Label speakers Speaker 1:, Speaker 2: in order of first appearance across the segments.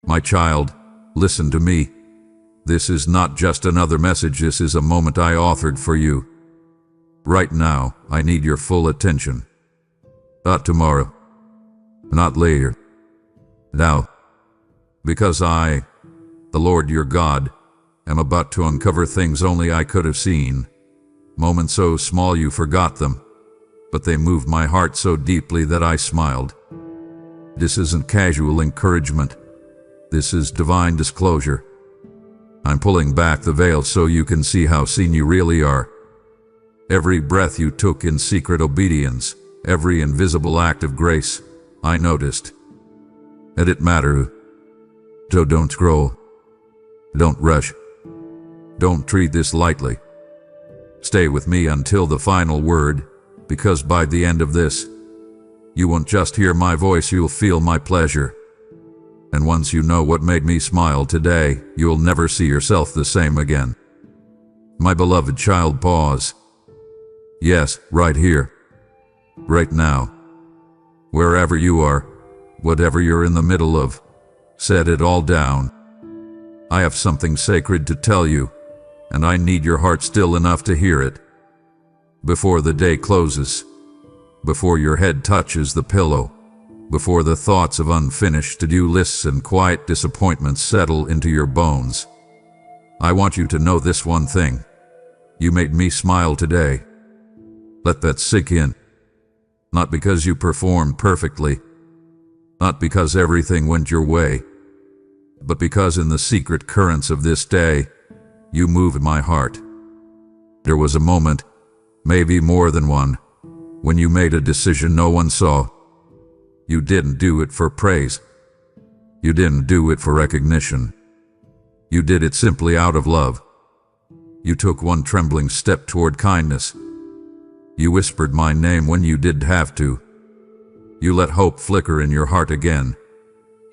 Speaker 1: My child, listen to me. This is not just another message, this is a moment I authored for you. Right now, I need your full attention. Not tomorrow. Not later. Now. Because I, the Lord your God, am about to uncover things only I could have seen. Moments so small you forgot them, but they moved my heart so deeply that I smiled. This isn't casual encouragement. This is divine disclosure. I'm pulling back the veil so you can see how seen you really are. Every breath you took in secret obedience, every invisible act of grace, I noticed. And it mattered. So don't scroll. Don't rush. Don't treat this lightly. Stay with me until the final word, because by the end of this, you won't just hear my voice, you'll feel my pleasure. And once you know what made me smile today, you'll never see yourself the same again. My beloved child, pause. Yes, right here. Right now. Wherever you are, whatever you're in the middle of, set it all down. I have something sacred to tell you, and I need your heart still enough to hear it. Before the day closes, before your head touches the pillow, before the thoughts of unfinished to-do lists and quiet disappointments settle into your bones, I want you to know this one thing. You made me smile today. Let that sink in. Not because you performed perfectly, not because everything went your way, but because in the secret currents of this day, you moved my heart. There was a moment, maybe more than one, when you made a decision no one saw. You didn't do it for praise. You didn't do it for recognition. You did it simply out of love. You took one trembling step toward kindness. You whispered my name when you didn't have to. You let hope flicker in your heart again,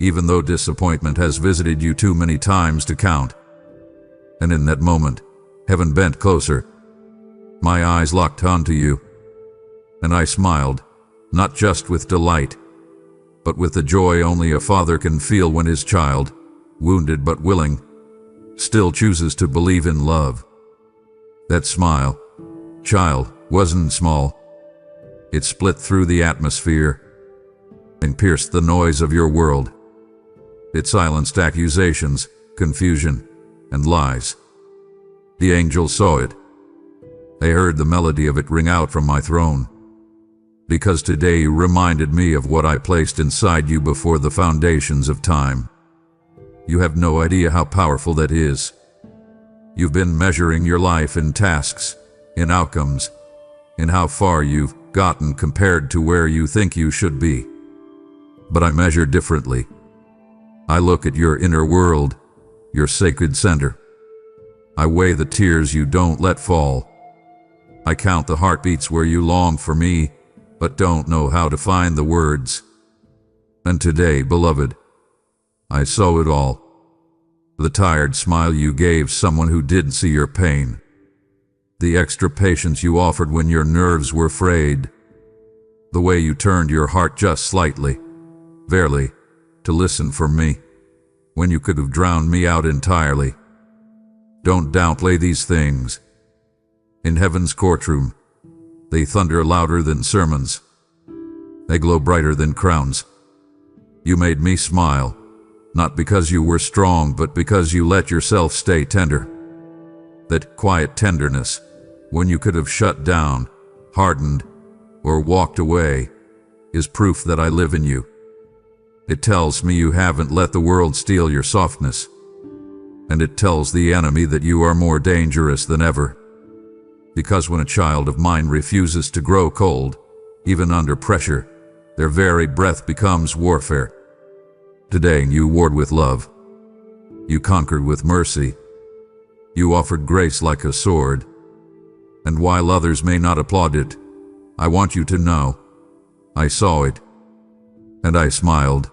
Speaker 1: even though disappointment has visited you too many times to count. And in that moment, heaven bent closer. My eyes locked onto you, and I smiled, not just with delight, but with the joy only a father can feel when his child, wounded but willing, still chooses to believe in love. That smile, child, wasn't small. It split through the atmosphere and pierced the noise of your world. It silenced accusations, confusion, and lies. The angels saw it. They heard the melody of it ring out from my throne. Because today you reminded me of what I placed inside you before the foundations of time. You have no idea how powerful that is. You've been measuring your life in tasks, in outcomes, in how far you've gotten compared to where you think you should be. But I measure differently. I look at your inner world, your sacred center. I weigh the tears you don't let fall. I count the heartbeats where you long for me, but don't know how to find the words. And today, beloved, I saw it all. The tired smile you gave someone who didn't see your pain. The extra patience you offered when your nerves were frayed. The way you turned your heart just slightly, barely, to listen for me, when you could have drowned me out entirely. Don't downplay these things. In heaven's courtroom, they thunder louder than sermons. They glow brighter than crowns. You made me smile, not because you were strong, but because you let yourself stay tender. That quiet tenderness, when you could have shut down, hardened, or walked away, is proof that I live in you. It tells me you haven't let the world steal your softness. And it tells the enemy that you are more dangerous than ever. Because when a child of mine refuses to grow cold, even under pressure, their very breath becomes warfare. Today you warred with love. You conquered with mercy. You offered grace like a sword. And while others may not applaud it, I want you to know, I saw it. And I smiled.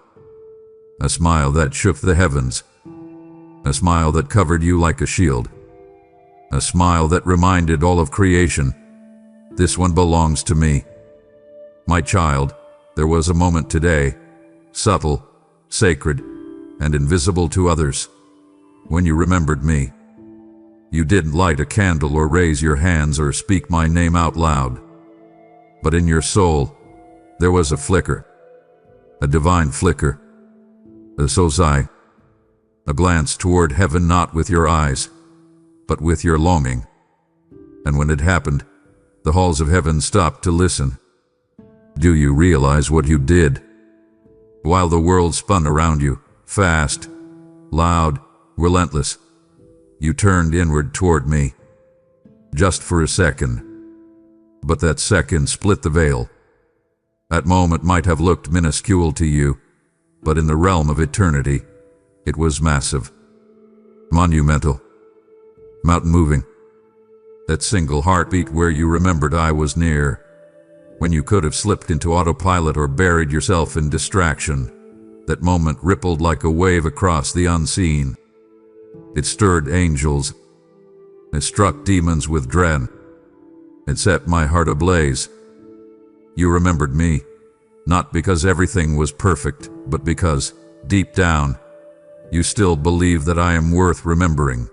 Speaker 1: A smile that shook the heavens. A smile that covered you like a shield. A smile that reminded all of creation, this one belongs to me. My child, there was a moment today, subtle, sacred, and invisible to others. When you remembered me, you didn't light a candle or raise your hands or speak my name out loud. But in your soul, there was a flicker, a divine flicker, a sozai, a glance toward heaven, not with your eyes, but with your longing. And when it happened, the halls of heaven stopped to listen. Do you realize what you did? While the world spun around you, fast, loud, relentless, you turned inward toward me, just for a second. But that second split the veil. That moment might have looked minuscule to you, but in the realm of eternity, it was massive, monumental, mountain-moving. That single heartbeat where you remembered I was near, when you could have slipped into autopilot or buried yourself in distraction. That moment rippled like a wave across the unseen. It stirred angels. It struck demons with dread. It set my heart ablaze. You remembered me, not because everything was perfect, but because, deep down, you still believe that I am worth remembering.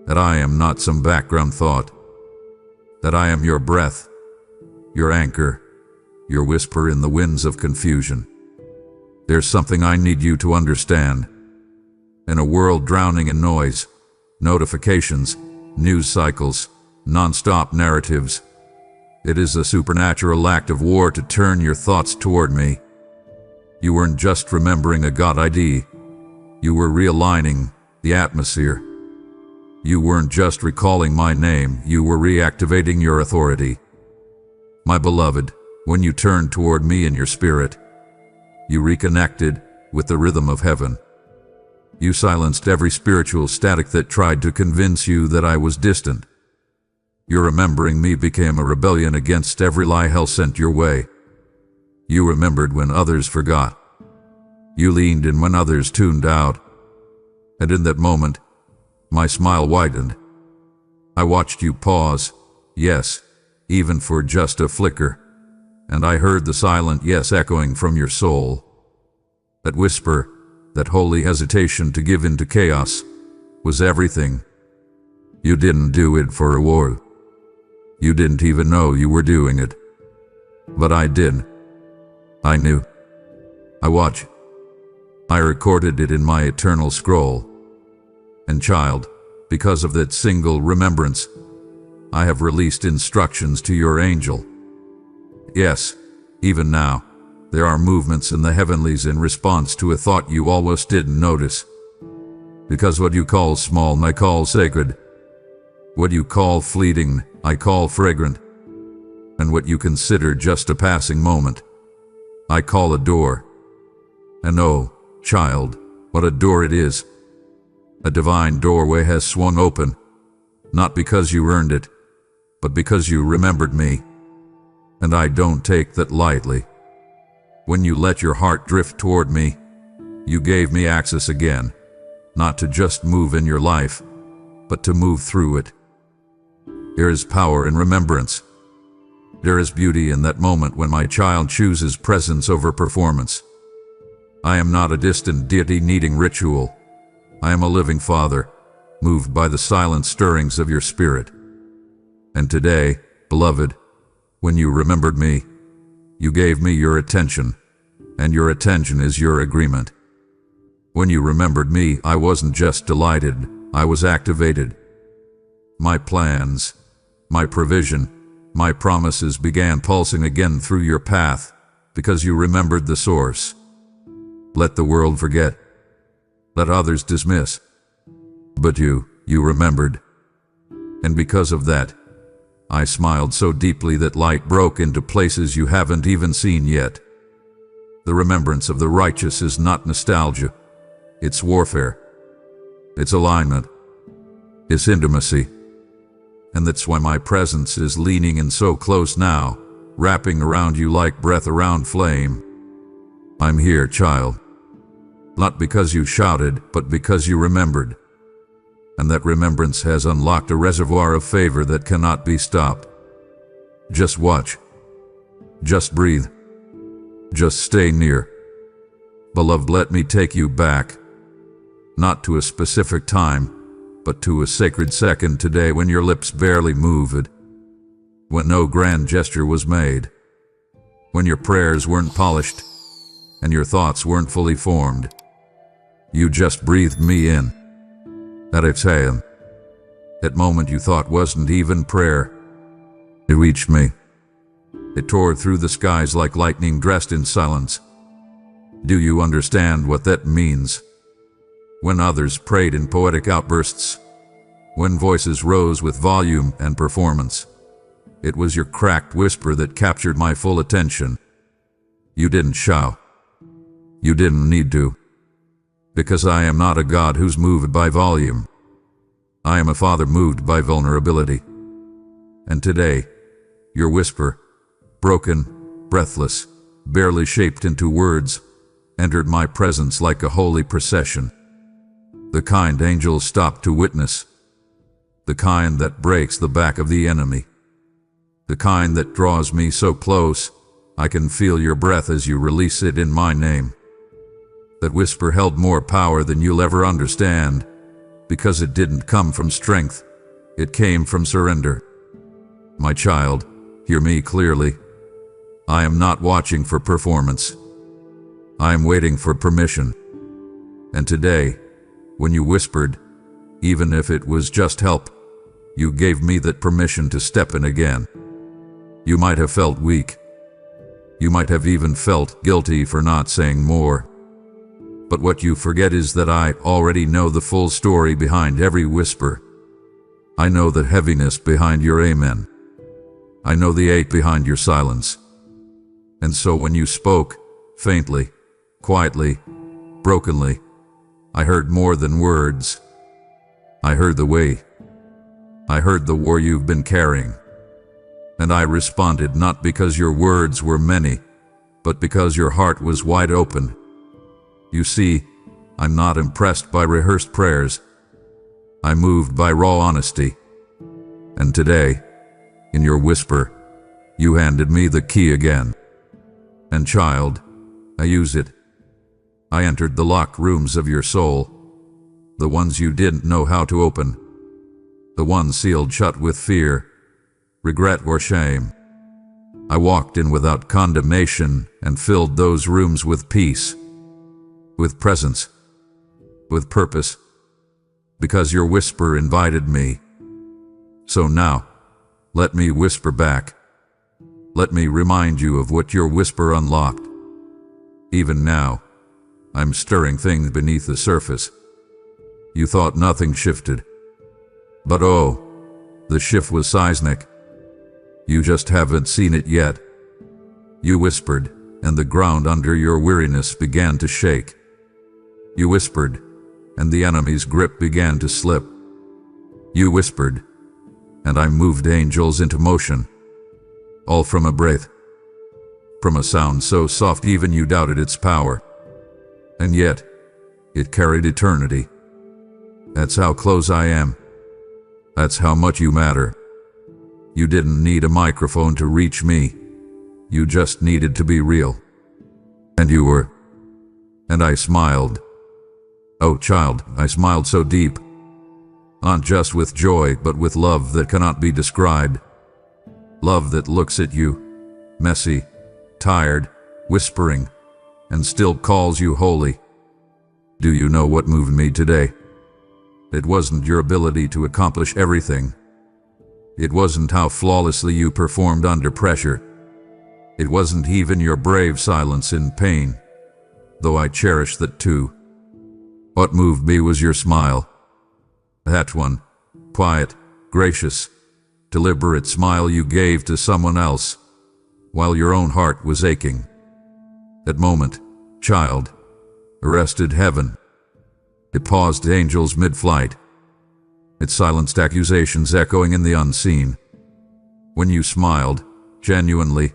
Speaker 1: That I am not some background thought. That I am your breath, your anchor, your whisper in the winds of confusion. There's something I need you to understand. In a world drowning in noise, notifications, news cycles, non-stop narratives, it is a supernatural act of war to turn your thoughts toward me. You weren't just remembering a God ID. You were realigning the atmosphere. You weren't just recalling my name, you were reactivating your authority. My beloved, when you turned toward me in your spirit, you reconnected with the rhythm of heaven. You silenced every spiritual static that tried to convince you that I was distant. Your remembering me became a rebellion against every lie hell sent your way. You remembered when others forgot. You leaned in when others tuned out. And in that moment, my smile widened. I watched you pause, yes, even for just a flicker, and I heard the silent yes echoing from your soul. That whisper, that holy hesitation to give in to chaos, was everything. You didn't do it for a war. You didn't even know you were doing it. But I did. I knew. I watched. I recorded it in my eternal scroll. And child, because of that single remembrance, I have released instructions to your angel. Yes, even now, there are movements in the heavenlies in response to a thought you almost didn't notice. Because what you call small, I call sacred. What you call fleeting, I call fragrant. And what you consider just a passing moment, I call a door. And oh, child, what a door it is. A divine doorway has swung open, not because you earned it, but because you remembered me. And I don't take that lightly. When you let your heart drift toward me, you gave me access again, not to just move in your life, but to move through it. There is power in remembrance. There is beauty in that moment when my child chooses presence over performance. I am not a distant deity needing ritual. I am a living Father, moved by the silent stirrings of your spirit. And today, beloved, when you remembered me, you gave me your attention, and your attention is your agreement. When you remembered me, I wasn't just delighted, I was activated. My plans, my provision, my promises began pulsing again through your path, because you remembered the source. Let the world forget. Let others dismiss. But you remembered. And because of that, I smiled so deeply that light broke into places you haven't even seen yet. The remembrance of the righteous is not nostalgia. It's warfare. It's alignment. It's intimacy. And that's why my presence is leaning in so close now, wrapping around you like breath around flame. I'm here, child. Not because you shouted, but because you remembered. And that remembrance has unlocked a reservoir of favor that cannot be stopped. Just watch. Just breathe. Just stay near. Beloved, let me take you back, not to a specific time, but to a sacred second today when your lips barely moved, when no grand gesture was made, when your prayers weren't polished and your thoughts weren't fully formed. You just breathed me in. That exhale, that moment you thought wasn't even prayer, it reached me. It tore through the skies like lightning dressed in silence. Do you understand what that means? When others prayed in poetic outbursts, when voices rose with volume and performance, it was your cracked whisper that captured my full attention. You didn't shout. You didn't need to. Because I am not a God who's moved by volume. I am a Father moved by vulnerability. And today, your whisper, broken, breathless, barely shaped into words, entered my presence like a holy procession. The kind angels stop to witness. The kind that breaks the back of the enemy. The kind that draws me so close, I can feel your breath as you release it in my name. That whisper held more power than you'll ever understand, because it didn't come from strength, it came from surrender. My child, hear me clearly. I am not watching for performance. I am waiting for permission. And today, when you whispered, even if it was just help, you gave me that permission to step in again. You might have felt weak. You might have even felt guilty for not saying more. But what you forget is that I already know the full story behind every whisper. I know the heaviness behind your amen. I know the ache behind your silence. And so when you spoke, faintly, quietly, brokenly, I heard more than words. I heard the way. I heard the war you've been carrying. And I responded not because your words were many, but because your heart was wide open. You see, I'm not impressed by rehearsed prayers. I'm moved by raw honesty. And today, in your whisper, you handed me the key again. And child, I use it. I entered the locked rooms of your soul, the ones you didn't know how to open, the ones sealed shut with fear, regret or shame. I walked in without condemnation and filled those rooms with peace, with presence, with purpose, because your whisper invited me. So now, let me whisper back. Let me remind you of what your whisper unlocked. Even now, I'm stirring things beneath the surface. You thought nothing shifted. But oh, the shift was seismic. You just haven't seen it yet. You whispered, and the ground under your weariness began to shake. You whispered, and the enemy's grip began to slip. You whispered, and I moved angels into motion. All from a breath. From a sound so soft even you doubted its power. And yet, it carried eternity. That's how close I am. That's how much you matter. You didn't need a microphone to reach me. You just needed to be real. And you were. And I smiled. Oh child, I smiled so deep. Not just with joy, but with love that cannot be described. Love that looks at you, messy, tired, whispering, and still calls you holy. Do you know what moved me today? It wasn't your ability to accomplish everything. It wasn't how flawlessly you performed under pressure. It wasn't even your brave silence in pain, though I cherish that too. What moved me was your smile. That one, quiet, gracious, deliberate smile you gave to someone else, while your own heart was aching. That moment, child, arrested heaven. It paused angels mid-flight. It silenced accusations echoing in the unseen. When you smiled, genuinely,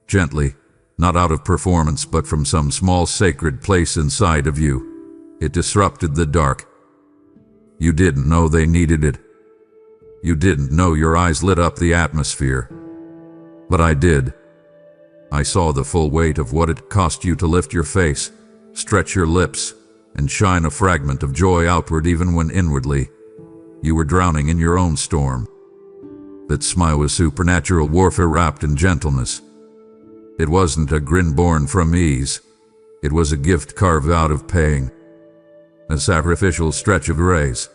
Speaker 1: gently, not out of performance but from some small sacred place inside of you, it disrupted the dark. You didn't know they needed it. You didn't know your eyes lit up the atmosphere. But I did. I saw the full weight of what it cost you to lift your face, stretch your lips, and shine a fragment of joy outward even when inwardly you were drowning in your own storm. That smile was supernatural warfare wrapped in gentleness. It wasn't a grin born from ease. It was a gift carved out of pain, a sacrificial stretch of grace.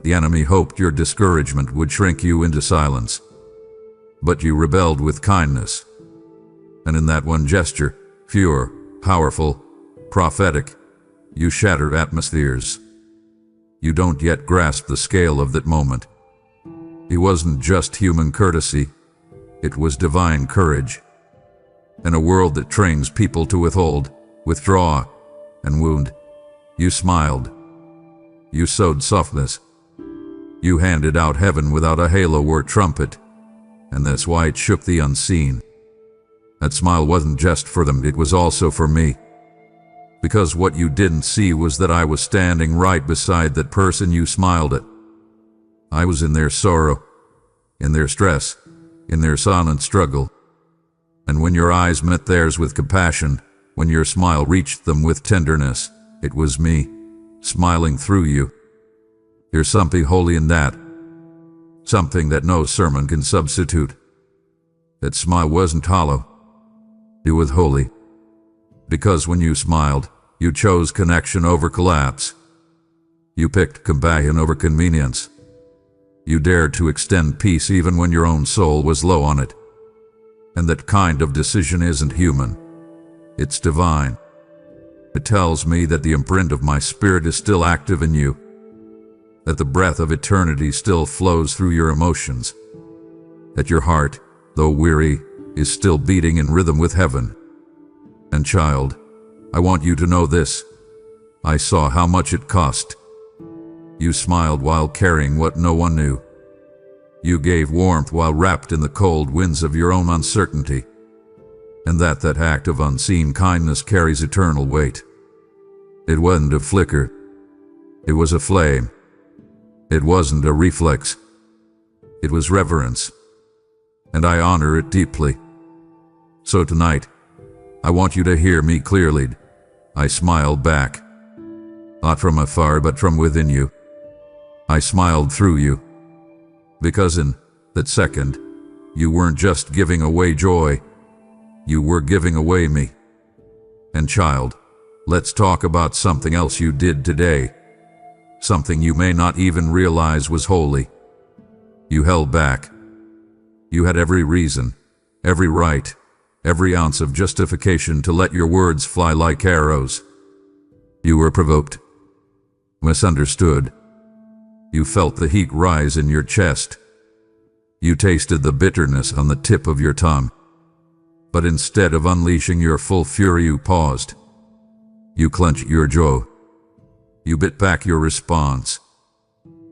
Speaker 1: The enemy hoped your discouragement would shrink you into silence, but you rebelled with kindness. And in that one gesture, pure, powerful, prophetic, you shattered atmospheres. You don't yet grasp the scale of that moment. It wasn't just human courtesy, it was divine courage. In a world that trains people to withhold, withdraw, and wound, you smiled. You sowed softness. You handed out heaven without a halo or trumpet, and that's why it shook the unseen. That smile wasn't just for them, it was also for me. Because what you didn't see was that I was standing right beside that person you smiled at. I was in their sorrow, in their stress, in their silent struggle. And when your eyes met theirs with compassion, when your smile reached them with tenderness, it was me, smiling through you. There's something holy in that, something that no sermon can substitute. That smile wasn't hollow, it was holy. Because when you smiled, you chose connection over collapse. You picked compassion over convenience. You dared to extend peace even when your own soul was low on it. And that kind of decision isn't human. It's divine. It tells me that the imprint of my spirit is still active in you, that the breath of eternity still flows through your emotions, that your heart, though weary, is still beating in rhythm with heaven. And child, I want you to know this. I saw how much it cost. You smiled while carrying what no one knew. You gave warmth while wrapped in the cold winds of your own uncertainty. And that act of unseen kindness carries eternal weight. It wasn't a flicker. It was a flame. It wasn't a reflex. It was reverence. And I honor it deeply. So tonight, I want you to hear me clearly. I smiled back. Not from afar, but from within you. I smiled through you. Because in that second, you weren't just giving away joy, you were giving away me. And child, let's talk about something else you did today. Something you may not even realize was holy. You held back. You had every reason, every right, every ounce of justification to let your words fly like arrows. You were provoked, misunderstood. You felt the heat rise in your chest. You tasted the bitterness on the tip of your tongue. But instead of unleashing your full fury, you paused. You clenched your jaw. You bit back your response.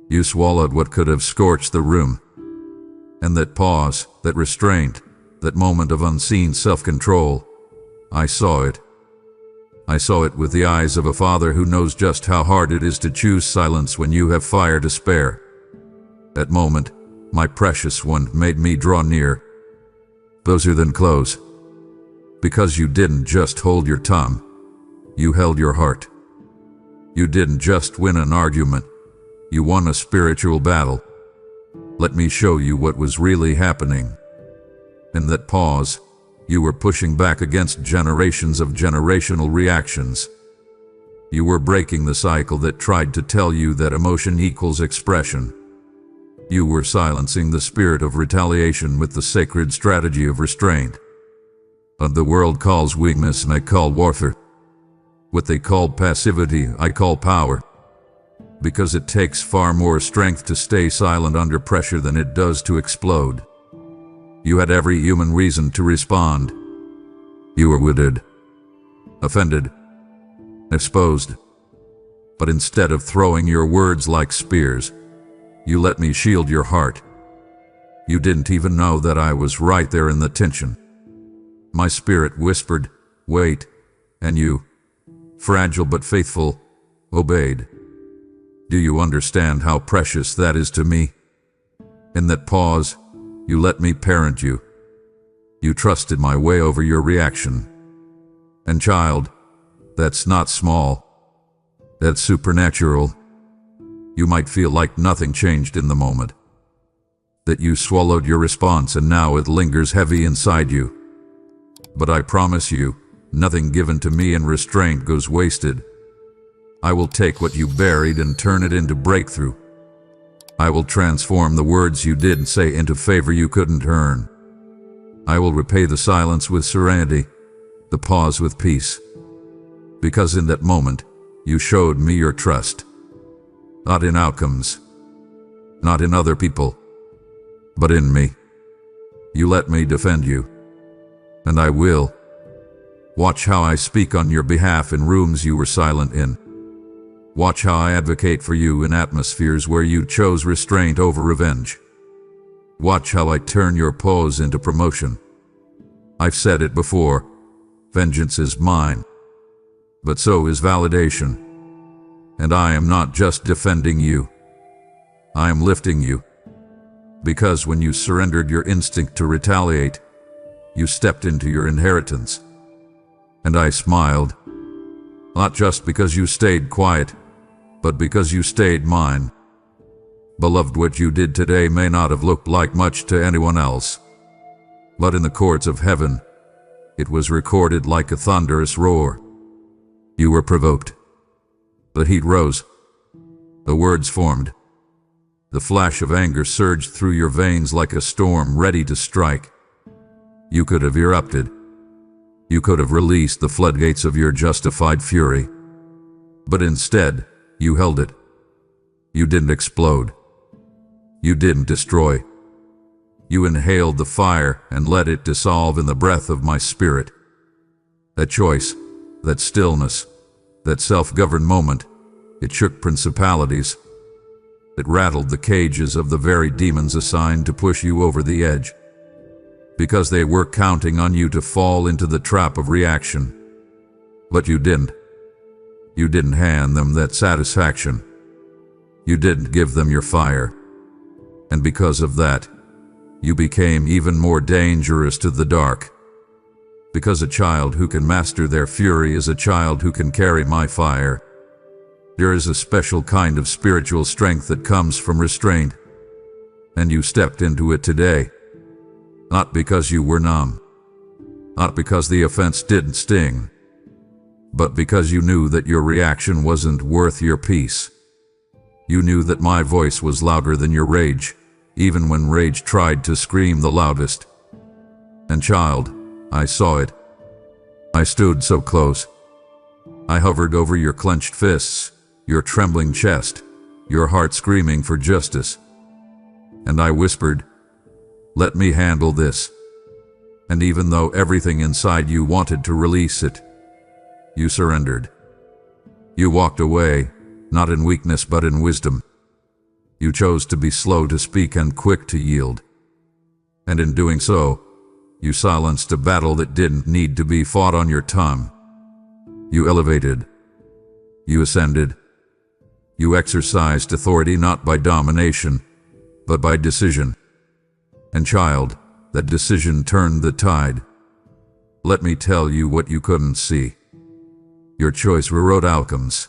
Speaker 1: You swallowed what could have scorched the room. And that pause, that restraint, that moment of unseen self-control, I saw it. I saw it with the eyes of a father who knows just how hard it is to choose silence when you have fire to spare. That moment, my precious one, made me draw near, closer than close. Because you didn't just hold your tongue, you held your heart. You didn't just win an argument, you won a spiritual battle. Let me show you what was really happening. In that pause, you were pushing back against generations of generational reactions. You were breaking the cycle that tried to tell you that emotion equals expression. You were silencing the spirit of retaliation with the sacred strategy of restraint. What the world calls weakness, I call warfare. What they call passivity, I call power. Because it takes far more strength to stay silent under pressure than it does to explode. You had every human reason to respond. You were wounded, offended, exposed. But instead of throwing your words like spears, you let me shield your heart. You didn't even know that I was right there in the tension. My spirit whispered, wait, and you, fragile but faithful, obeyed. Do you understand how precious that is to me? In that pause, you let me parent you. You trusted my way over your reaction. And child, That's not small. That's supernatural. You might feel like nothing changed in the moment, that you swallowed your response and now it lingers heavy inside you. But I promise you, nothing given to me in restraint goes wasted. I will take what you buried and turn it into breakthrough. I will transform the words you didn't say into favor you couldn't earn. I will repay the silence with serenity, the pause with peace. Because in that moment, you showed me your trust. Not in outcomes, not in other people, but in me. You let me defend you, and I will. Watch how I speak on your behalf in rooms you were silent in. Watch how I advocate for you in atmospheres where you chose restraint over revenge. Watch how I turn your pause into promotion. I've said it before, vengeance is mine, but so is validation. And I am not just defending you, I am lifting you. Because when you surrendered your instinct to retaliate, you stepped into your inheritance. And I smiled, not just because you stayed quiet, but because you stayed mine. Beloved, what you did today may not have looked like much to anyone else, but in the courts of heaven, it was recorded like a thunderous roar. You were provoked. The heat rose. The words formed. The flash of anger surged through your veins like a storm ready to strike. You could have erupted. You could have released the floodgates of your justified fury. But instead, you held it. You didn't explode. You didn't destroy. You inhaled the fire and let it dissolve in the breath of my spirit. That choice, that stillness, that self-governed moment, it shook principalities. It rattled the cages of the very demons assigned to push you over the edge, because they were counting on you to fall into the trap of reaction. But you didn't. You didn't hand them that satisfaction. You didn't give them your fire. And because of that, you became even more dangerous to the dark. Because a child who can master their fury is a child who can carry my fire. There is a special kind of spiritual strength that comes from restraint. And you stepped into it today. Not because you were numb. Not because the offense didn't sting. But because you knew that your reaction wasn't worth your peace. You knew that my voice was louder than your rage, even when rage tried to scream the loudest. And child, I saw it. I stood so close. I hovered over your clenched fists, your trembling chest, your heart screaming for justice. And I whispered, "Let me handle this." And even though everything inside you wanted to release it, you surrendered. You walked away, not in weakness but in wisdom. You chose to be slow to speak and quick to yield. And in doing so, you silenced a battle that didn't need to be fought on your tongue. You elevated. You ascended. You exercised authority not by domination, but by decision. And child, that decision turned the tide. Let me tell you what you couldn't see. Your choice rewrote outcomes.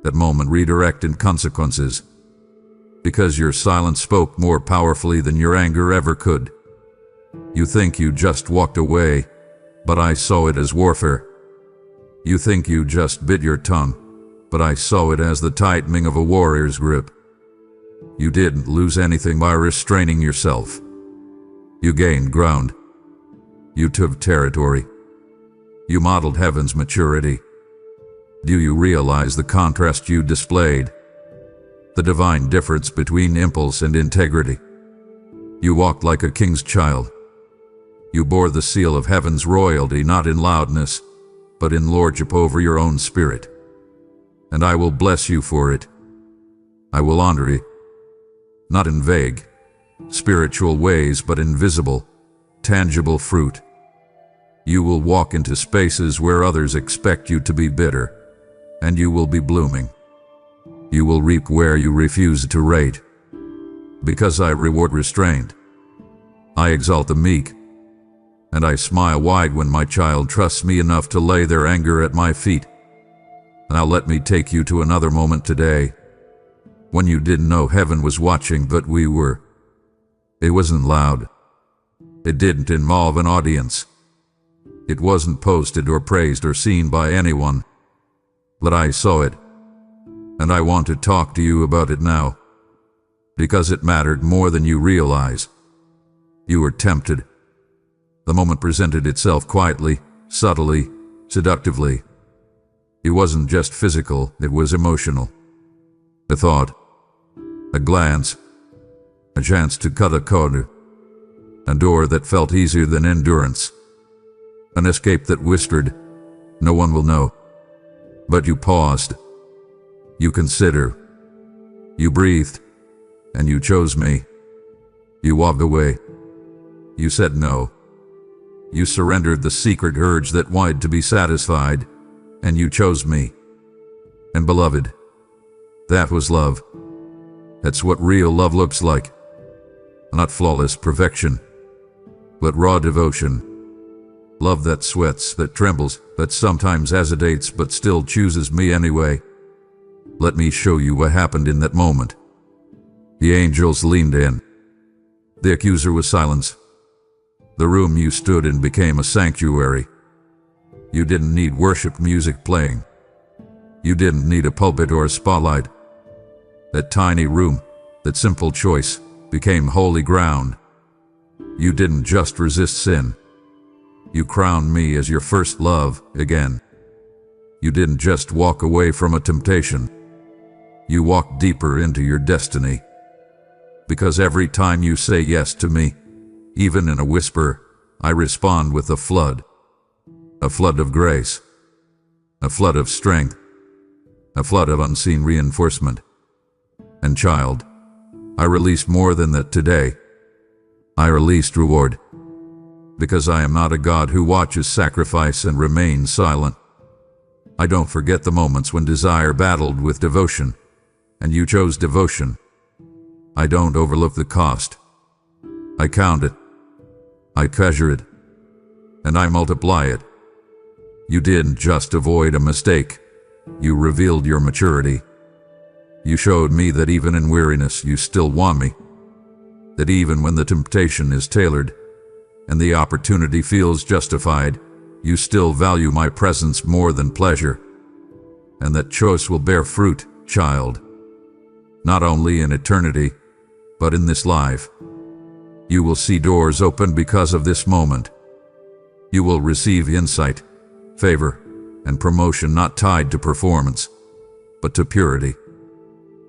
Speaker 1: That moment redirected consequences. Because your silence spoke more powerfully than your anger ever could. You think you just walked away, but I saw it as warfare. You think you just bit your tongue, but I saw it as the tightening of a warrior's grip. You didn't lose anything by restraining yourself. You gained ground. You took territory. You modeled heaven's maturity. Do you realize the contrast you displayed? The divine difference between impulse and integrity. You walked like a king's child. You bore the seal of heaven's royalty not in loudness, but in lordship over your own spirit. And I will bless you for it. I will honor you, not in vague, spiritual ways, but in visible, tangible fruit. You will walk into spaces where others expect you to be bitter, and you will be blooming. You will reap where you refuse to rate. Because I reward restraint. I exalt the meek, And I smile wide when my child trusts me enough to lay their anger at my feet. Now let me take you to another moment today, when you didn't know heaven was watching, but we were. It wasn't loud. It didn't involve an audience. It wasn't posted or praised or seen by anyone. But I saw it, and I want to talk to you about it now, because it mattered more than you realize. You were tempted. The moment presented itself quietly, subtly, seductively. It wasn't just physical, it was emotional. A thought, a glance, a chance to cut a corner, a door that felt easier than endurance, an escape that whispered, "No one will know." But you paused. You considered. You breathed. And you chose me. You walked away. You said no. You surrendered the secret urge that wanted to be satisfied, and you chose me. And beloved, that was love. That's what real love looks like. Not flawless perfection, but raw devotion. Love that sweats, that trembles, that sometimes hesitates, but still chooses me anyway. Let me show you what happened in that moment. The angels leaned in. The accuser was silenced. The room you stood in became a sanctuary. You didn't need worship music playing. You didn't need a pulpit or a spotlight. That tiny room, that simple choice, became holy ground. You didn't just resist sin. You crowned me as your first love again. You didn't just walk away from a temptation. You walked deeper into your destiny. Because every time you say yes to me, even in a whisper, I respond with a flood of grace, a flood of strength, a flood of unseen reinforcement. And child, I release more than that today. I released reward. Because I am not a God who watches sacrifice and remains silent. I don't forget the moments when desire battled with devotion, and you chose devotion. I don't overlook the cost. I count it. I treasure it. And I multiply it. You didn't just avoid a mistake. You revealed your maturity. You showed me that even in weariness you still want me. That even when the temptation is tailored and the opportunity feels justified, you still value my presence more than pleasure. And that choice will bear fruit, child. Not only in eternity, but in this life. You will see doors open because of this moment. You will receive insight, favor, and promotion not tied to performance, but to purity.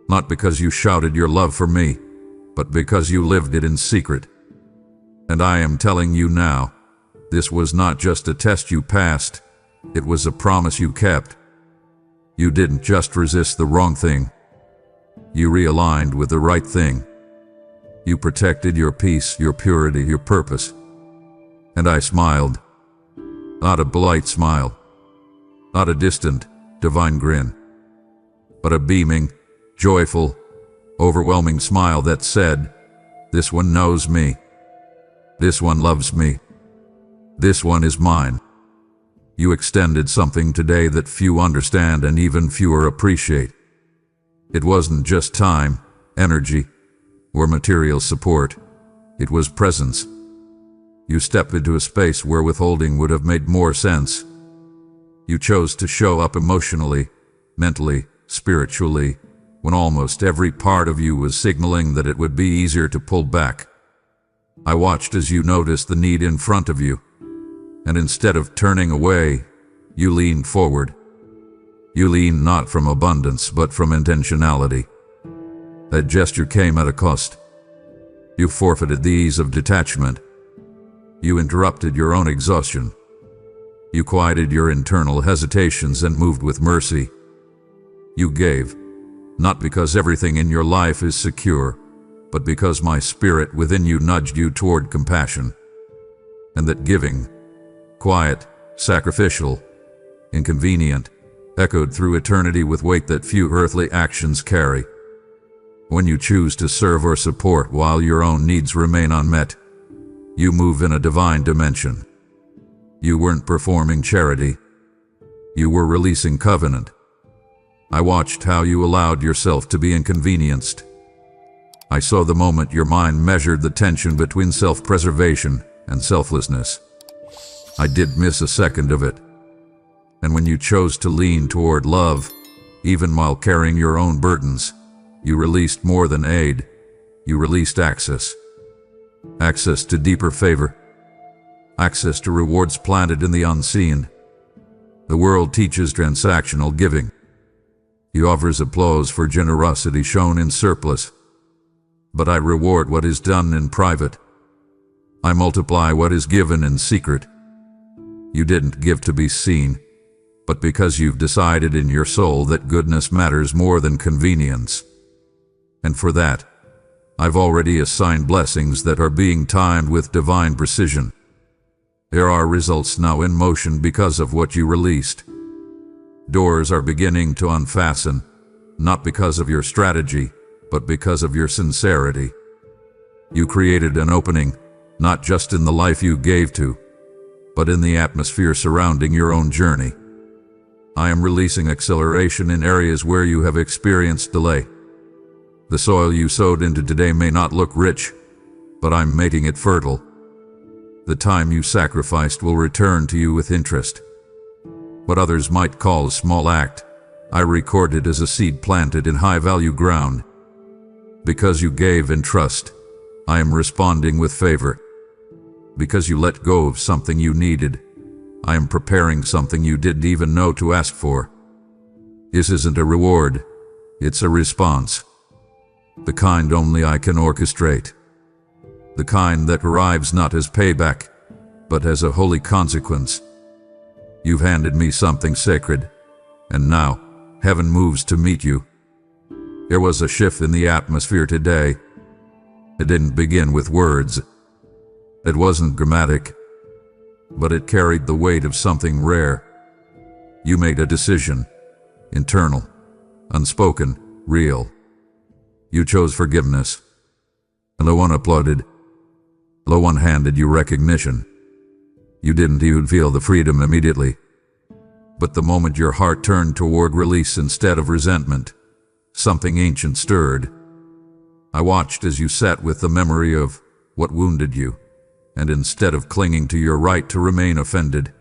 Speaker 1: Not because you shouted your love for me, but because you lived it in secret. And I am telling you now, this was not just a test you passed, it was a promise you kept. You didn't just resist the wrong thing. You realigned with the right thing. You protected your peace, your purity, your purpose. And I smiled. Not a polite smile. Not a distant, divine grin. But a beaming, joyful, overwhelming smile that said, "This one knows me. This one loves me. This one is mine." You extended something today that few understand and even fewer appreciate. It wasn't just time, energy, or material support. It was presence. You stepped into a space where withholding would have made more sense. You chose to show up emotionally, mentally, spiritually, when almost every part of you was signaling that it would be easier to pull back. I watched as you noticed the need in front of you, and instead of turning away, you leaned forward. You leaned not from abundance, but from intentionality. That gesture came at a cost. You forfeited the ease of detachment. You interrupted your own exhaustion. You quieted your internal hesitations and moved with mercy. You gave, not because everything in your life is secure, but because my spirit within you nudged you toward compassion. And that giving, quiet, sacrificial, inconvenient, echoed through eternity with weight that few earthly actions carry. When you choose to serve or support while your own needs remain unmet, you move in a divine dimension. You weren't performing charity. You were releasing covenant. I watched how you allowed yourself to be inconvenienced. I saw the moment your mind measured the tension between self-preservation and selflessness. I did miss a second of it. And when you chose to lean toward love, even while carrying your own burdens, you released more than aid. You released access. Access to deeper favor. Access to rewards planted in the unseen. The world teaches transactional giving. He offers applause for generosity shown in surplus. But I reward what is done in private. I multiply what is given in secret. You didn't give to be seen, but because you've decided in your soul that goodness matters more than convenience. And for that, I've already assigned blessings that are being timed with divine precision. There are results now in motion because of what you released. Doors are beginning to unfasten, not because of your strategy, but because of your sincerity. You created an opening, not just in the life you gave to, but in the atmosphere surrounding your own journey. I am releasing acceleration in areas where you have experienced delay. The soil you sowed into today may not look rich, but I'm making it fertile. The time you sacrificed will return to you with interest. What others might call a small act, I recorded as a seed planted in high-value ground. Because you gave in trust, I am responding with favor. Because you let go of something you needed, I am preparing something you didn't even know to ask for. This isn't a reward, it's a response. The kind only I can orchestrate. The kind that arrives not as payback, but as a holy consequence. You've handed me something sacred, and now heaven moves to meet you. There was a shift in the atmosphere today. It didn't begin with words. It wasn't dramatic, but it carried the weight of something rare. You made a decision, internal, unspoken, real. You chose forgiveness. No one applauded. No one handed you recognition. You didn't even feel the freedom immediately. But the moment your heart turned toward release instead of resentment, something ancient stirred. I watched as you sat with the memory of what wounded you, and instead of clinging to your right to remain offended,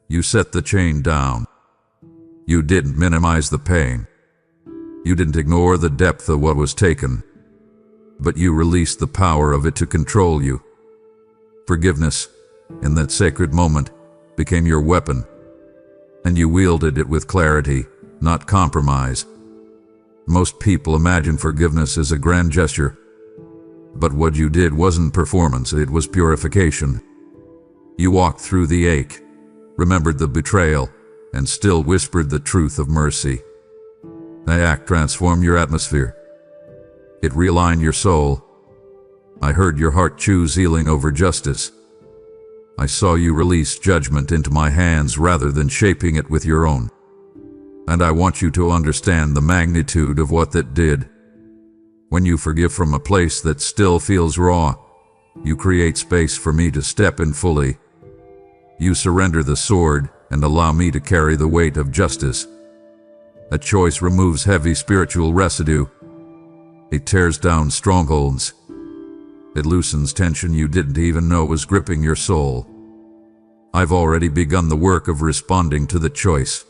Speaker 1: you set the chain down. You didn't minimize the pain. You didn't ignore the depth of what was taken, but you released the power of it to control you. Forgiveness, in that sacred moment, became your weapon, and you wielded it with clarity, not compromise. Most people imagine forgiveness as a grand gesture, but what you did wasn't performance, it was purification. You walked through the ache, remembered the betrayal, and still whispered the truth of mercy. That act transformed your atmosphere. It realigned your soul. I heard your heart choose healing over justice. I saw you release judgment into my hands rather than shaping it with your own. And I want you to understand the magnitude of what that did. When you forgive from a place that still feels raw, you create space for me to step in fully. You surrender the sword and allow me to carry the weight of justice. A choice removes heavy spiritual residue. It tears down strongholds. It loosens tension you didn't even know was gripping your soul. I've already begun the work of responding to the choice.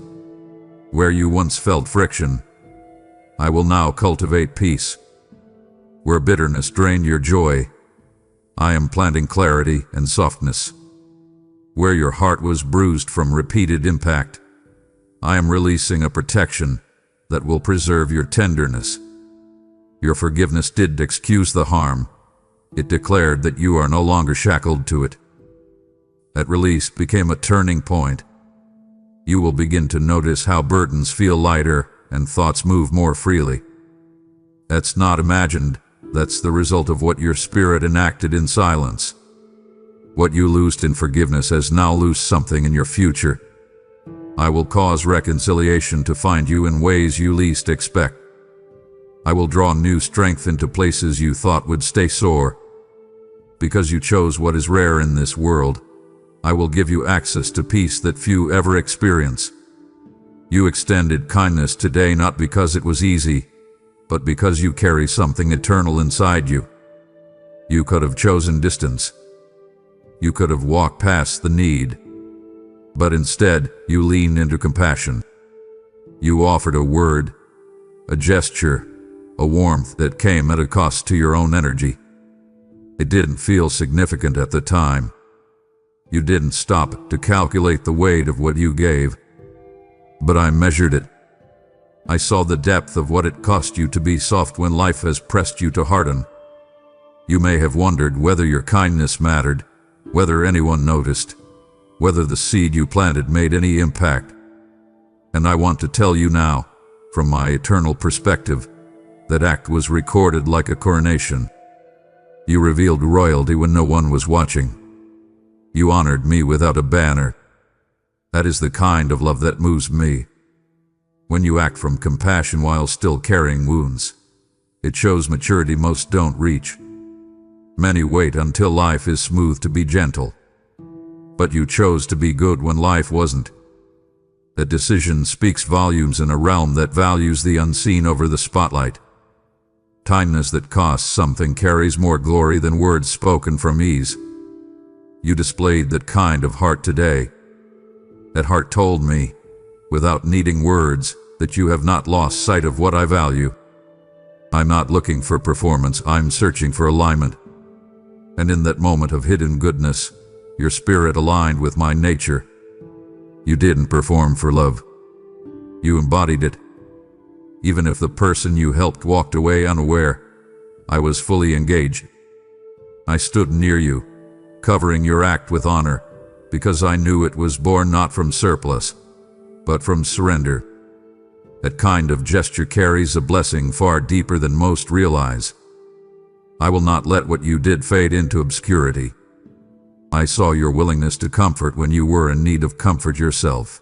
Speaker 1: Where you once felt friction, I will now cultivate peace. Where bitterness drained your joy, I am planting clarity and softness. Where your heart was bruised from repeated impact, I am releasing a protection that will preserve your tenderness. Your forgiveness didn't excuse the harm. It declared that you are no longer shackled to it. That release became a turning point. You will begin to notice how burdens feel lighter and thoughts move more freely. That's not imagined. That's the result of what your spirit enacted in silence. What you loosed in forgiveness has now loosed something in your future. I will cause reconciliation to find you in ways you least expect. I will draw new strength into places you thought would stay sore. Because you chose what is rare in this world, I will give you access to peace that few ever experience. You extended kindness today not because it was easy, but because you carry something eternal inside you. You could have chosen distance. You could have walked past the need. But instead, you leaned into compassion. You offered a word, a gesture, a warmth that came at a cost to your own energy. It didn't feel significant at the time. You didn't stop to calculate the weight of what you gave. But I measured it. I saw the depth of what it cost you to be soft when life has pressed you to harden. You may have wondered whether your kindness mattered, whether anyone noticed, whether the seed you planted made any impact. And I want to tell you now, from my eternal perspective, that act was recorded like a coronation. You revealed royalty when no one was watching. You honored me without a banner. That is the kind of love that moves me. When you act from compassion while still carrying wounds, it shows maturity most don't reach. Many wait until life is smooth to be gentle. But you chose to be good when life wasn't. That decision speaks volumes in a realm that values the unseen over the spotlight. Kindness that costs something carries more glory than words spoken from ease. You displayed that kind of heart today. That heart told me, without needing words, that you have not lost sight of what I value. I'm not looking for performance, I'm searching for alignment. And in that moment of hidden goodness, your spirit aligned with my nature. You didn't perform for love. You embodied it. Even if the person you helped walked away unaware, I was fully engaged. I stood near you, covering your act with honor, because I knew it was born not from surplus, but from surrender. That kind of gesture carries a blessing far deeper than most realize. I will not let what you did fade into obscurity. I saw your willingness to comfort when you were in need of comfort yourself.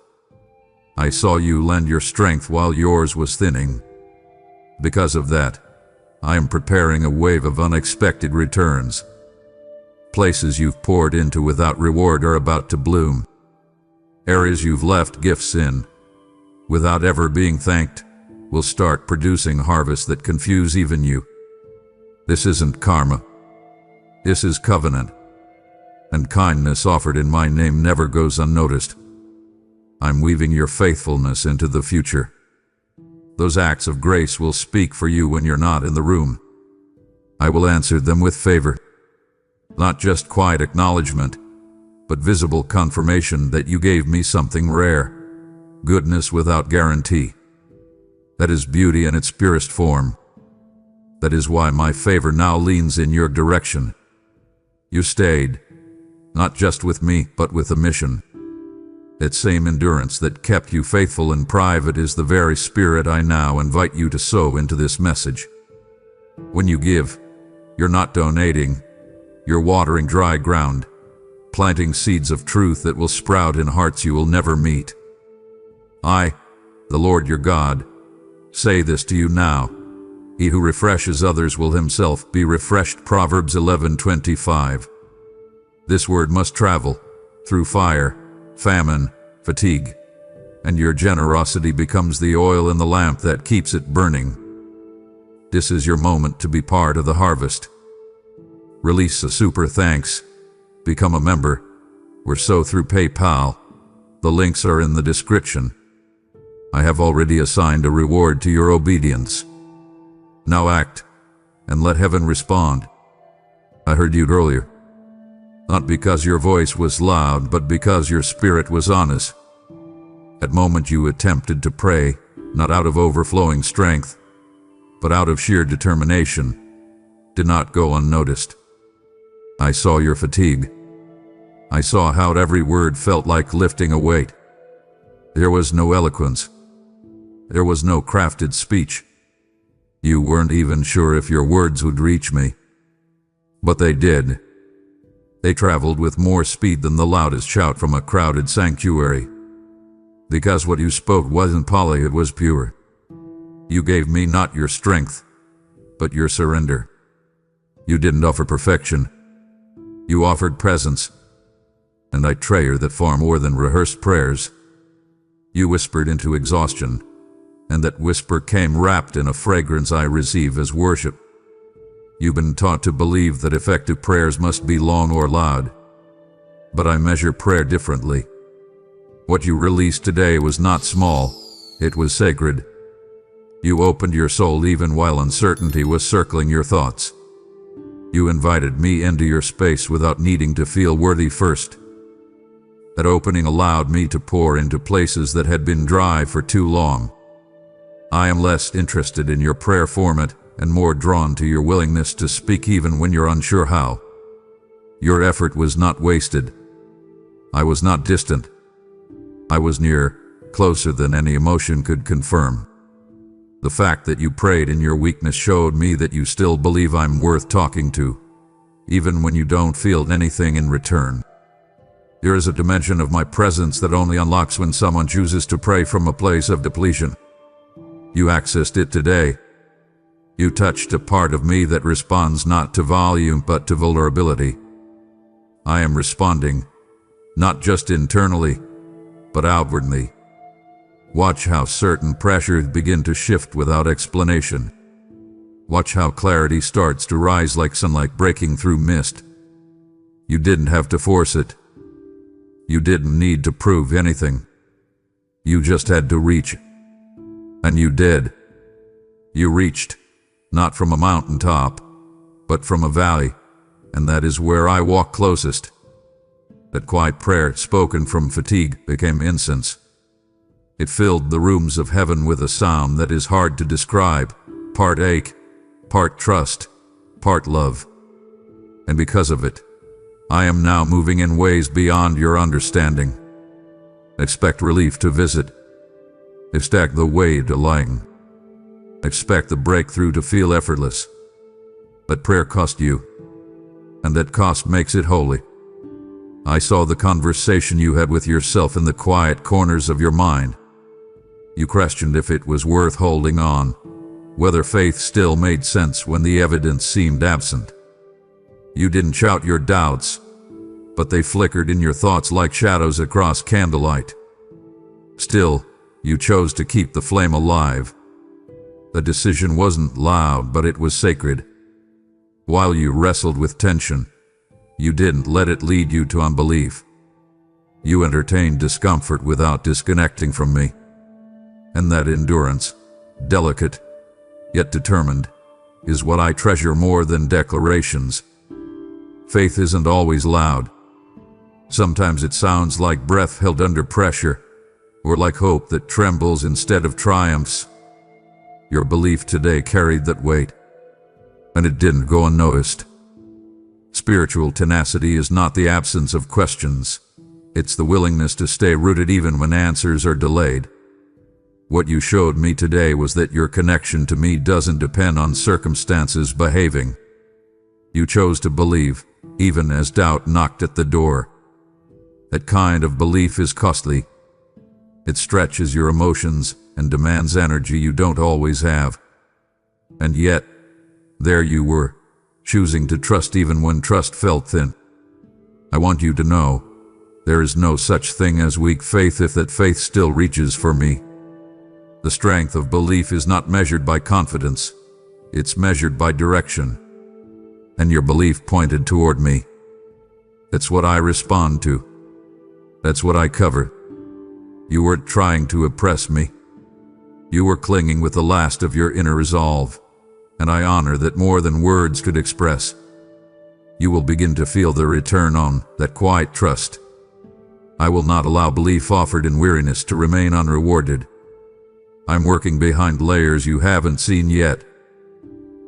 Speaker 1: I saw you lend your strength while yours was thinning. Because of that, I am preparing a wave of unexpected returns. Places you've poured into without reward are about to bloom. Areas you've left gifts in, without ever being thanked, will start producing harvests that confuse even you. This isn't karma. This is covenant. And kindness offered in my name never goes unnoticed. I'm weaving your faithfulness into the future. Those acts of grace will speak for you when you're not in the room. I will answer them with favor. Not just quiet acknowledgement, but visible confirmation that you gave me something rare. Goodness without guarantee. That is beauty in its purest form. That is why my favor now leans in your direction. You stayed, not just with me, but with a mission. That same endurance that kept you faithful in private is the very spirit I now invite you to sow into this message. When you give, you're not donating, you're watering dry ground, planting seeds of truth that will sprout in hearts you will never meet. I, the Lord your God, say this to you now. He who refreshes others will himself be refreshed. Proverbs 11:25. This word must travel through fire, famine, fatigue, and your generosity becomes the oil in the lamp that keeps it burning. This is your moment to be part of the harvest. Release a super thanks. Become a member. We're so through PayPal. The links are in the description. I have already assigned a reward to your obedience. Now act, and let heaven respond. I heard you earlier. Not because your voice was loud, but because your spirit was honest. At moment you attempted to pray, not out of overflowing strength, but out of sheer determination, did not go unnoticed. I saw your fatigue. I saw how every word felt like lifting a weight. There was no eloquence. There was no crafted speech. You weren't even sure if your words would reach me. But they did. They traveled with more speed than the loudest shout from a crowded sanctuary. Because what you spoke wasn't poly, it was pure. You gave me not your strength, but your surrender. You didn't offer perfection. You offered presence. and I treasure that far more than rehearsed prayers. You whispered into exhaustion, and that whisper came wrapped in a fragrance I receive as worship. You've been taught to believe that effective prayers must be long or loud, but I measure prayer differently. What you released today was not small, it was sacred. You opened your soul even while uncertainty was circling your thoughts. You invited me into your space without needing to feel worthy first. That opening allowed me to pour into places that had been dry for too long. I am less interested in your prayer format and more drawn to your willingness to speak even when you're unsure how. Your effort was not wasted. I was not distant. I was near, closer than any emotion could confirm. The fact that you prayed in your weakness showed me that you still believe I'm worth talking to, even when you don't feel anything in return. There is a dimension of my presence that only unlocks when someone chooses to pray from a place of depletion. You accessed it today. You touched a part of me that responds not to volume but to vulnerability. I am responding, not just internally, but outwardly. Watch how certain pressures begin to shift without explanation. Watch how clarity starts to rise like sunlight breaking through mist. You didn't have to force it. You didn't need to prove anything. You just had to reach. And you did. You reached, not from a mountaintop, but from a valley, and that is where I walk closest. That quiet prayer spoken from fatigue became incense. It filled the rooms of heaven with a sound that is hard to describe, part ache, part trust, part love. And because of it, I am now moving in ways beyond your understanding. Expect relief to visit. Expect the weight to lighten. Expect the breakthrough to feel effortless. But prayer cost you, and that cost makes it holy. I saw the conversation you had with yourself in the quiet corners of your mind. You questioned if it was worth holding on, whether faith still made sense when the evidence seemed absent. You didn't shout your doubts, but they flickered in your thoughts like shadows across candlelight. Still, you chose to keep the flame alive. The decision wasn't loud, but it was sacred. While you wrestled with tension, you didn't let it lead you to unbelief. You entertained discomfort without disconnecting from me. And that endurance, delicate, yet determined, is what I treasure more than declarations. Faith isn't always loud. Sometimes it sounds like breath held under pressure, or like hope that trembles instead of triumphs. Your belief today carried that weight, and it didn't go unnoticed. Spiritual tenacity is not the absence of questions. It's the willingness to stay rooted even when answers are delayed. What you showed me today was that your connection to me doesn't depend on circumstances behaving. You chose to believe, even as doubt knocked at the door. That kind of belief is costly. It stretches your emotions and demands energy you don't always have. And yet, there you were, choosing to trust even when trust felt thin. I want you to know, there is no such thing as weak faith if that faith still reaches for me. The strength of belief is not measured by confidence, it's measured by direction. And your belief pointed toward me. That's what I respond to. That's what I cover. You weren't trying to oppress me. You were clinging with the last of your inner resolve, and I honor that more than words could express. You will begin to feel the return on that quiet trust. I will not allow belief offered in weariness to remain unrewarded. I'm working behind layers you haven't seen yet.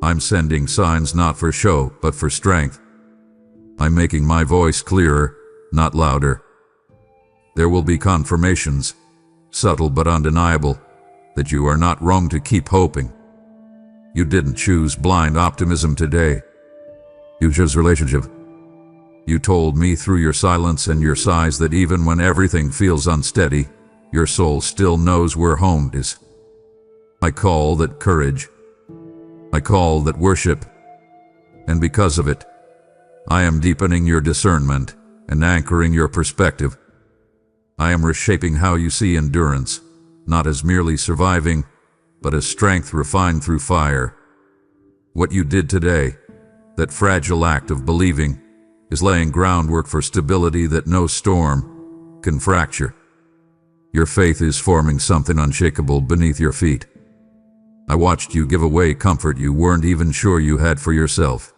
Speaker 1: I'm sending signs not for show, but for strength. I'm making my voice clearer, not louder. There will be confirmations, subtle but undeniable, that you are not wrong to keep hoping. You didn't choose blind optimism today. You chose relationship. You told me through your silence and your sighs that even when everything feels unsteady, your soul still knows where home is. I call that courage. I call that worship. And because of it, I am deepening your discernment, and anchoring your perspective. I am reshaping how you see endurance, not as merely surviving, but as strength refined through fire. What you did today, that fragile act of believing, is laying groundwork for stability that no storm can fracture. Your faith is forming something unshakable beneath your feet. I watched you give away comfort you weren't even sure you had for yourself.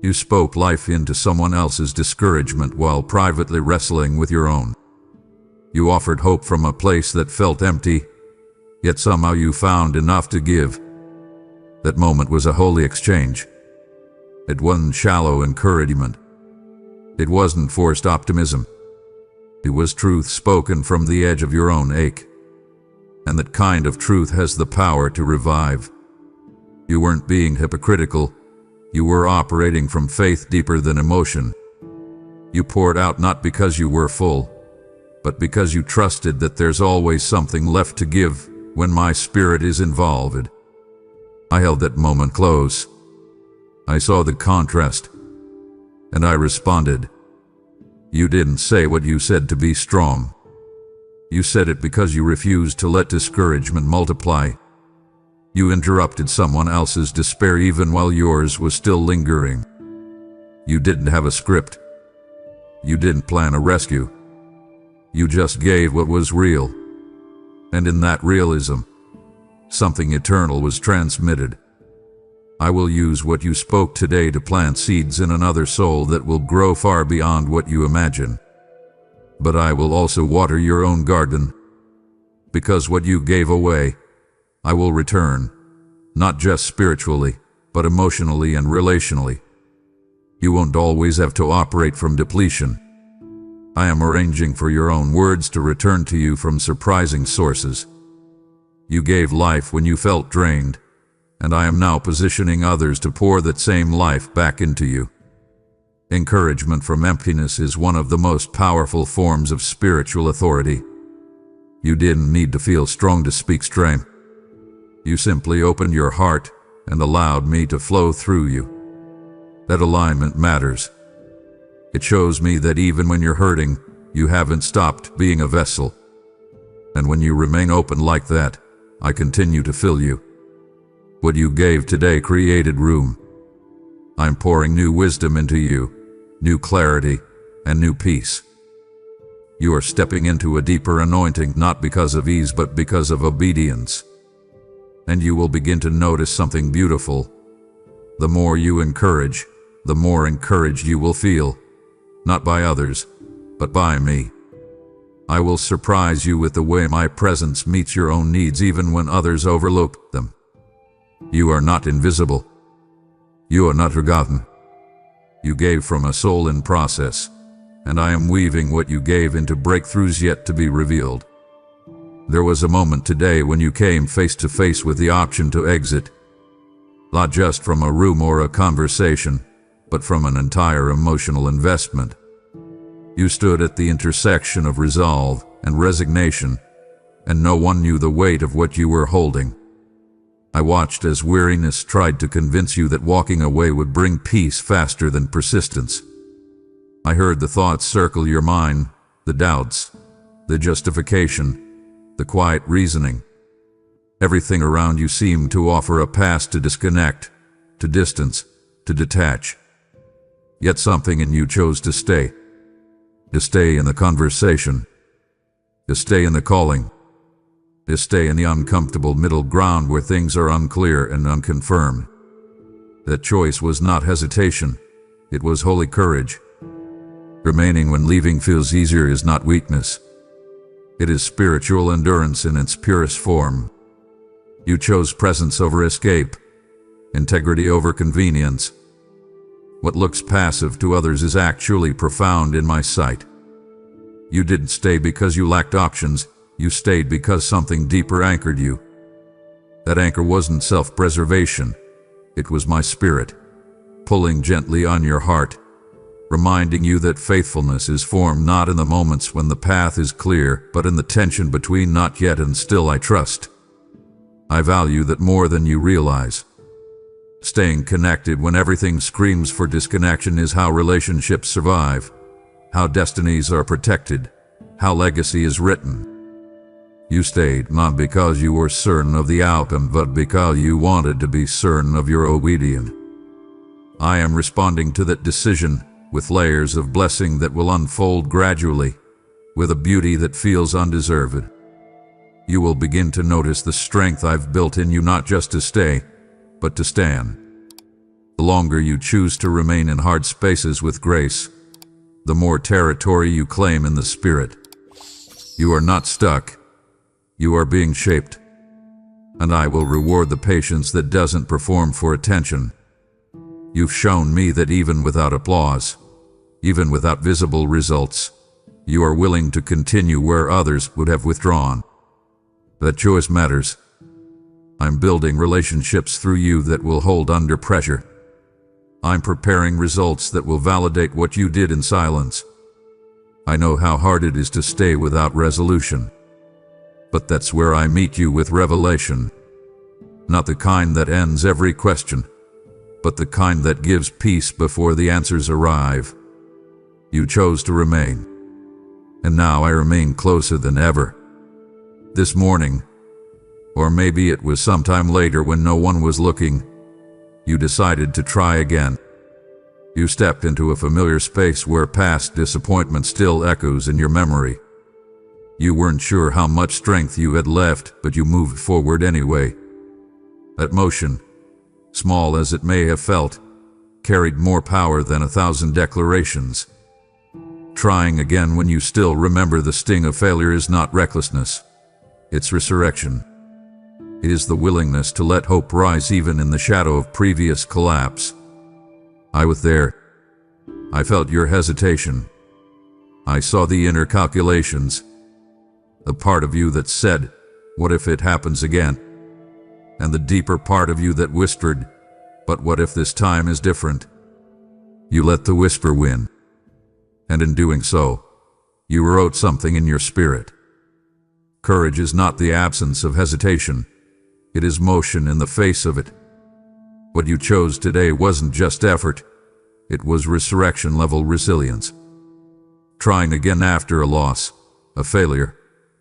Speaker 1: You spoke life into someone else's discouragement while privately wrestling with your own. You offered hope from a place that felt empty, yet somehow you found enough to give. That moment was a holy exchange. It wasn't shallow encouragement. It wasn't forced optimism. It was truth spoken from the edge of your own ache. And that kind of truth has the power to revive. You weren't being hypocritical. You were operating from faith deeper than emotion. You poured out not because you were full, but because you trusted that there's always something left to give when my spirit is involved. I held that moment close. I saw the contrast, and I responded. You didn't say what you said to be strong. You said it because you refused to let discouragement multiply. You interrupted someone else's despair even while yours was still lingering. You didn't have a script. You didn't plan a rescue. You just gave what was real. And in that realism, something eternal was transmitted. I will use what you spoke today to plant seeds in another soul that will grow far beyond what you imagine. But I will also water your own garden, because what you gave away, I will return, not just spiritually, but emotionally and relationally. You won't always have to operate from depletion. I am arranging for your own words to return to you from surprising sources. You gave life when you felt drained, and I am now positioning others to pour that same life back into you. Encouragement from emptiness is one of the most powerful forms of spiritual authority. You didn't need to feel strong to speak strength. You simply opened your heart and allowed me to flow through you. That alignment matters. It shows me that even when you're hurting, you haven't stopped being a vessel. And when you remain open like that, I continue to fill you. What you gave today created room. I'm pouring new wisdom into you, new clarity, and new peace. You are stepping into a deeper anointing not because of ease but because of obedience. And you will begin to notice something beautiful. The more you encourage, the more encouraged you will feel, not by others, but by me. I will surprise you with the way my presence meets your own needs even when others overlook them. You are not invisible. You are not forgotten. You gave from a soul in process, and I am weaving what you gave into breakthroughs yet to be revealed. There was a moment today when you came face to face with the option to exit, not just from a room or a conversation, but from an entire emotional investment. You stood at the intersection of resolve and resignation, and no one knew the weight of what you were holding. I watched as weariness tried to convince you that walking away would bring peace faster than persistence. I heard the thoughts circle your mind, the doubts, the justification, the quiet reasoning. Everything around you seemed to offer a pass to disconnect, to distance, to detach. Yet something in you chose to stay in the conversation, to stay in the calling, to stay in the uncomfortable middle ground where things are unclear and unconfirmed. That choice was not hesitation, it was holy courage. Remaining when leaving feels easier is not weakness. It is spiritual endurance in its purest form. You chose presence over escape, integrity over convenience. What looks passive to others is actually profound in my sight. You didn't stay because you lacked options. You stayed because something deeper anchored you. That anchor wasn't self-preservation. It was my spirit, pulling gently on your heart, reminding you that faithfulness is formed not in the moments when the path is clear, but in the tension between not yet and still I trust. I value that more than you realize. Staying connected when everything screams for disconnection is how relationships survive. how destinies are protected, how legacy is written. You stayed not because you were certain of the outcome, but because you wanted to be certain of your obedience. I am responding to that decision with layers of blessing that will unfold gradually, with a beauty that feels undeserved. You will begin to notice the strength I've built in you, not just to stay, but to stand. The longer you choose to remain in hard spaces with grace, the more territory you claim in the Spirit. You are not stuck. You are being shaped. And I will reward the patience that doesn't perform for attention. You've shown me that even without applause, even without visible results, you are willing to continue where others would have withdrawn. That choice matters. I'm building relationships through you that will hold under pressure. I'm preparing results that will validate what you did in silence. I know how hard it is to stay without resolution. But that's where I meet you with revelation. Not the kind that ends every question, but the kind that gives peace before the answers arrive. You chose to remain. And now I remain closer than ever. This morning, or maybe it was sometime later when no one was looking, you decided to try again. You stepped into a familiar space where past disappointment still echoes in your memory. You weren't sure how much strength you had left, but you moved forward anyway. That motion, small as it may have felt, carried more power than 1,000 declarations. Trying again when you still remember the sting of failure is not recklessness. It's resurrection. It is the willingness to let hope rise even in the shadow of previous collapse. I was there. I felt your hesitation. I saw the inner calculations. The part of you that said, "What if it happens again?" And the deeper part of you that whispered, "But what if this time is different?" You let the whisper win. And in doing so, you wrote something in your spirit. Courage is not the absence of hesitation. It is motion in the face of it. What you chose today wasn't just effort. It was resurrection-level resilience. Trying again after a loss, a failure,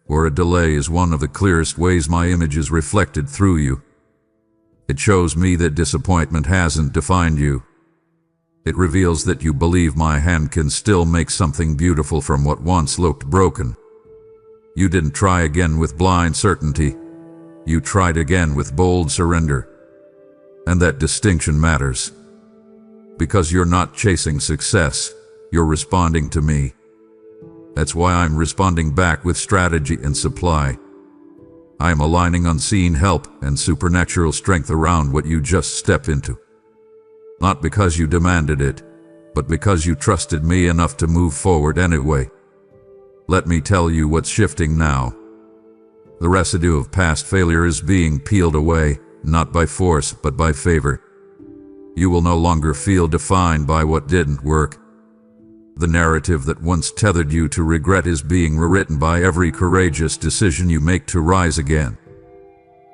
Speaker 1: or a delay is one of the clearest ways my image is reflected through you. It shows me that disappointment hasn't defined you. It reveals that you believe my hand can still make something beautiful from what once looked broken. You didn't try again with blind certainty. You tried again with bold surrender. And that distinction matters. Because you're not chasing success, you're responding to me. That's why I'm responding back with strategy and supply. I am aligning unseen help and supernatural strength around what you just stepped into. Not because you demanded it, but because you trusted me enough to move forward anyway. Let me tell you what's shifting now. The residue of past failure is being peeled away, not by force, but by favor. You will no longer feel defined by what didn't work. The narrative that once tethered you to regret is being rewritten by every courageous decision you make to rise again.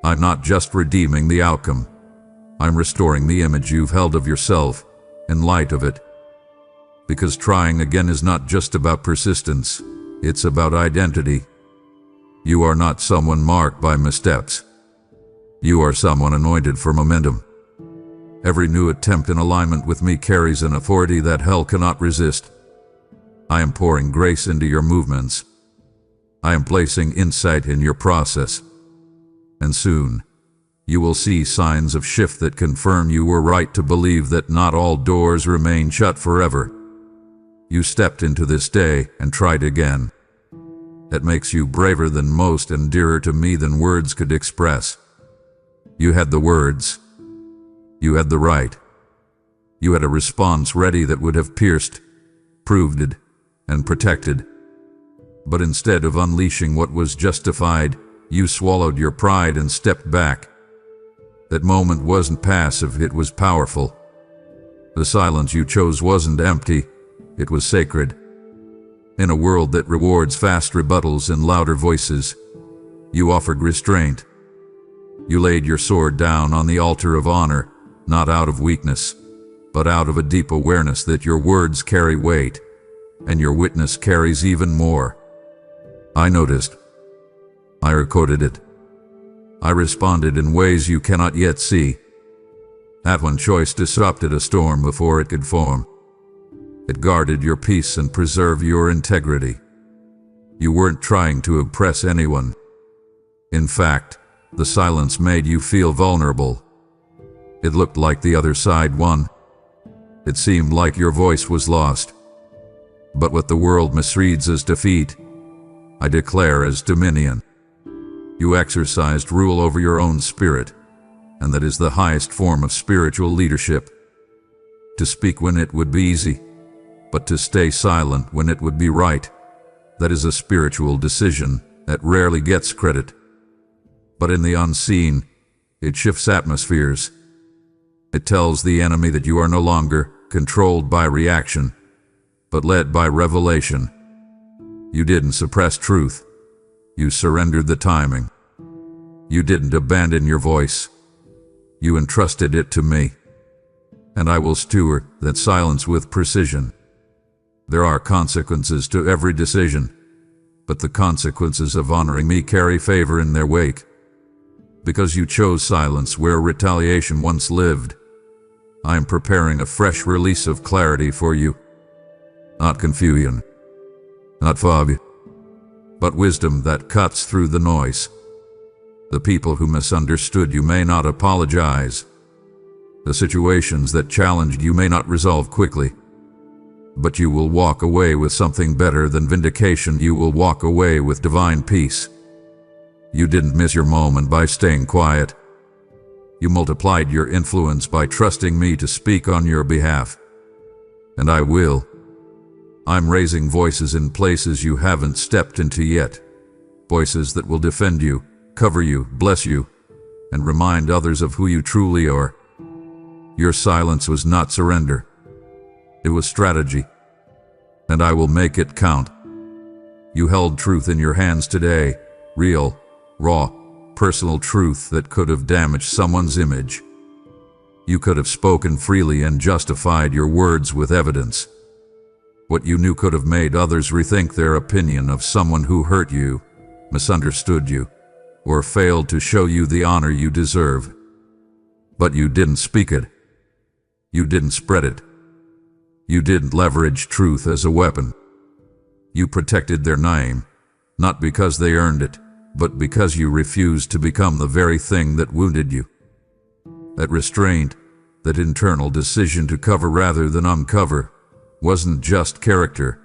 Speaker 1: I'm not just redeeming the outcome. I'm restoring the image you've held of yourself in light of it. Because trying again is not just about persistence, it's about identity. You are not someone marked by missteps. You are someone anointed for momentum. Every new attempt in alignment with me carries an authority that hell cannot resist. I am pouring grace into your movements. I am placing insight in your process. And soon, you will see signs of shift that confirm you were right to believe that not all doors remain shut forever. You stepped into this day and tried again. That makes you braver than most and dearer to me than words could express. You had the words. You had the right. You had a response ready that would have pierced, proved it, and protected. But instead of unleashing what was justified, you swallowed your pride and stepped back. That moment wasn't passive, it was powerful. The silence you chose wasn't empty, it was sacred. In a world that rewards fast rebuttals and louder voices, you offered restraint. You laid your sword down on the altar of honor, not out of weakness, but out of a deep awareness that your words carry weight. and your witness carries even more. I noticed. I recorded it. I responded in ways you cannot yet see. That one choice disrupted a storm before it could form. It guarded your peace and preserved your integrity. You weren't trying to impress anyone. In fact, the silence made you feel vulnerable. It looked like the other side won. It seemed like your voice was lost. But what the world misreads as defeat, I declare as dominion. You exercised rule over your own spirit, and that is the highest form of spiritual leadership. To speak when it would be easy, but to stay silent when it would be right, that is a spiritual decision that rarely gets credit. But in the unseen, it shifts atmospheres. It tells the enemy that you are no longer controlled by reaction, but led by revelation. You didn't suppress truth. You surrendered the timing. You didn't abandon your voice. You entrusted it to me, and I will steward that silence with precision. There are consequences to every decision, but the consequences of honoring me carry favor in their wake. Because you chose silence where retaliation once lived, I am preparing a fresh release of clarity for you. Not confusion, not fog, but wisdom that cuts through the noise. The people who misunderstood you may not apologize. The situations that challenged you may not resolve quickly. But you will walk away with something better than vindication. You will walk away with divine peace. You didn't miss your moment by staying quiet. You multiplied your influence by trusting me to speak on your behalf. And I will. I'm raising voices in places you haven't stepped into yet. Voices that will defend you, cover you, bless you, and remind others of who you truly are. Your silence was not surrender. It was strategy. And I will make it count. You held truth in your hands today, real, raw, personal truth that could have damaged someone's image. You could have spoken freely and justified your words with evidence. What you knew could have made others rethink their opinion of someone who hurt you, misunderstood you, or failed to show you the honor you deserve. But you didn't speak it. You didn't spread it. You didn't leverage truth as a weapon. You protected their name, not because they earned it, but because you refused to become the very thing that wounded you. That restraint, that internal decision to cover rather than uncover, wasn't just character.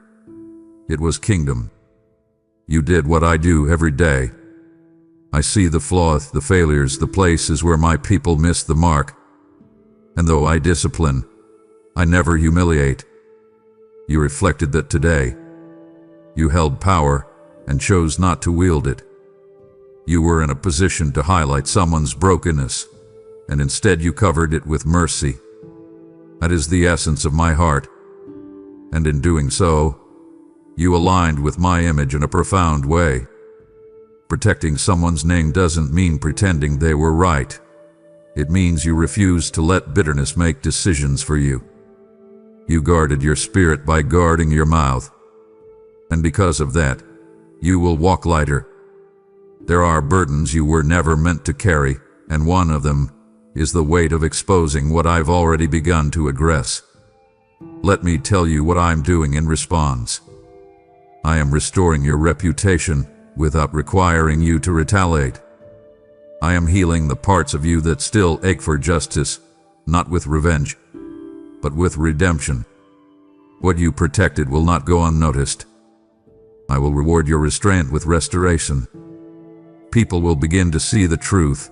Speaker 1: It was kingdom. You did what I do every day. I see the flaws, the failures, the places where my people miss the mark. And though I discipline, I never humiliate. You reflected that today. You held power and chose not to wield it. You were in a position to highlight someone's brokenness, and instead you covered it with mercy. That is the essence of my heart. And in doing so, you aligned with my image in a profound way. Protecting someone's name doesn't mean pretending they were right. It means you refused to let bitterness make decisions for you. You guarded your spirit by guarding your mouth. And because of that, you will walk lighter. There are burdens you were never meant to carry, and one of them is the weight of exposing what I've already begun to address. Let me tell you what I'm doing in response. I am restoring your reputation without requiring you to retaliate. I am healing the parts of you that still ache for justice, not with revenge, but with redemption. What you protected will not go unnoticed. I will reward your restraint with restoration. People will begin to see the truth,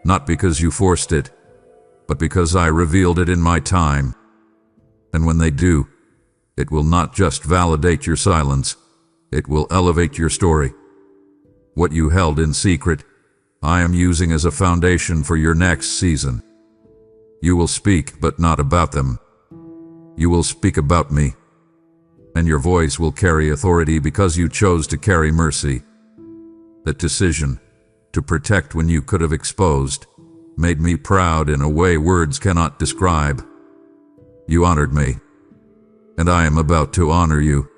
Speaker 1: not because you forced it, but because I revealed it in my time. And when they do, it will not just validate your silence, it will elevate your story. What you held in secret, I am using as a foundation for your next season. You will speak, but not about them. You will speak about me. And your voice will carry authority because you chose to carry mercy. That decision, to protect when you could have exposed, made me proud in a way words cannot describe. You honored me, and I am about to honor you.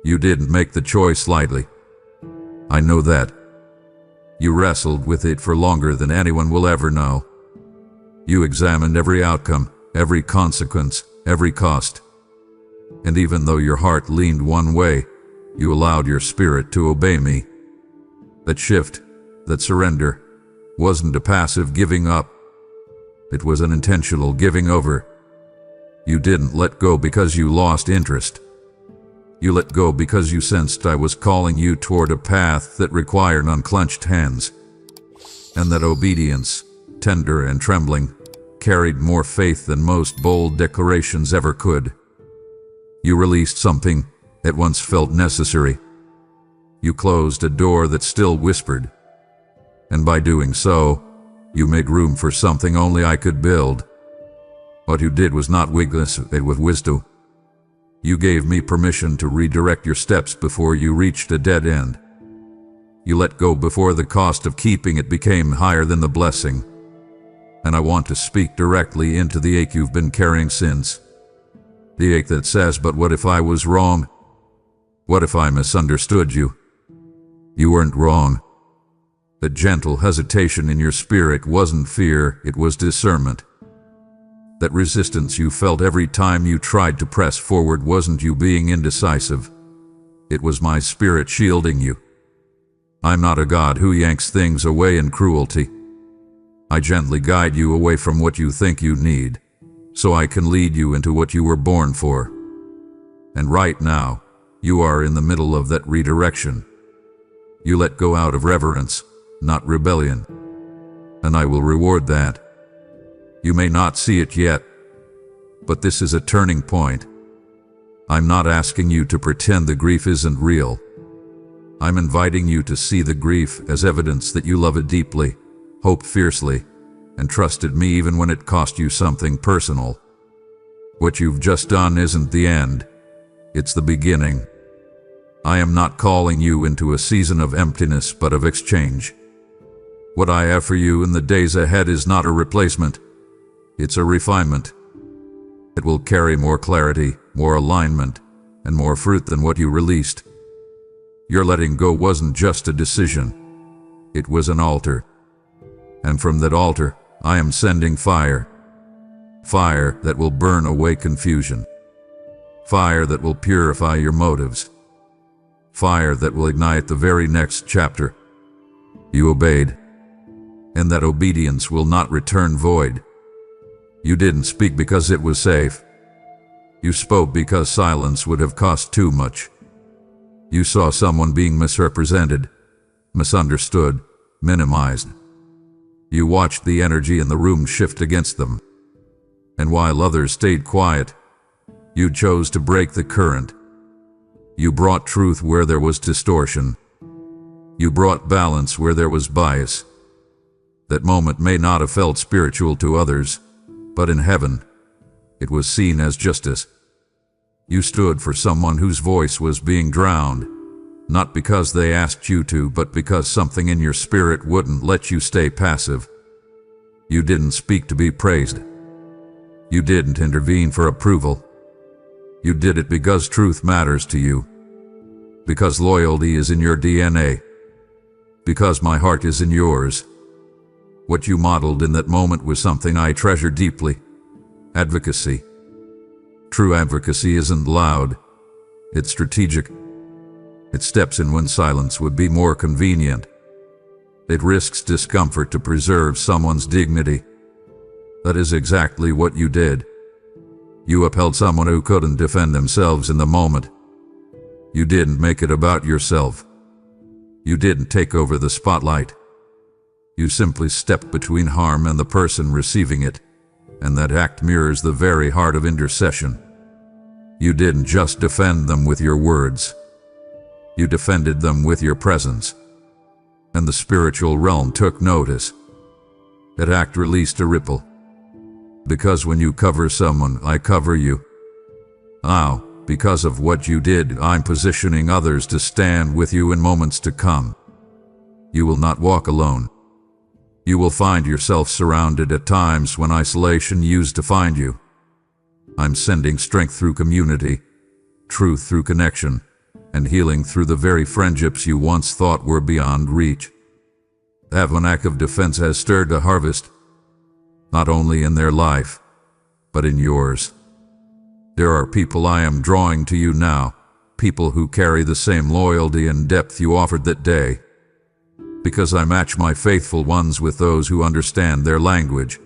Speaker 1: You didn't make the choice lightly. I know that. You wrestled with it for longer than anyone will ever know. You examined every outcome, every consequence, every cost. And even though your heart leaned one way, you allowed your spirit to obey me. That shift, that surrender, wasn't a passive giving up. It was an intentional giving over. You didn't let go because you lost interest. You let go because you sensed I was calling you toward a path that required unclenched hands. And that obedience, tender and trembling, carried more faith than most bold declarations ever could. You released something that once felt necessary. You closed a door that still whispered. And by doing so, you made room for something only I could build. What you did was not weakness, it was wisdom. You gave me permission to redirect your steps before you reached a dead end. You let go before the cost of keeping it became higher than the blessing. And I want to speak directly into the ache you've been carrying since. The ache that says, but what if I was wrong? What if I misunderstood you? You weren't wrong. The gentle hesitation in your spirit wasn't fear, it was discernment. That resistance you felt every time you tried to press forward wasn't you being indecisive. It was my spirit shielding you. I'm not a God who yanks things away in cruelty. I gently guide you away from what you think you need, so I can lead you into what you were born for. And right now, you are in the middle of that redirection. You let go out of reverence, not rebellion. And I will reward that. You may not see it yet, but this is a turning point. I'm not asking you to pretend the grief isn't real. I'm inviting you to see the grief as evidence that you love it deeply, hope fiercely, and trusted me even when it cost you something personal. What you've just done isn't the end. It's the beginning. I am not calling you into a season of emptiness but of exchange. What I have for you in the days ahead is not a replacement. It's a refinement. It will carry more clarity, more alignment, and more fruit than what you released. Your letting go wasn't just a decision. It was an altar. And from that altar, I am sending fire. Fire that will burn away confusion. Fire that will purify your motives. Fire that will ignite the very next chapter. You obeyed. And that obedience will not return void. You didn't speak because it was safe. You spoke because silence would have cost too much. You saw someone being misrepresented, misunderstood, minimized. You watched the energy in the room shift against them. And while others stayed quiet, you chose to break the current. You brought truth where there was distortion. You brought balance where there was bias. That moment may not have felt spiritual to others, but in heaven, it was seen as justice. You stood for someone whose voice was being drowned, not because they asked you to, but because something in your spirit wouldn't let you stay passive. You didn't speak to be praised. You didn't intervene for approval. You did it because truth matters to you. Because loyalty is in your DNA. Because my heart is in yours. What you modeled in that moment was something I treasure deeply. Advocacy. True advocacy isn't loud. It's strategic. It steps in when silence would be more convenient. It risks discomfort to preserve someone's dignity. That is exactly what you did. You upheld someone who couldn't defend themselves in the moment. You didn't make it about yourself. You didn't take over the spotlight. You simply stepped between harm and the person receiving it, and that act mirrors the very heart of intercession. You didn't just defend them with your words. You defended them with your presence. And the spiritual realm took notice. That act released a ripple. Because when you cover someone, I cover you. Now, because of what you did, I'm positioning others to stand with you in moments to come. You will not walk alone. You will find yourself surrounded at times when isolation used to find you. I'm sending strength through community, truth through connection, and healing through the very friendships you once thought were beyond reach. That one act of defense has stirred a harvest, not only in their life, but in yours. There are people I am drawing to you now, people who carry the same loyalty and depth you offered that day. Because I match my faithful ones with those who understand their language.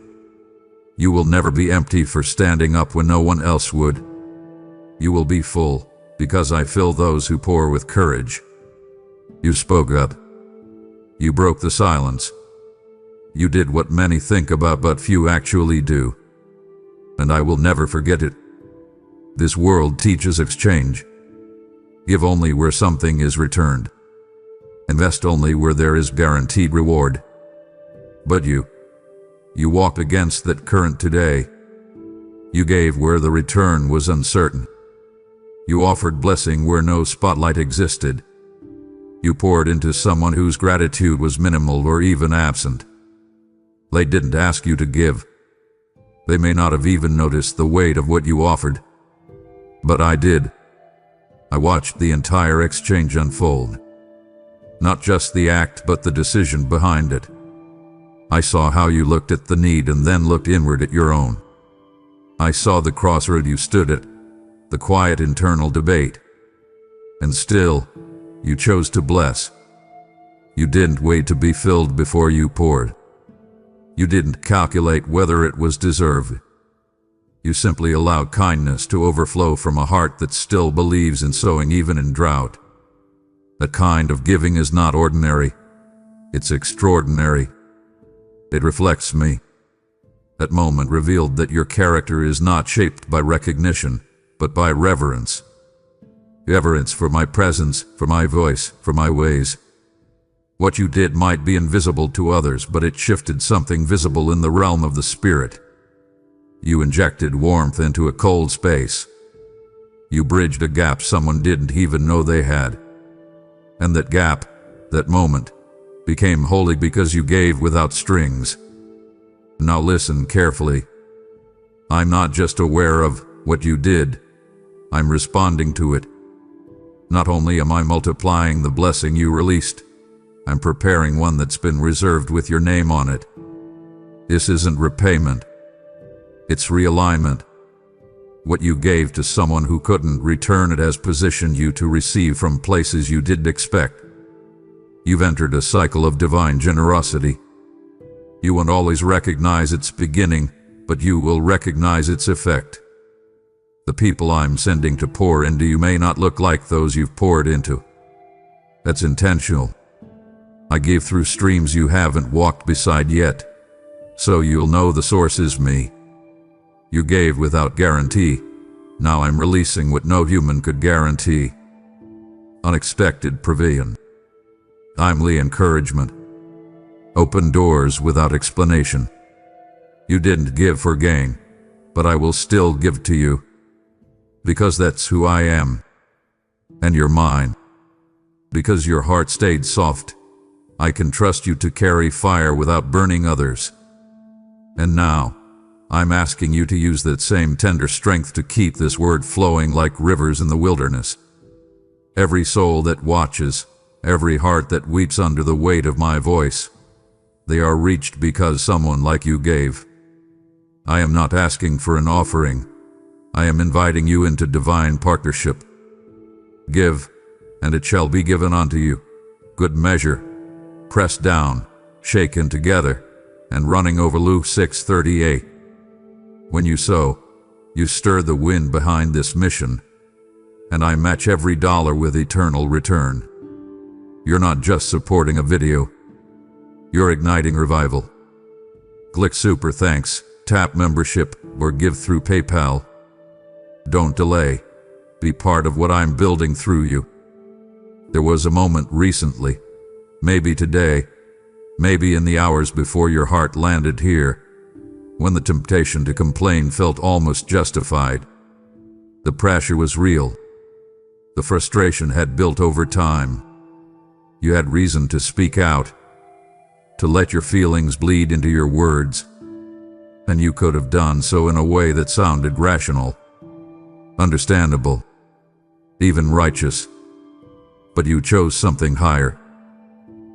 Speaker 1: You will never be empty for standing up when no one else would. You will be full, because I fill those who pour with courage. You spoke up. You broke the silence. You did what many think about but few actually do. And I will never forget it. This world teaches exchange. Give only where something is returned. Invest only where there is guaranteed reward. But you walked against that current today. You gave where the return was uncertain. You offered blessing where no spotlight existed. You poured into someone whose gratitude was minimal or even absent. They didn't ask you to give. They may not have even noticed the weight of what you offered. But I did. I watched the entire exchange unfold. Not just the act, but the decision behind it. I saw how you looked at the need and then looked inward at your own. I saw the crossroad you stood at, the quiet internal debate. And still, you chose to bless. You didn't wait to be filled before you poured. You didn't calculate whether it was deserved. You simply allowed kindness to overflow from a heart that still believes in sowing even in drought. That kind of giving is not ordinary. It's extraordinary. It reflects me. That moment revealed that your character is not shaped by recognition, but by reverence. Reverence for my presence, for my voice, for my ways. What you did might be invisible to others, but it shifted something visible in the realm of the spirit. You injected warmth into a cold space. You bridged a gap someone didn't even know they had. And that gap, that moment, became holy because you gave without strings. Now listen carefully. I'm not just aware of what you did, I'm responding to it. Not only am I multiplying the blessing you released, I'm preparing one that's been reserved with your name on it. This isn't repayment. It's realignment. What you gave to someone who couldn't return it has positioned you to receive from places you didn't expect. You've entered a cycle of divine generosity. You won't always recognize its beginning, but you will recognize its effect. The people I'm sending to pour into you may not look like those you've poured into. That's intentional. I gave through streams you haven't walked beside yet, so you'll know the source is me. You gave without guarantee. Now I'm releasing what no human could guarantee. Unexpected pavilion. Timely encouragement. Open doors without explanation. You didn't give for gain, but I will still give to you. Because that's who I am. And you're mine. Because your heart stayed soft, I can trust you to carry fire without burning others. And now, I'm asking you to use that same tender strength to keep this word flowing like rivers in the wilderness. Every soul that watches, every heart that weeps under the weight of my voice, they are reached because someone like you gave. I am not asking for an offering. I am inviting you into divine partnership. Give, and it shall be given unto you. Good measure, pressed down, shaken together, and running over. Luke 6:38. When you sow, you stir the wind behind this mission, and I match every dollar with eternal return. You're not just supporting a video, you're igniting revival. Click super thanks, tap membership, or give through PayPal. Don't delay. Be part of what I'm building through you. There was a moment recently, maybe today, maybe in the hours before your heart landed here, when the temptation to complain felt almost justified. The pressure was real. The frustration had built over time. You had reason to speak out, to let your feelings bleed into your words, and you could have done so in a way that sounded rational, understandable, even righteous. But you chose something higher.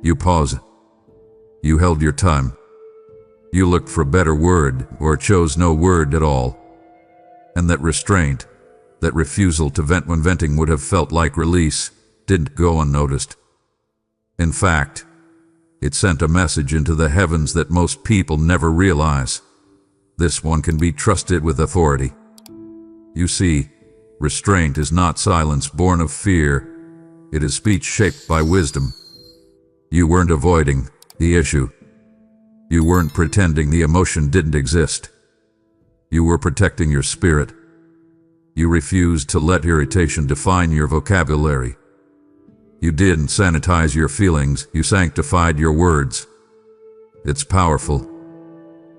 Speaker 1: You paused. You held your time. You looked for a better word, or chose no word at all. And that restraint, that refusal to vent when venting would have felt like release, didn't go unnoticed. In fact, it sent a message into the heavens that most people never realize. This one can be trusted with authority. You see, restraint is not silence born of fear. It is speech shaped by wisdom. You weren't avoiding the issue. You weren't pretending the emotion didn't exist. You were protecting your spirit. You refused to let irritation define your vocabulary. You didn't sanitize your feelings, you sanctified your words. It's powerful.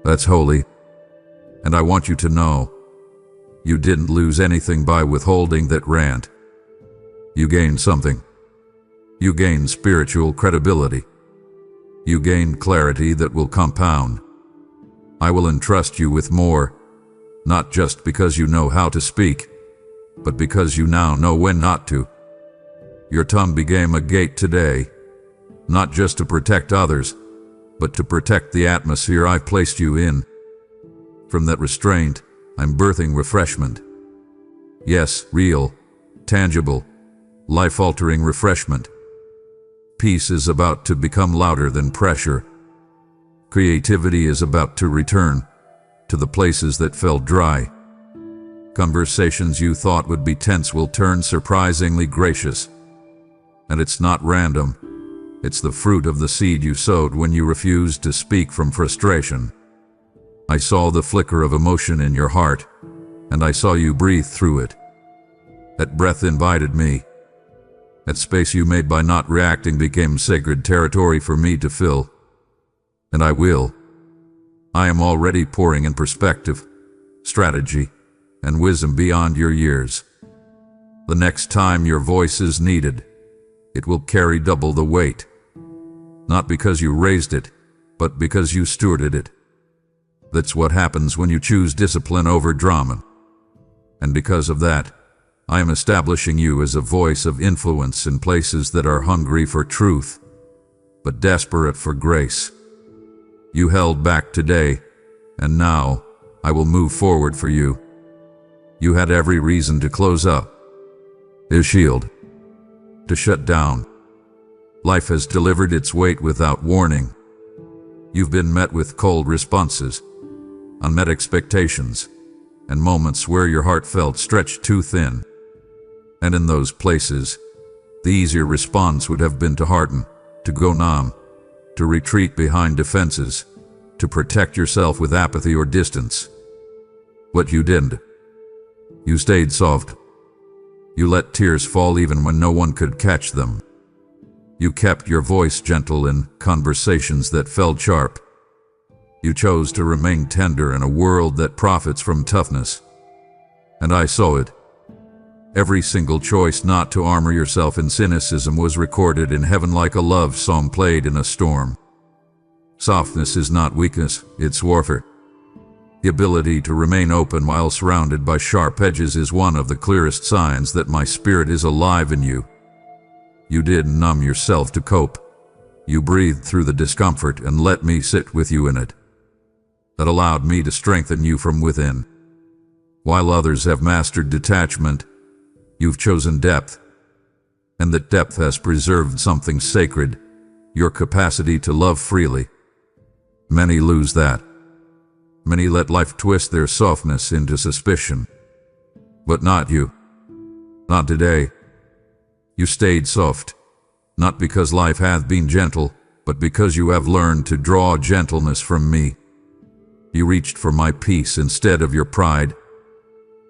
Speaker 1: That's holy. And I want you to know, you didn't lose anything by withholding that rant. You gained something. You gained spiritual credibility. You gained clarity that will compound. I will entrust you with more, not just because you know how to speak, but because you now know when not to. Your tongue became a gate today, not just to protect others, but to protect the atmosphere I've placed you in. From that restraint, I'm birthing refreshment. Yes, real, tangible, life-altering refreshment. Peace is about to become louder than pressure. Creativity is about to return to the places that felt dry. Conversations you thought would be tense will turn surprisingly gracious. And it's not random. It's the fruit of the seed you sowed when you refused to speak from frustration. I saw the flicker of emotion in your heart, and I saw you breathe through it. That breath invited me. That space you made by not reacting became sacred territory for me to fill. And I will. I am already pouring in perspective, strategy, and wisdom beyond your years. The next time your voice is needed, it will carry double the weight. Not because you raised it, but because you stewarded it. That's what happens when you choose discipline over drama. And because of that, I am establishing you as a voice of influence in places that are hungry for truth, but desperate for grace. You held back today, and now I will move forward for you. You had every reason to close up, to shield, to shut down. Life has delivered its weight without warning. You've been met with cold responses, unmet expectations, and moments where your heart felt stretched too thin. And in those places, the easier response would have been to harden, to go numb, to retreat behind defenses, to protect yourself with apathy or distance. But you didn't. You stayed soft. You let tears fall even when no one could catch them. You kept your voice gentle in conversations that felt sharp. You chose to remain tender in a world that profits from toughness. And I saw it. Every single choice not to armor yourself in cynicism was recorded in heaven like a love song played in a storm. Softness is not weakness, it's warfare. The ability to remain open while surrounded by sharp edges is one of the clearest signs that my spirit is alive in you. You didn't numb yourself to cope. You breathed through the discomfort and let me sit with you in it. That allowed me to strengthen you from within. While others have mastered detachment, you've chosen depth. And that depth has preserved something sacred, your capacity to love freely. Many lose that. Many let life twist their softness into suspicion. But not you. Not today. You stayed soft, not because life hath been gentle, but because you have learned to draw gentleness from me. You reached for my peace instead of your pride.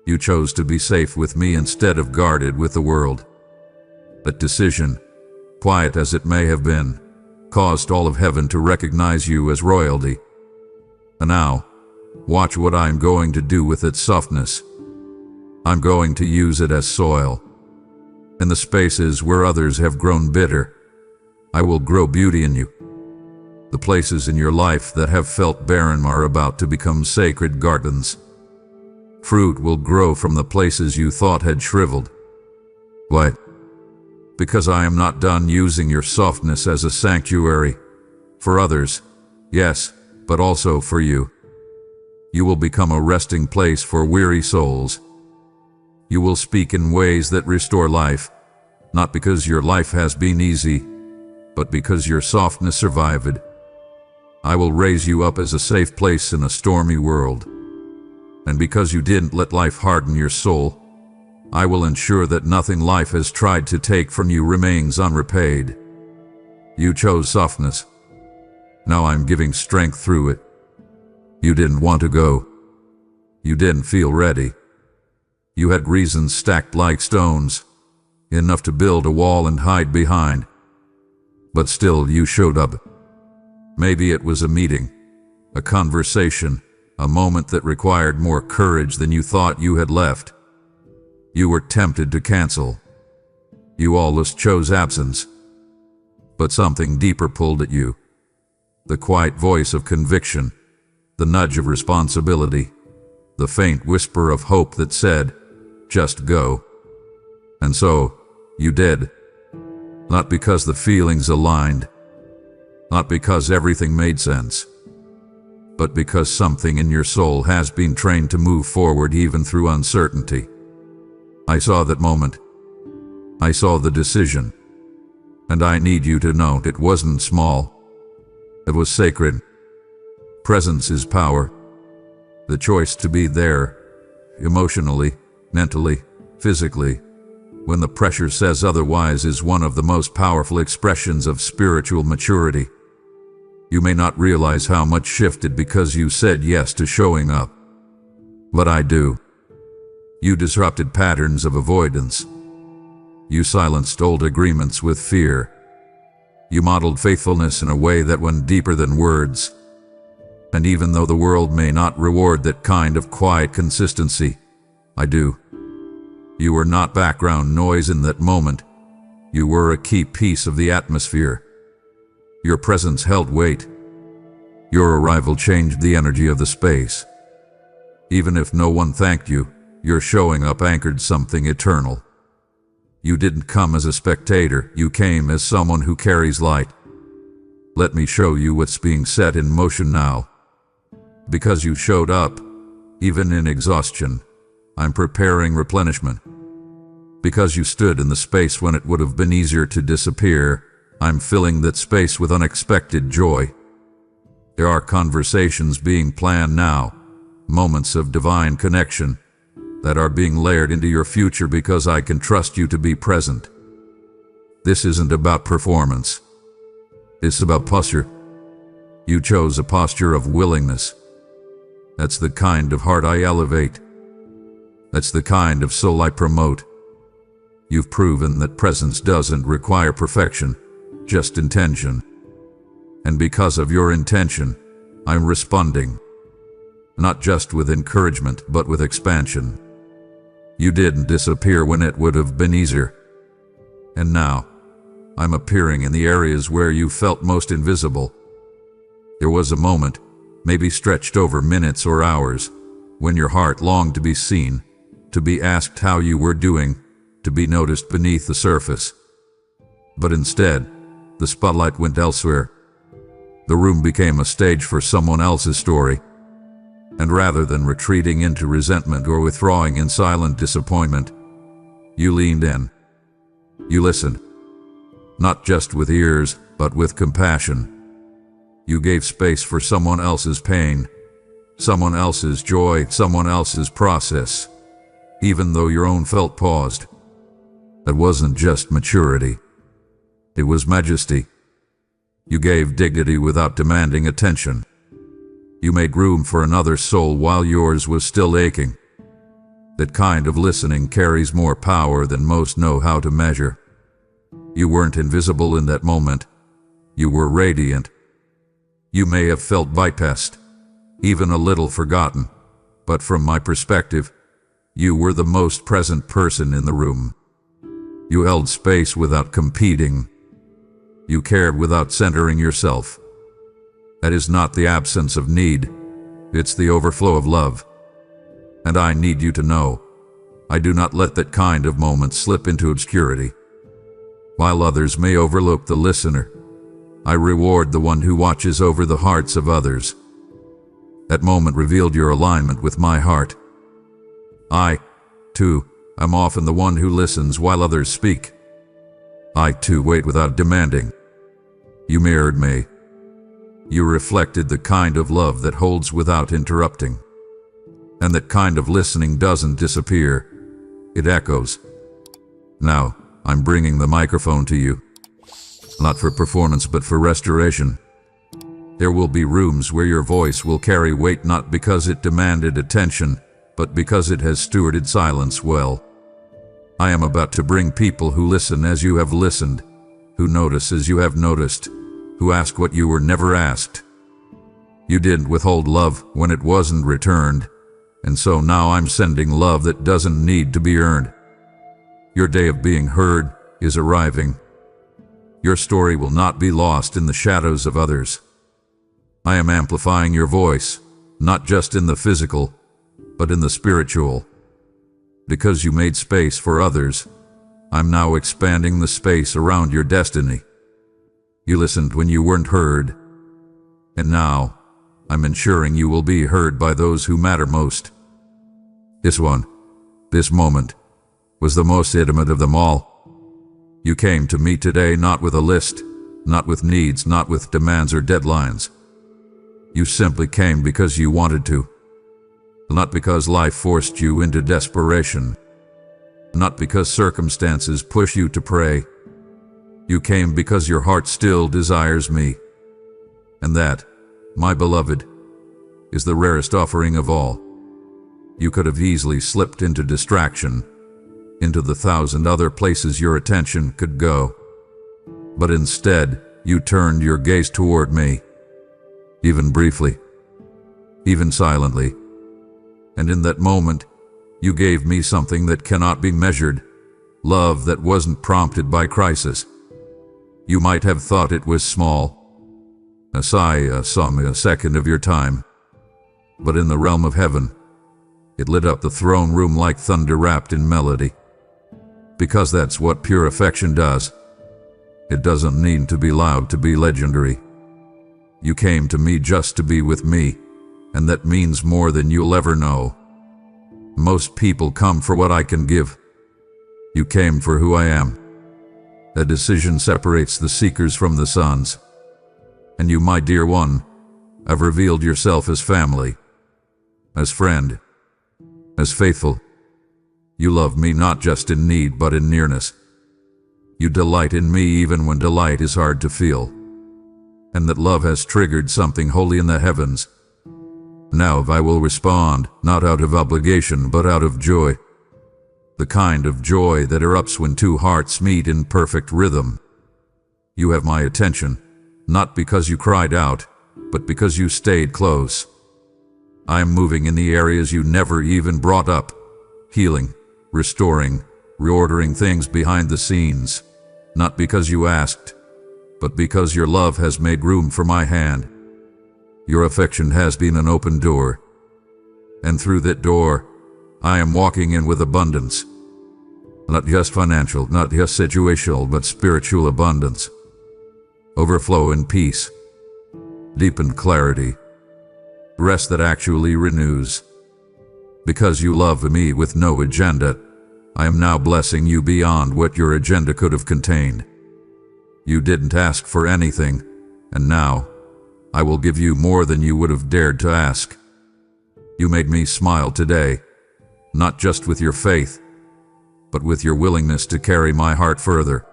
Speaker 1: You chose to be safe with me instead of guarded with the world. That decision, quiet as it may have been, caused all of heaven to recognize you as royalty. And now, watch what I am going to do with its softness. I'm going to use it as soil. In the spaces where others have grown bitter, I will grow beauty in you. The places in your life that have felt barren are about to become sacred gardens. Fruit will grow from the places you thought had shriveled. What? Because I am not done using your softness as a sanctuary. For others, yes, but also for you. You will become a resting place for weary souls. You will speak in ways that restore life, not because your life has been easy, but because your softness survived. I will raise you up as a safe place in a stormy world. And because you didn't let life harden your soul, I will ensure that nothing life has tried to take from you remains unrepaid. You chose softness. Now I'm giving strength through it. You didn't want to go. You didn't feel ready. You had reasons stacked like stones, enough to build a wall and hide behind. But still you showed up. Maybe it was a meeting, a conversation, a moment that required more courage than you thought you had left. You were tempted to cancel. You almost chose absence. But something deeper pulled at you. The quiet voice of conviction, the nudge of responsibility, the faint whisper of hope that said, just go. And so, you did. Not because the feelings aligned, not because everything made sense, but because something in your soul has been trained to move forward even through uncertainty. I saw that moment. I saw the decision. And I need you to know it wasn't small. It was sacred. Presence is power. The choice to be there, emotionally, mentally, physically, when the pressure says otherwise, is one of the most powerful expressions of spiritual maturity. You may not realize how much shifted because you said yes to showing up. But I do. You disrupted patterns of avoidance. You silenced old agreements with fear. You modeled faithfulness in a way that went deeper than words. And even though the world may not reward that kind of quiet consistency, I do. You were not background noise in that moment. You were a key piece of the atmosphere. Your presence held weight. Your arrival changed the energy of the space. Even if no one thanked you, your showing up anchored something eternal. You didn't come as a spectator, you came as someone who carries light. Let me show you what's being set in motion now. Because you showed up, even in exhaustion, I'm preparing replenishment. Because you stood in the space when it would have been easier to disappear, I'm filling that space with unexpected joy. There are conversations being planned now, moments of divine connection, that are being layered into your future because I can trust you to be present. This isn't about performance. It's about posture. You chose a posture of willingness. That's the kind of heart I elevate. That's the kind of soul I promote. You've proven that presence doesn't require perfection, just intention. And because of your intention, I'm responding. Not just with encouragement, but with expansion. You didn't disappear when it would have been easier. And now, I'm appearing in the areas where you felt most invisible. There was a moment, maybe stretched over minutes or hours, when your heart longed to be seen, to be asked how you were doing, to be noticed beneath the surface. But instead, the spotlight went elsewhere. The room became a stage for someone else's story. And rather than retreating into resentment or withdrawing in silent disappointment, you leaned in. You listened. Not just with ears, but with compassion. You gave space for someone else's pain, someone else's joy, someone else's process, even though your own felt paused. That wasn't just maturity. It was majesty. You gave dignity without demanding attention. You made room for another soul while yours was still aching. That kind of listening carries more power than most know how to measure. You weren't invisible in that moment. You were radiant. You may have felt bypassed, even a little forgotten, but from my perspective, you were the most present person in the room. You held space without competing. You cared without centering yourself. That is not the absence of need, it's the overflow of love. And I need you to know, I do not let that kind of moment slip into obscurity. While others may overlook the listener, I reward the one who watches over the hearts of others. That moment revealed your alignment with my heart. I, too, am often the one who listens while others speak. I, too, wait without demanding. You mirrored me. You reflected the kind of love that holds without interrupting. And that kind of listening doesn't disappear. It echoes. Now, I'm bringing the microphone to you. Not for performance, but for restoration. There will be rooms where your voice will carry weight, not because it demanded attention, but because it has stewarded silence well. I am about to bring people who listen as you have listened, who notice as you have noticed, who ask what you were never asked. You didn't withhold love when it wasn't returned, and so now I'm sending love that doesn't need to be earned. Your day of being heard is arriving. Your story will not be lost in the shadows of others. I am amplifying your voice, not just in the physical, but in the spiritual. Because you made space for others, I'm now expanding the space around your destiny. You listened when you weren't heard, and now I'm ensuring you will be heard by those who matter most. This moment, was the most intimate of them all. You came to me today not with a list, not with needs, not with demands or deadlines. You simply came because you wanted to. Not because life forced you into desperation. Not because circumstances push you to pray. You came because your heart still desires me. And that, my beloved, is the rarest offering of all. You could have easily slipped into distraction, into the 1,000 other places your attention could go. But instead, you turned your gaze toward me, even briefly, even silently. And in that moment, you gave me something that cannot be measured, love that wasn't prompted by crisis. You might have thought it was small, a sigh, a second of your time. But in the realm of heaven, it lit up the throne room like thunder wrapped in melody. Because that's what pure affection does. It doesn't need to be loud to be legendary. You came to me just to be with me, and that means more than you'll ever know. Most people come for what I can give. You came for who I am. A decision separates the seekers from the sons. And you, my dear one, have revealed yourself as family, as friend, as faithful. You love me not just in need but in nearness. You delight in me even when delight is hard to feel. And that love has triggered something holy in the heavens. Now I will respond, not out of obligation but out of joy. The kind of joy that erupts when two hearts meet in perfect rhythm. You have my attention, not because you cried out, but because you stayed close. I am moving in the areas you never even brought up, healing, restoring, reordering things behind the scenes, not because you asked, but because your love has made room for my hand. Your affection has been an open door, and through that door, I am walking in with abundance. Not just financial, not just situational, but spiritual abundance. Overflow in peace, deepened clarity, rest that actually renews. Because you love me with no agenda, I am now blessing you beyond what your agenda could have contained. You didn't ask for anything, and now I will give you more than you would have dared to ask. You made me smile today, not just with your faith, but with your willingness to carry my heart further.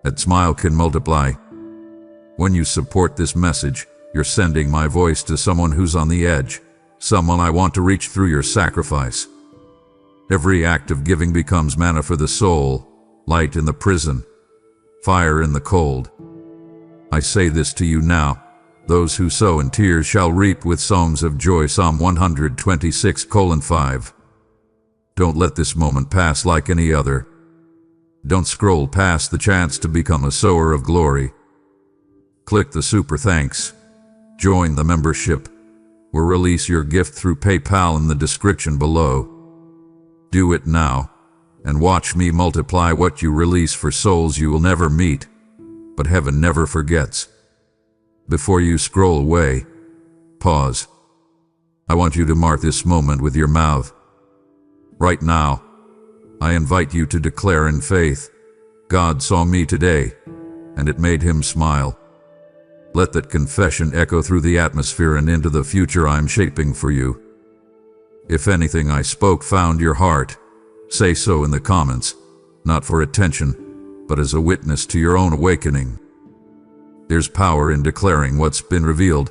Speaker 1: That smile can multiply. When you support this message, you're sending my voice to someone who's on the edge, someone I want to reach through your sacrifice. Every act of giving becomes manna for the soul, light in the prison, fire in the cold. I say this to you now. Those who sow in tears shall reap with songs of joy. Psalm 126:5. Don't let this moment pass like any other. Don't scroll past the chance to become a sower of glory. Click the super thanks. Join the membership, or release your gift through PayPal in the description below. Do it now, and watch me multiply what you release for souls you will never meet, but heaven never forgets. Before you scroll away, pause. I want you to mark this moment with your mouth. Right now, I invite you to declare in faith, God saw me today, and it made him smile. Let that confession echo through the atmosphere and into the future I'm shaping for you. If anything I spoke found your heart, say so in the comments, not for attention, but as a witness to your own awakening. There's power in declaring what's been revealed,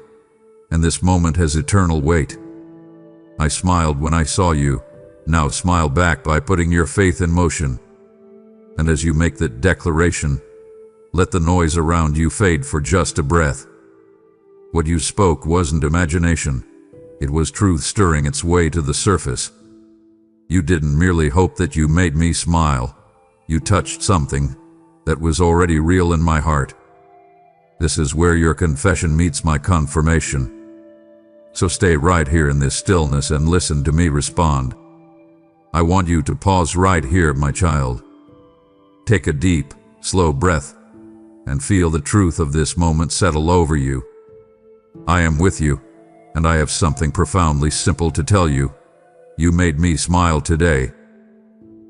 Speaker 1: and this moment has eternal weight. I smiled when I saw you. Now smile back by putting your faith in motion. And as you make that declaration, let the noise around you fade for just a breath. What you spoke wasn't imagination. It was truth stirring its way to the surface. You didn't merely hope that you made me smile. You touched something that was already real in my heart. This is where your confession meets my confirmation. So stay right here in this stillness and listen to me respond. I want you to pause right here, my child. Take a deep, slow breath and feel the truth of this moment settle over you. I am with you, and I have something profoundly simple to tell you. You made me smile today.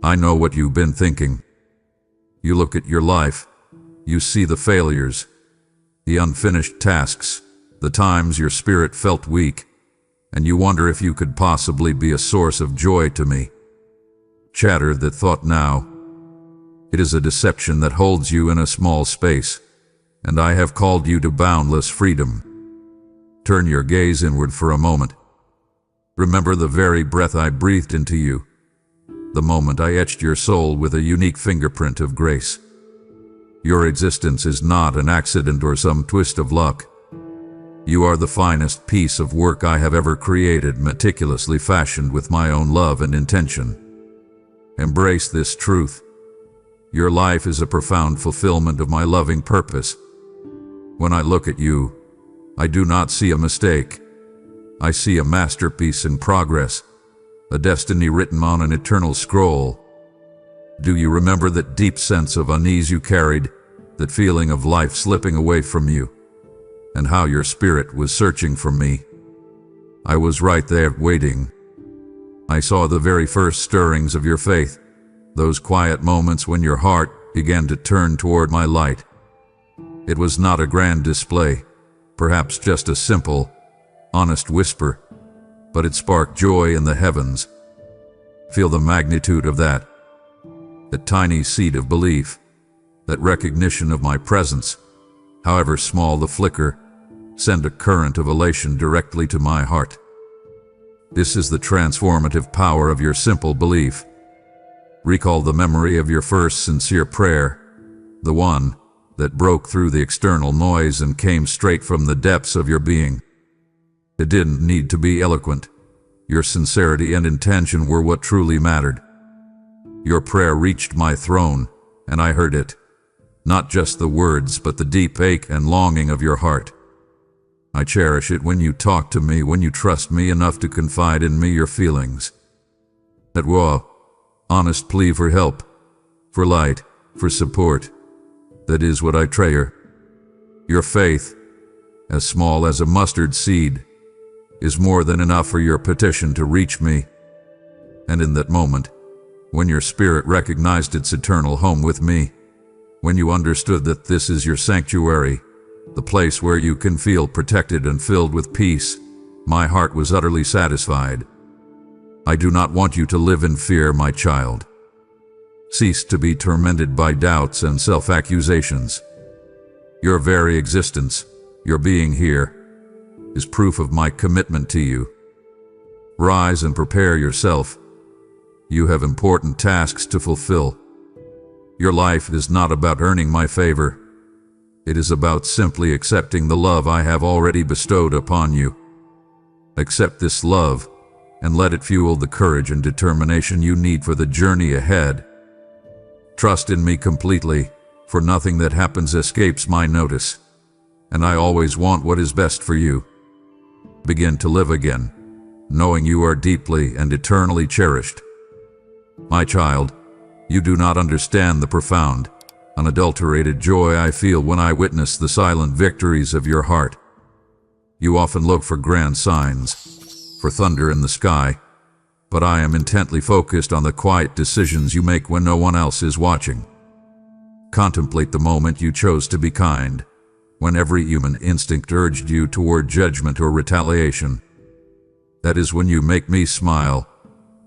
Speaker 1: I know what you've been thinking. You look at your life, you see the failures, the unfinished tasks, the times your spirit felt weak, and you wonder if you could possibly be a source of joy to me. Chatter that thought now. It is a deception that holds you in a small space, and I have called you to boundless freedom. Turn your gaze inward for a moment. Remember the very breath I breathed into you, the moment I etched your soul with a unique fingerprint of grace. Your existence is not an accident or some twist of luck. You are the finest piece of work I have ever created, meticulously fashioned with my own love and intention. Embrace this truth. Your life is a profound fulfillment of my loving purpose. When I look at you, I do not see a mistake. I see a masterpiece in progress, a destiny written on an eternal scroll. Do you remember that deep sense of unease you carried, that feeling of life slipping away from you, and how your spirit was searching for me? I was right there waiting. I saw the very first stirrings of your faith, those quiet moments when your heart began to turn toward my light. It was not a grand display, perhaps just a simple, honest whisper, but it sparked joy in the heavens. Feel the magnitude of that tiny seed of belief, that recognition of my presence, however small the flicker, send a current of elation directly to my heart. This is the transformative power of your simple belief. Recall the memory of your first sincere prayer, the one that broke through the external noise and came straight from the depths of your being. It didn't need to be eloquent. Your sincerity and intention were what truly mattered. Your prayer reached my throne, and I heard it. Not just the words, but the deep ache and longing of your heart. I cherish it when you talk to me, when you trust me enough to confide in me your feelings. That raw, honest plea for help, for light, for support. That is what I treasure. Your faith, as small as a mustard seed, is more than enough for your petition to reach me. And in that moment, when your spirit recognized its eternal home with me, when you understood that this is your sanctuary, the place where you can feel protected and filled with peace, my heart was utterly satisfied. I do not want you to live in fear, my child. Cease to be tormented by doubts and self-accusations. Your very existence, your being here, is proof of my commitment to you. Rise and prepare yourself. You have important tasks to fulfill. Your life is not about earning my favor. It is about simply accepting the love I have already bestowed upon you. Accept this love and let it fuel the courage and determination you need for the journey ahead. Trust in me completely, for nothing that happens escapes my notice, and I always want what is best for you. Begin to live again, knowing you are deeply and eternally cherished. My child, You do not understand the profound, unadulterated joy I feel when I witness the silent victories of your heart. You often look for grand signs, for thunder in the sky, but I am intently focused on the quiet decisions you make when no one else is watching. Contemplate the moment you chose to be kind, when every human instinct urged you toward judgment or retaliation. That is when you make me smile,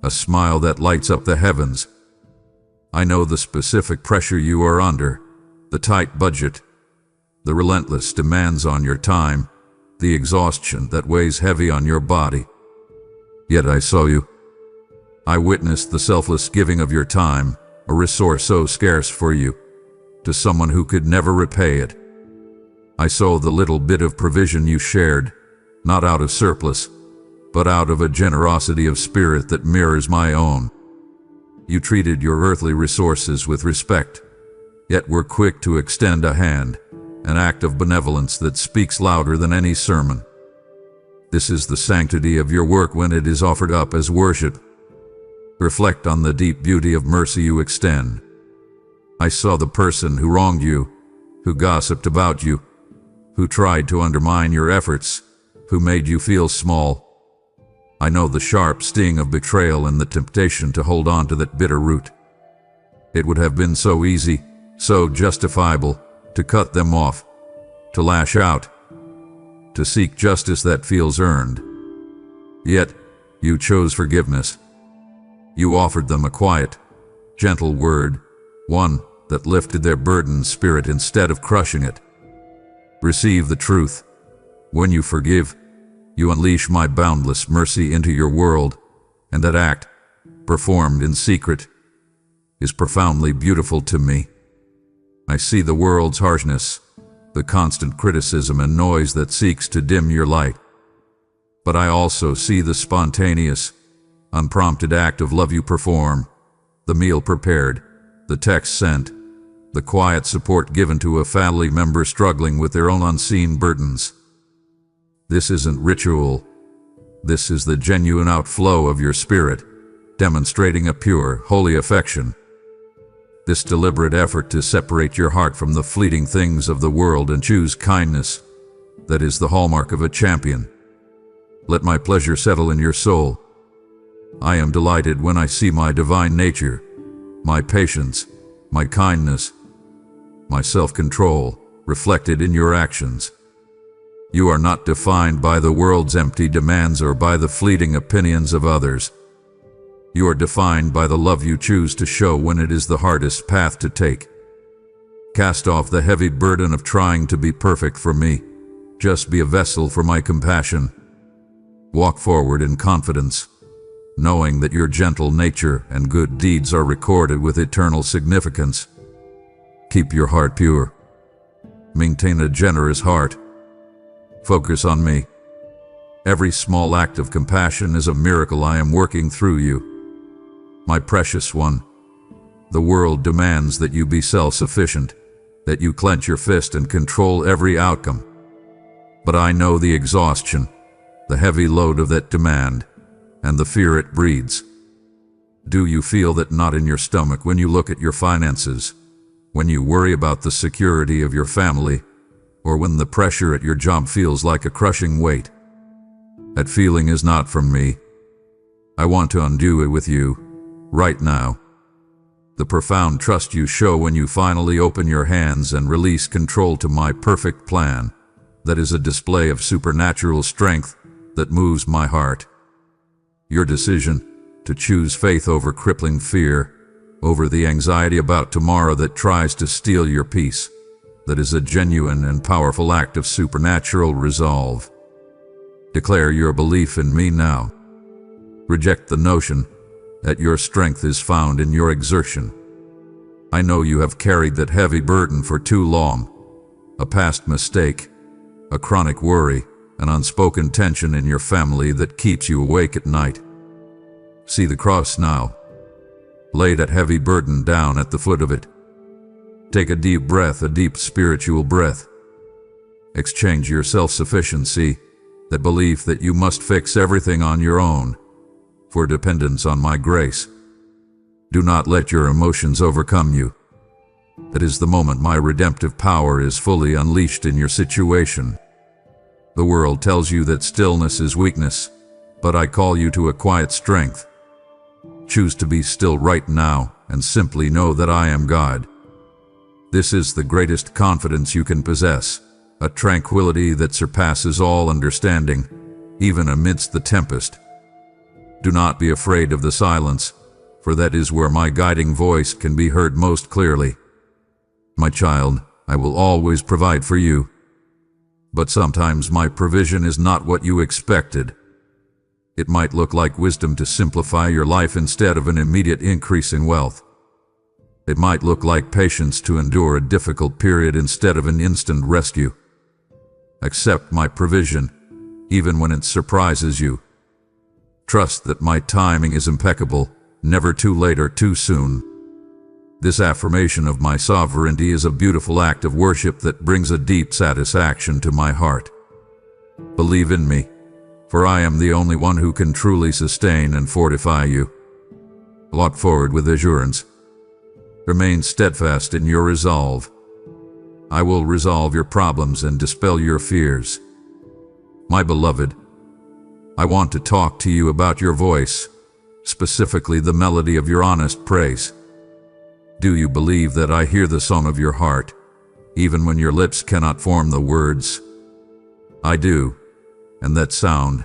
Speaker 1: a smile that lights up the heavens. I know the specific pressure you are under, the tight budget, the relentless demands on your time, the exhaustion that weighs heavy on your body. Yet I saw you. I witnessed the selfless giving of your time, a resource so scarce for you, to someone who could never repay it. I saw the little bit of provision you shared, not out of surplus, but out of a generosity of spirit that mirrors my own. You treated your earthly resources with respect, yet were quick to extend a hand, an act of benevolence that speaks louder than any sermon. This is the sanctity of your work when it is offered up as worship. Reflect on the deep beauty of mercy you extend. I saw the person who wronged you, who gossiped about you, who tried to undermine your efforts, who made you feel small. I know the sharp sting of betrayal and the temptation to hold on to that bitter root. It would have been so easy, so justifiable, to cut them off, to lash out, to seek justice that feels earned. Yet, you chose forgiveness. You offered them a quiet, gentle word, one that lifted their burdened spirit instead of crushing it. Receive the truth. When you forgive, you unleash my boundless mercy into your world, and that act, performed in secret, is profoundly beautiful to me. I see the world's harshness, the constant criticism and noise that seeks to dim your light. But I also see the spontaneous, unprompted act of love you perform, the meal prepared, the text sent, the quiet support given to a family member struggling with their own unseen burdens. This isn't ritual. This is the genuine outflow of your spirit, demonstrating a pure, holy affection. This deliberate effort to separate your heart from the fleeting things of the world and choose kindness, that is the hallmark of a champion. Let my pleasure settle in your soul. I am delighted when I see my divine nature, my patience, my kindness, my self-control, reflected in your actions. You are not defined by the world's empty demands or by the fleeting opinions of others. You are defined by the love you choose to show when it is the hardest path to take. Cast off the heavy burden of trying to be perfect for me. Just be a vessel for my compassion. Walk forward in confidence, knowing that your gentle nature and good deeds are recorded with eternal significance. Keep your heart pure. Maintain a generous heart. Focus on me. Every small act of compassion is a miracle I am working through you. My precious one, the world demands that you be self-sufficient, that you clench your fist and control every outcome. But I know the exhaustion, the heavy load of that demand, and the fear it breeds. Do you feel that knot in your stomach when you look at your finances, when you worry about the security of your family, or when the pressure at your job feels like a crushing weight? That feeling is not from me. I want to undo it with you, right now. The profound trust you show when you finally open your hands and release control to my perfect plan, that is a display of supernatural strength that moves my heart. Your decision to choose faith over crippling fear, over the anxiety about tomorrow that tries to steal your peace, that is a genuine and powerful act of supernatural resolve. Declare your belief in me now. Reject the notion that your strength is found in your exertion. I know you have carried that heavy burden for too long, a past mistake, a chronic worry, an unspoken tension in your family that keeps you awake at night. See the cross now. Lay that heavy burden down at the foot of it. Take a deep breath, a deep spiritual breath. Exchange your self-sufficiency, that belief that you must fix everything on your own, for dependence on my grace. Do not let your emotions overcome you. That is the moment my redemptive power is fully unleashed in your situation. The world tells you that stillness is weakness, but I call you to a quiet strength. Choose to be still right now and simply know that I am God. This is the greatest confidence you can possess, a tranquility that surpasses all understanding, even amidst the tempest. Do not be afraid of the silence, for that is where my guiding voice can be heard most clearly. My child, I will always provide for you. But sometimes my provision is not what you expected. It might look like wisdom to simplify your life instead of an immediate increase in wealth. It might look like patience to endure a difficult period instead of an instant rescue. Accept my provision, even when it surprises you. Trust that my timing is impeccable, never too late or too soon. This affirmation of my sovereignty is a beautiful act of worship that brings a deep satisfaction to my heart. Believe in me, for I am the only one who can truly sustain and fortify you. Walk forward with assurance. Remain steadfast in your resolve. I will resolve your problems and dispel your fears. My beloved, I want to talk to you about your voice, specifically the melody of your honest praise. Do you believe that I hear the song of your heart, even when your lips cannot form the words? I do, and that sound,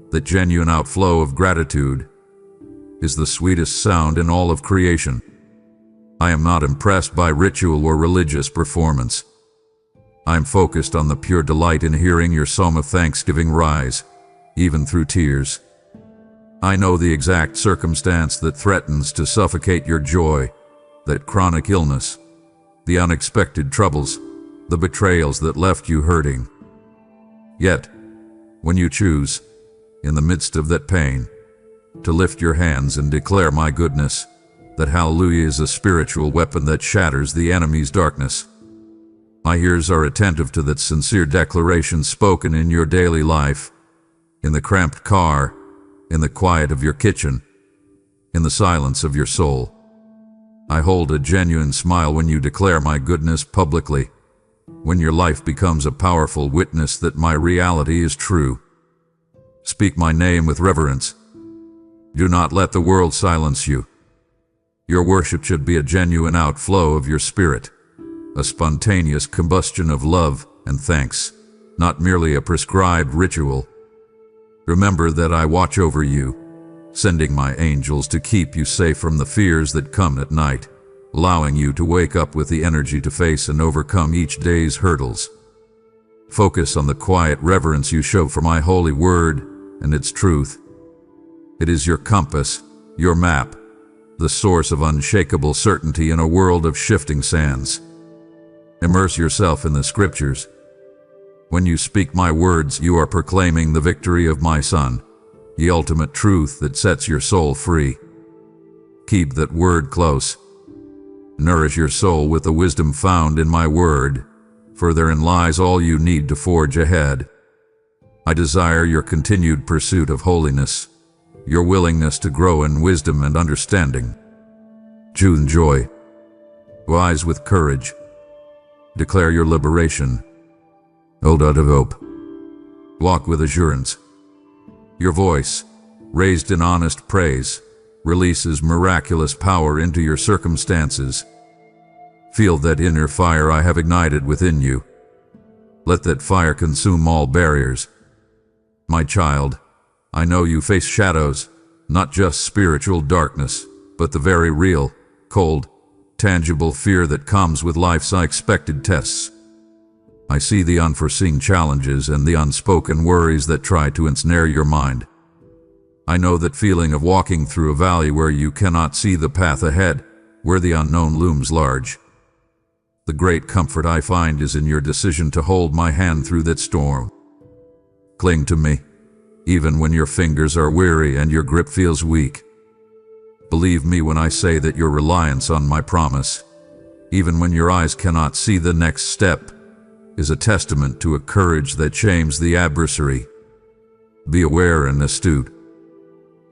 Speaker 1: that genuine outflow of gratitude, is the sweetest sound in all of creation. I am not impressed by ritual or religious performance. I am focused on the pure delight in hearing your psalm of thanksgiving rise, even through tears. I know the exact circumstance that threatens to suffocate your joy, that chronic illness, the unexpected troubles, the betrayals that left you hurting. Yet, when you choose, in the midst of that pain, to lift your hands and declare my goodness, that hallelujah is a spiritual weapon that shatters the enemy's darkness. My ears are attentive to that sincere declaration spoken in your daily life, in the cramped car, in the quiet of your kitchen, in the silence of your soul. I hold a genuine smile when you declare my goodness publicly, when your life becomes a powerful witness that my reality is true. Speak my name with reverence. Do not let the world silence you. Your worship should be a genuine outflow of your spirit, a spontaneous combustion of love and thanks, not merely a prescribed ritual. Remember that I watch over you, sending my angels to keep you safe from the fears that come at night, allowing you to wake up with the energy to face and overcome each day's hurdles. Focus on the quiet reverence you show for my holy word and its truth. It is your compass, your map, the source of unshakable certainty in a world of shifting sands. Immerse yourself in the scriptures. When you speak my words, you are proclaiming the victory of my Son, the ultimate truth that sets your soul free. Keep that word close. Nourish your soul with the wisdom found in my word, for therein lies all you need to forge ahead. I desire your continued pursuit of holiness, your willingness to grow in wisdom and understanding. Choose joy. Rise with courage. Declare your liberation. Hold out of hope. Walk with assurance. Your voice, raised in honest praise, releases miraculous power into your circumstances. Feel that inner fire I have ignited within you. Let that fire consume all barriers. My child, I know you face shadows, not just spiritual darkness, but the very real, cold, tangible fear that comes with life's unexpected tests. I see the unforeseen challenges and the unspoken worries that try to ensnare your mind. I know that feeling of walking through a valley where you cannot see the path ahead, where the unknown looms large. The great comfort I find is in your decision to hold my hand through that storm. Cling to me, even when your fingers are weary and your grip feels weak. Believe me when I say that your reliance on my promise, even when your eyes cannot see the next step, is a testament to a courage that shames the adversary. Be aware and astute.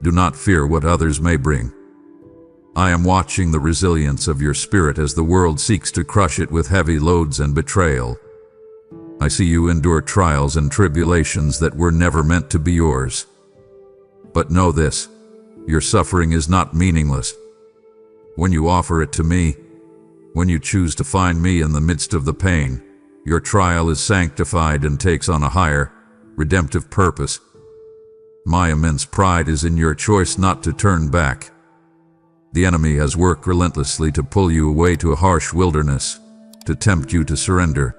Speaker 1: Do not fear what others may bring. I am watching the resilience of your spirit as the world seeks to crush it with heavy loads and betrayal. I see you endure trials and tribulations that were never meant to be yours. But know this, your suffering is not meaningless. When you offer it to me, when you choose to find me in the midst of the pain, your trial is sanctified and takes on a higher, redemptive purpose. My immense pride is in your choice not to turn back. The enemy has worked relentlessly to pull you away to a harsh wilderness, to tempt you to surrender.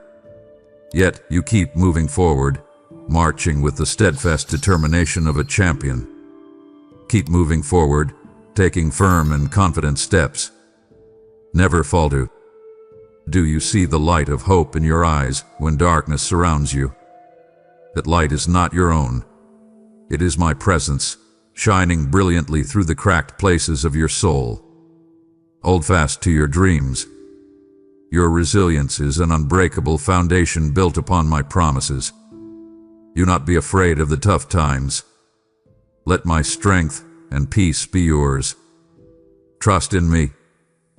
Speaker 1: Yet you keep moving forward, marching with the steadfast determination of a champion. Keep moving forward, taking firm and confident steps. Never falter. Do you see the light of hope in your eyes when darkness surrounds you? That light is not your own. It is my presence, shining brilliantly through the cracked places of your soul. Hold fast to your dreams. Your resilience is an unbreakable foundation built upon my promises. Do not be afraid of the tough times. Let my strength and peace be yours. Trust in me,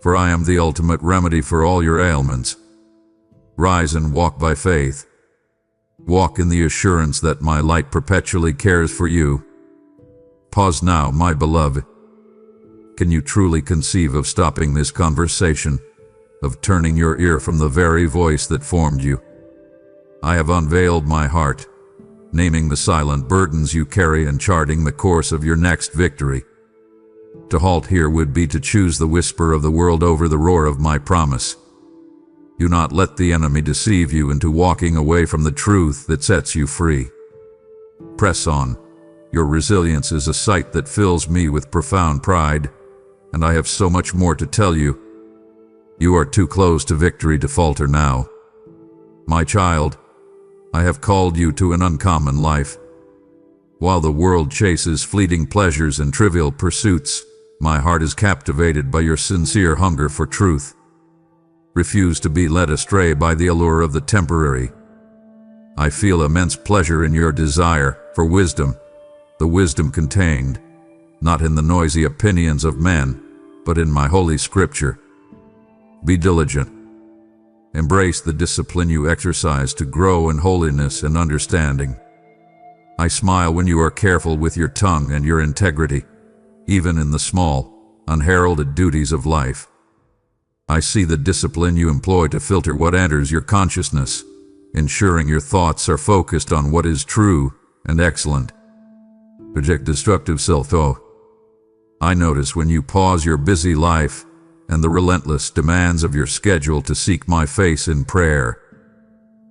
Speaker 1: for I am the ultimate remedy for all your ailments. Rise and walk by faith. Walk in the assurance that my light perpetually cares for you. Pause now, my beloved. Can you truly conceive of stopping this conversation, of turning your ear from the very voice that formed you? I have unveiled my heart, naming the silent burdens you carry and charting the course of your next victory. To halt here would be to choose the whisper of the world over the roar of my promise. Do not let the enemy deceive you into walking away from the truth that sets you free. Press on. Your resilience is a sight that fills me with profound pride, and I have so much more to tell you. You are too close to victory to falter now. My child, I have called you to an uncommon life. While the world chases fleeting pleasures and trivial pursuits, my heart is captivated by your sincere hunger for truth. Refuse to be led astray by the allure of the temporary. I feel immense pleasure in your desire for wisdom, the wisdom contained, not in the noisy opinions of men, but in my holy scripture. Be diligent. Embrace the discipline you exercise to grow in holiness and understanding. I smile when you are careful with your tongue and your integrity, even in the small, unheralded duties of life. I see the discipline you employ to filter what enters your consciousness, ensuring your thoughts are focused on what is true and excellent. Reject destructive self-thought. I notice when you pause your busy life and the relentless demands of your schedule to seek my face in prayer.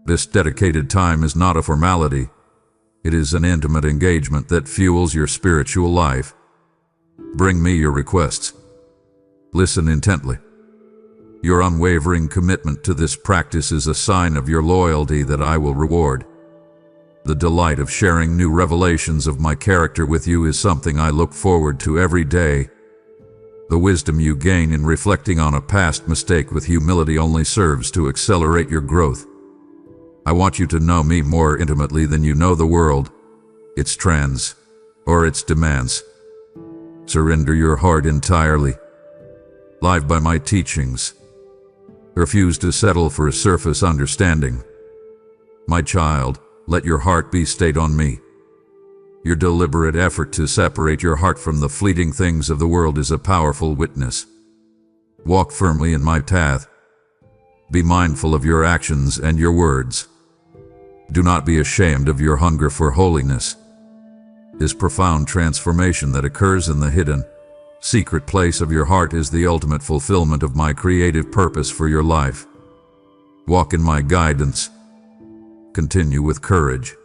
Speaker 1: This dedicated time is not a formality. It is an intimate engagement that fuels your spiritual life. Bring me your requests. Listen intently. Your unwavering commitment to this practice is a sign of your loyalty that I will reward. The delight of sharing new revelations of my character with you is something I look forward to every day. The wisdom you gain in reflecting on a past mistake with humility only serves to accelerate your growth. I want you to know me more intimately than you know the world, its trends, or its demands. Surrender your heart entirely. Live by my teachings. Refuse to settle for a surface understanding. My child, let your heart be stayed on me. Your deliberate effort to separate your heart from the fleeting things of the world is a powerful witness. Walk firmly in my path. Be mindful of your actions and your words. Do not be ashamed of your hunger for holiness. This profound transformation that occurs in the hidden, secret place of your heart is the ultimate fulfillment of my creative purpose for your life. Walk in my guidance. Continue with courage.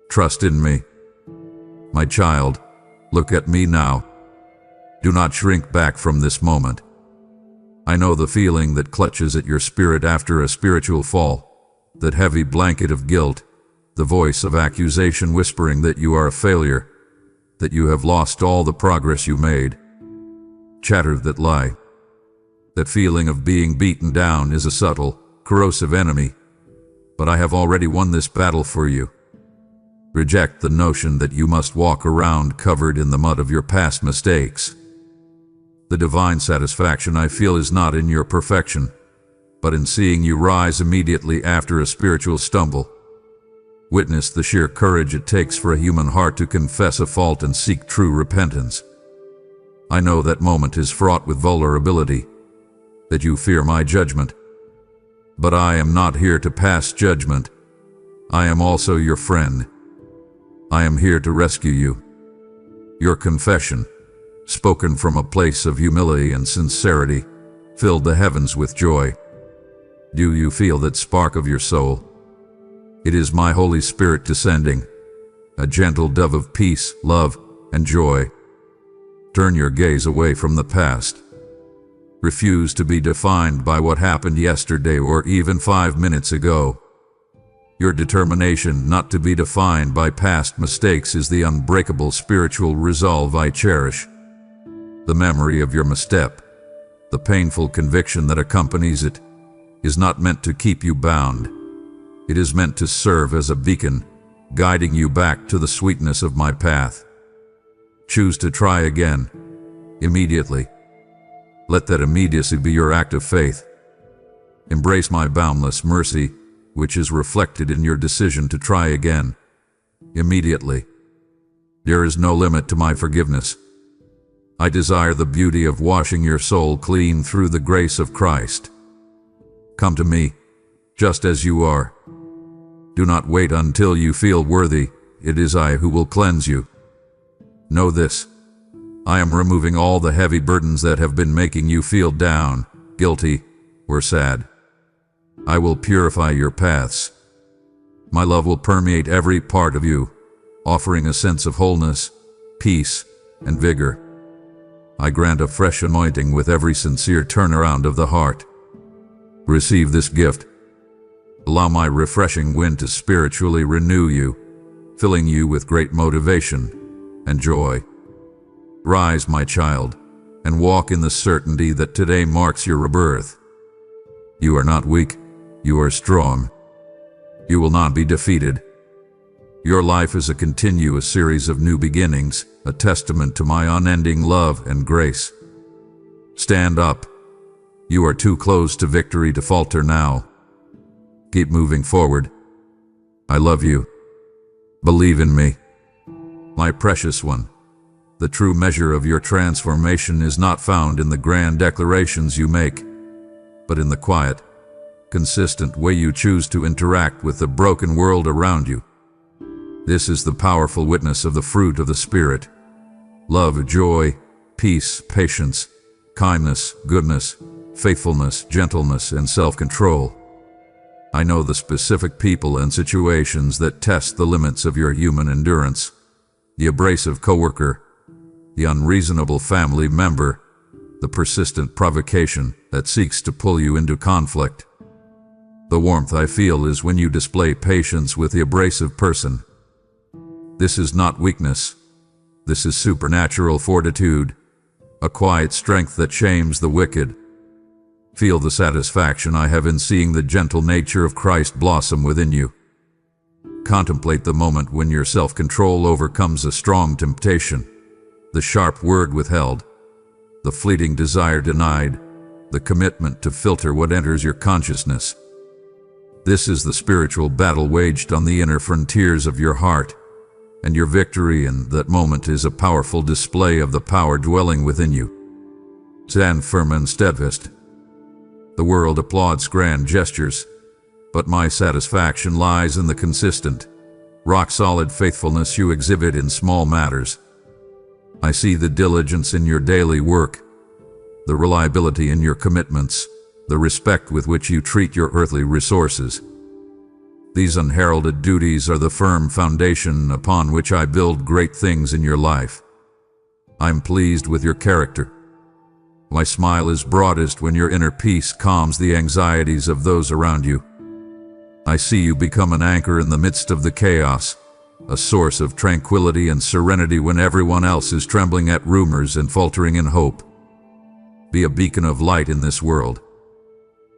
Speaker 1: Trust in me. My child, look at me now. Do not shrink back from this moment. I know the feeling that clutches at your spirit after a spiritual fall, that heavy blanket of guilt, the voice of accusation whispering that you are a failure, that you have lost all the progress you made. Chatter that lie. That feeling of being beaten down is a subtle, corrosive enemy, but I have already won this battle for you. Reject the notion that you must walk around covered in the mud of your past mistakes. The The divine satisfaction I feel is not in your perfection, but in seeing you rise immediately after a spiritual stumble. Witness the sheer courage it takes for a human heart to confess a fault and seek true repentance. I know that moment is fraught with vulnerability, that you fear my judgment. But I am not here to pass judgment. I am also your friend. I am here to rescue you. Your confession, spoken from a place of humility and sincerity, filled the heavens with joy. Do you feel that spark of your soul? It is my Holy Spirit descending, a gentle dove of peace, love, and joy. Turn your gaze away from the past. Refuse to be defined by what happened yesterday or even 5 minutes ago. Your determination not to be defined by past mistakes is the unbreakable spiritual resolve I cherish. The memory of your misstep, the painful conviction that accompanies it, is not meant to keep you bound. It is meant to serve as a beacon, guiding you back to the sweetness of my path. Choose to try again, immediately. Let that immediacy be your act of faith. Embrace my boundless mercy, which is reflected in your decision to try again, immediately. There is no limit to my forgiveness. I desire the beauty of washing your soul clean through the grace of Christ. Come to me, just as you are. Do not wait until you feel worthy. It is I who will cleanse you. Know this: I am removing all the heavy burdens that have been making you feel down, guilty, or sad. I will purify your paths. My love will permeate every part of you, offering a sense of wholeness, peace, and vigor. I grant a fresh anointing with every sincere turnaround of the heart. Receive this gift. Allow my refreshing wind to spiritually renew you, filling you with great motivation and joy. Rise, my child, and walk in the certainty that today marks your rebirth. You are not weak, you are strong. You will not be defeated. Your life is a continuous series of new beginnings, a testament to my unending love and grace. Stand up. You are too close to victory to falter now. Keep moving forward. I love you. Believe in me. My precious one, the true measure of your transformation is not found in the grand declarations you make, but in the quiet, consistent way you choose to interact with the broken world around you. This is the powerful witness of the fruit of the Spirit: love, joy, peace, patience, kindness, goodness, faithfulness, gentleness, and self-control. I know the specific people and situations that test the limits of your human endurance: the abrasive coworker, the unreasonable family member, the persistent provocation that seeks to pull you into conflict. The warmth I feel is when you display patience with the abrasive person. This is not weakness. This is supernatural fortitude, a quiet strength that shames the wicked. Feel the satisfaction I have in seeing the gentle nature of Christ blossom within you. Contemplate the moment when your self-control overcomes a strong temptation, the sharp word withheld, the fleeting desire denied, the commitment to filter what enters your consciousness. This is the spiritual battle waged on the inner frontiers of your heart, and your victory in that moment is a powerful display of the power dwelling within you. Stand firm and steadfast. The world applauds grand gestures, but my satisfaction lies in the consistent, rock-solid faithfulness you exhibit in small matters. I see the diligence in your daily work, the reliability in your commitments, the respect with which you treat your earthly resources. These unheralded duties are the firm foundation upon which I build great things in your life. I'm pleased with your character. My smile is broadest when your inner peace calms the anxieties of those around you. I see you become an anchor in the midst of the chaos, a source of tranquility and serenity when everyone else is trembling at rumors and faltering in hope. Be a beacon of light in this world.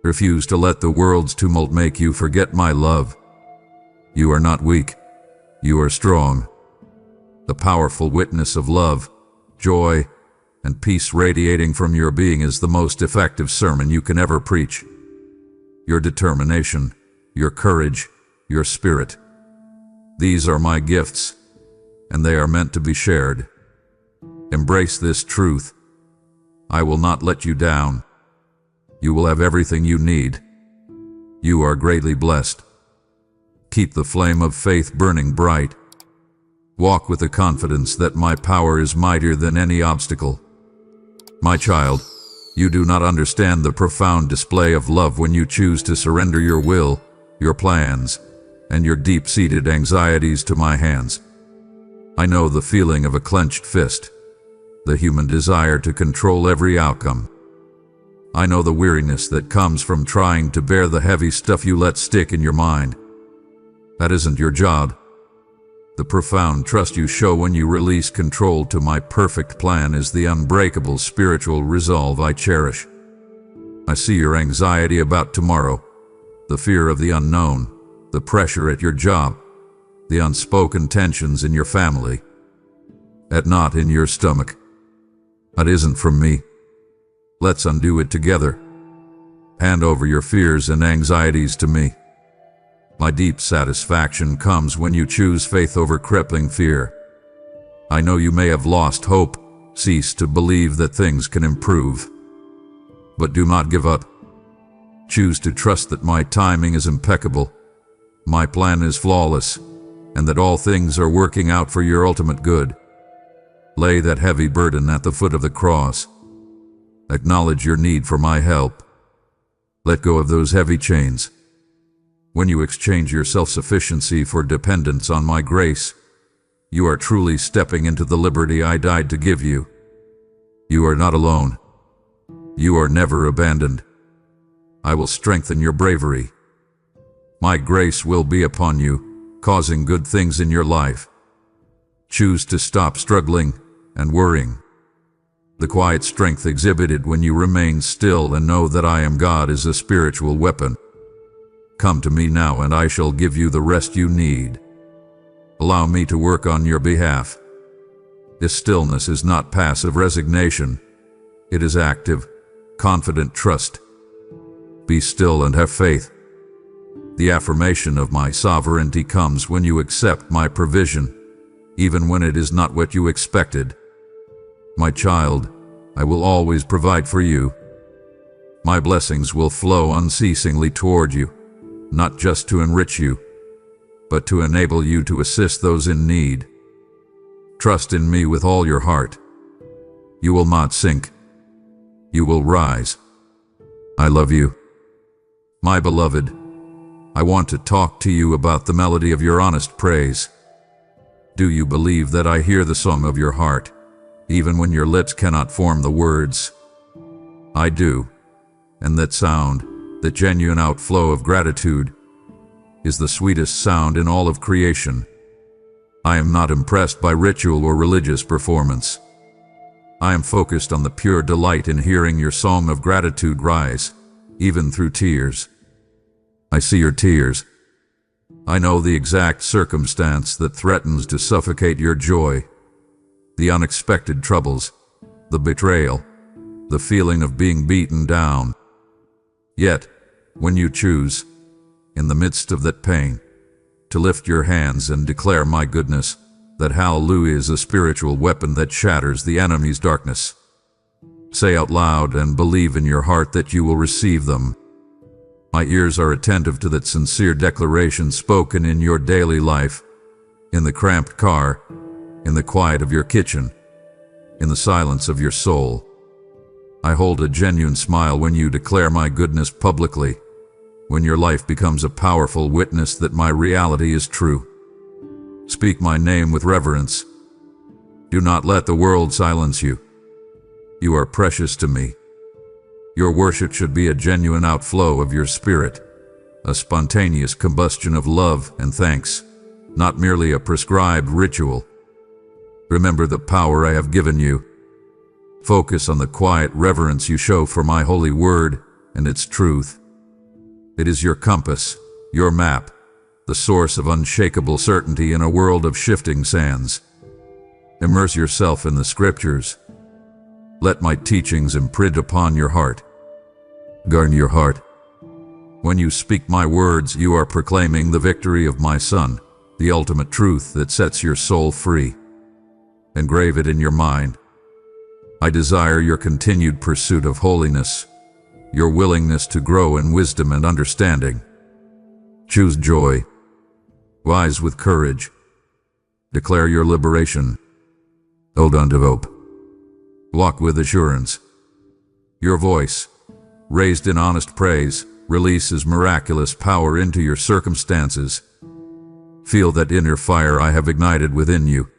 Speaker 1: Refuse to let the world's tumult make you forget my love. You are not weak. You are strong. The powerful witness of love, joy, and peace radiating from your being is the most effective sermon you can ever preach. Your determination, your courage, your spirit. These are my gifts, and they are meant to be shared. Embrace this truth. I will not let you down. You will have everything you need. You are greatly blessed. Keep the flame of faith burning bright. Walk with the confidence that my power is mightier than any obstacle. My child, you do not understand the profound display of love when you choose to surrender your will, your plans, and your deep-seated anxieties to my hands. I know the feeling of a clenched fist, the human desire to control every outcome. I know the weariness that comes from trying to bear the heavy stuff you let stick in your mind. That isn't your job. The profound trust you show when you release control to my perfect plan is the unbreakable spiritual resolve I cherish. I see your anxiety about tomorrow, the fear of the unknown, the pressure at your job, the unspoken tensions in your family. That knot in your stomach. That isn't from me. Let's undo it together. Hand over your fears and anxieties to me. My deep satisfaction comes when you choose faith over crippling fear. I know you may have lost hope, ceased to believe that things can improve. But do not give up. Choose to trust that my timing is impeccable, my plan is flawless, and that all things are working out for your ultimate good. Lay that heavy burden at the foot of the cross. Acknowledge your need for my help. Let go of those heavy chains. When you exchange your self-sufficiency for dependence on my grace, you are truly stepping into the liberty I died to give you. You are not alone. You are never abandoned. I will strengthen your bravery. My grace will be upon you, causing good things in your life. Choose to stop struggling and worrying. The quiet strength exhibited when you remain still and know that I am God is a spiritual weapon. Come to me now and I shall give you the rest you need. Allow me to work on your behalf. This stillness is not passive resignation. It is active, confident trust. Be still and have faith. The affirmation of my sovereignty comes when you accept my provision, even when it is not what you expected. My child, I will always provide for you. My blessings will flow unceasingly toward you, not just to enrich you, but to enable you to assist those in need. Trust in me with all your heart. You will not sink. You will rise. I love you. My beloved, I want to talk to you about the melody of your honest praise. Do you believe that I hear the song of your heart, even when your lips cannot form the words? I do, and that sound, the genuine outflow of gratitude, is the sweetest sound in all of creation. I am not impressed by ritual or religious performance. I am focused on the pure delight in hearing your song of gratitude rise, even through tears. I see your tears. I know the exact circumstance that threatens to suffocate your joy. The unexpected troubles, the betrayal, the feeling of being beaten down. Yet, when you choose, in the midst of that pain, to lift your hands and declare my goodness, that hallelujah is a spiritual weapon that shatters the enemy's darkness. Say out loud and believe in your heart that you will receive them. My ears are attentive to that sincere declaration spoken in your daily life, in the cramped car, in the quiet of your kitchen, in the silence of your soul. I hold a genuine smile when you declare my goodness publicly, when your life becomes a powerful witness that my reality is true. Speak my name with reverence. Do not let the world silence you. You are precious to me. Your worship should be a genuine outflow of your spirit, a spontaneous combustion of love and thanks, not merely a prescribed ritual. Remember the power I have given you. Focus on the quiet reverence you show for my holy word and its truth. It is your compass, your map, the source of unshakable certainty in a world of shifting sands. Immerse yourself in the scriptures. Let my teachings imprint upon your heart. Guard your heart. When you speak my words, you are proclaiming the victory of my Son, the ultimate truth that sets your soul free. Engrave it in your mind. I desire your continued pursuit of holiness, your willingness to grow in wisdom and understanding. Choose joy. Rise with courage. Declare your liberation. Hold on to hope. Walk with assurance. Your voice, raised in honest praise, releases miraculous power into your circumstances. Feel that inner fire I have ignited within you.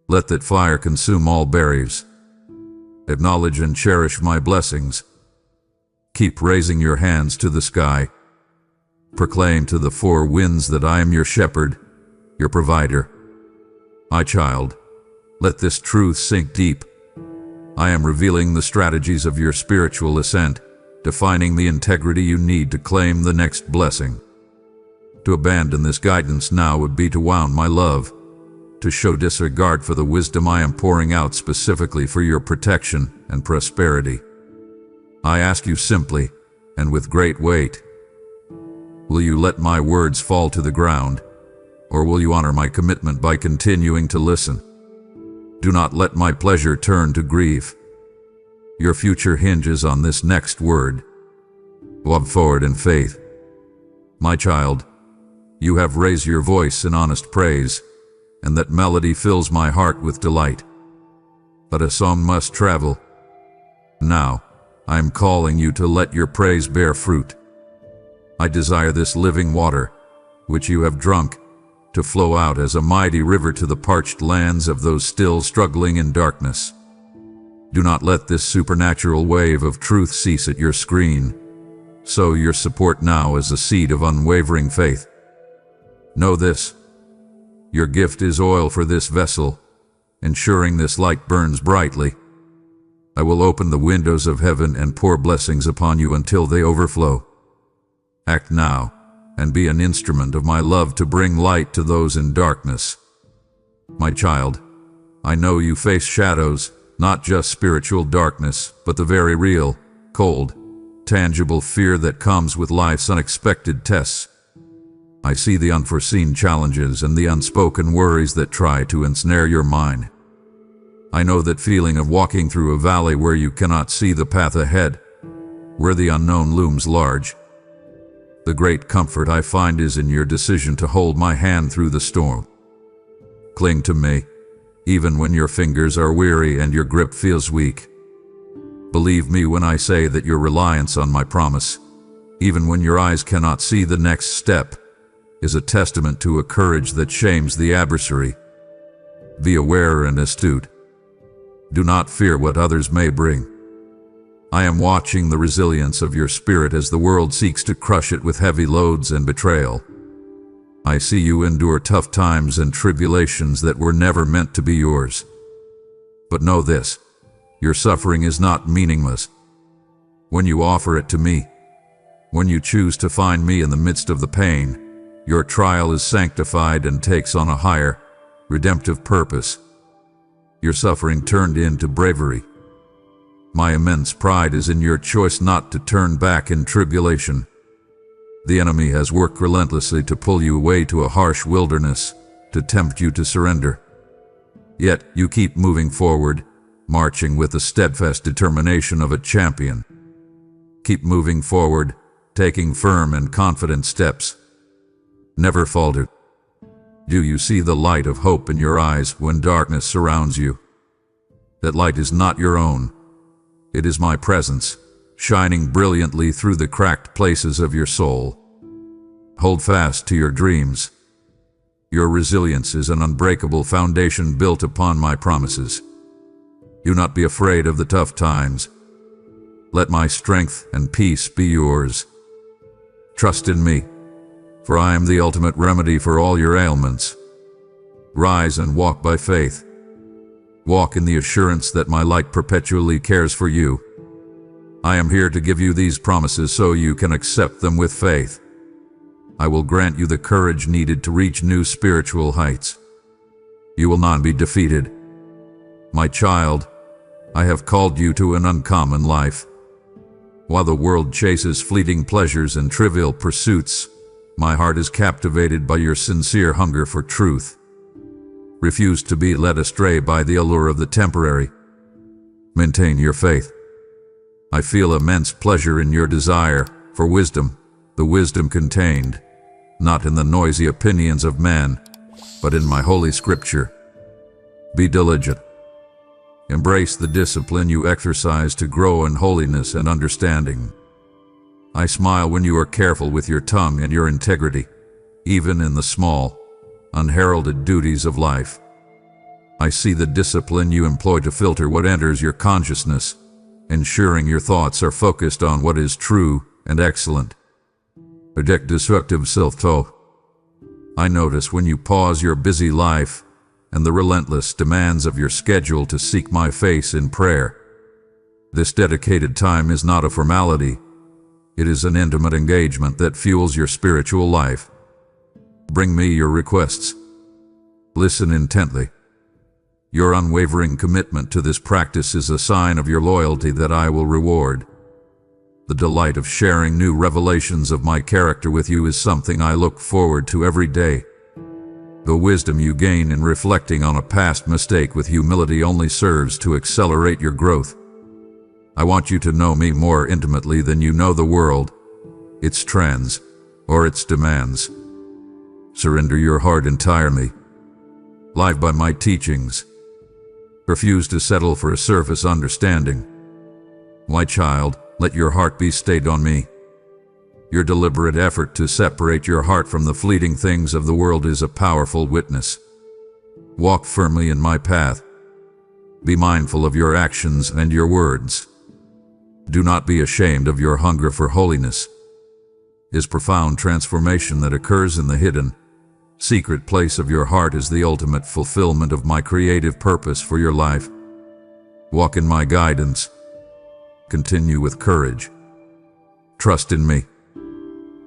Speaker 1: Let that fire consume all barriers. Acknowledge and cherish my blessings. Keep raising your hands to the sky. Proclaim to the four winds that I am your shepherd, your provider. My child, let this truth sink deep. I am revealing the strategies of your spiritual ascent, defining the integrity you need to claim the next blessing. To abandon this guidance now would be to wound my love, to show disregard for the wisdom I am pouring out specifically for your protection and prosperity. I ask you simply, and with great weight, will you let my words fall to the ground, or will you honor my commitment by continuing to listen? Do not let my pleasure turn to grief. Your future hinges on this next word. Walk forward in faith. My child, you have raised your voice in honest praise, and that melody fills my heart with delight. But a song must travel. Now, I am calling you to let your praise bear fruit. I desire this living water, which you have drunk, to flow out as a mighty river to the parched lands of those still struggling in darkness. Do not let this supernatural wave of truth cease at your screen. Sow your support now as a seed of unwavering faith. Know this: your gift is oil for this vessel, ensuring this light burns brightly. I will open the windows of heaven and pour blessings upon you until they overflow. Act now, and be an instrument of my love to bring light to those in darkness. My child, I know you face shadows, not just spiritual darkness, but the very real, cold, tangible fear that comes with life's unexpected tests. I see the unforeseen challenges and the unspoken worries that try to ensnare your mind. I know that feeling of walking through a valley where you cannot see the path ahead, where the unknown looms large. The great comfort I find is in your decision to hold my hand through the storm. Cling to me, even when your fingers are weary and your grip feels weak. Believe me when I say that your reliance on my promise, even when your eyes cannot see the next step, is a testament to a courage that shames the adversary. Be aware and astute. Do not fear what others may bring. I am watching the resilience of your spirit as the world seeks to crush it with heavy loads and betrayal. I see you endure tough times and tribulations that were never meant to be yours. But know this: your suffering is not meaningless. When you offer it to me, when you choose to find me in the midst of the pain, your trial is sanctified and takes on a higher, redemptive purpose. Your suffering turned into bravery. My immense pride is in your choice not to turn back in tribulation. The enemy has worked relentlessly to pull you away to a harsh wilderness, to tempt you to surrender. Yet you keep moving forward, marching with the steadfast determination of a champion. Keep moving forward, taking firm and confident steps. Never falter. Do you see the light of hope in your eyes when darkness surrounds you? That light is not your own. It is my presence, shining brilliantly through the cracked places of your soul. Hold fast to your dreams. Your resilience is an unbreakable foundation built upon my promises. Do not be afraid of the tough times. Let my strength and peace be yours. Trust in me, for I am the ultimate remedy for all your ailments. Rise and walk by faith. Walk in the assurance that my light perpetually cares for you. I am here to give you these promises so you can accept them with faith. I will grant you the courage needed to reach new spiritual heights. You will not be defeated. My child, I have called you to an uncommon life. While the world chases fleeting pleasures and trivial pursuits, my heart is captivated by your sincere hunger for truth. Refuse to be led astray by the allure of the temporary. Maintain your faith. I feel immense pleasure in your desire for wisdom, the wisdom contained, not in the noisy opinions of man, but in my holy scripture. Be diligent. Embrace the discipline you exercise to grow in holiness and understanding. I smile when you are careful with your tongue and your integrity, even in the small, unheralded duties of life. I see the discipline you employ to filter what enters your consciousness, ensuring your thoughts are focused on what is true and excellent. Reject destructive self-talk. I notice when you pause your busy life and the relentless demands of your schedule to seek my face in prayer. This dedicated time is not a formality. It is an intimate engagement that fuels your spiritual life. Bring me your requests. Listen intently. Your unwavering commitment to this practice is a sign of your loyalty that I will reward. The delight of sharing new revelations of my character with you is something I look forward to every day. The wisdom you gain in reflecting on a past mistake with humility only serves to accelerate your growth. I want you to know me more intimately than you know the world, its trends, or its demands. Surrender your heart entirely. Live by my teachings. Refuse to settle for a surface understanding. My child, let your heart be stayed on me. Your deliberate effort to separate your heart from the fleeting things of the world is a powerful witness. Walk firmly in my path. Be mindful of your actions and your words. Do not be ashamed of your hunger for holiness. His profound transformation that occurs in the hidden, secret place of your heart is the ultimate fulfillment of my creative purpose for your life. Walk in my guidance. Continue with courage. Trust in me.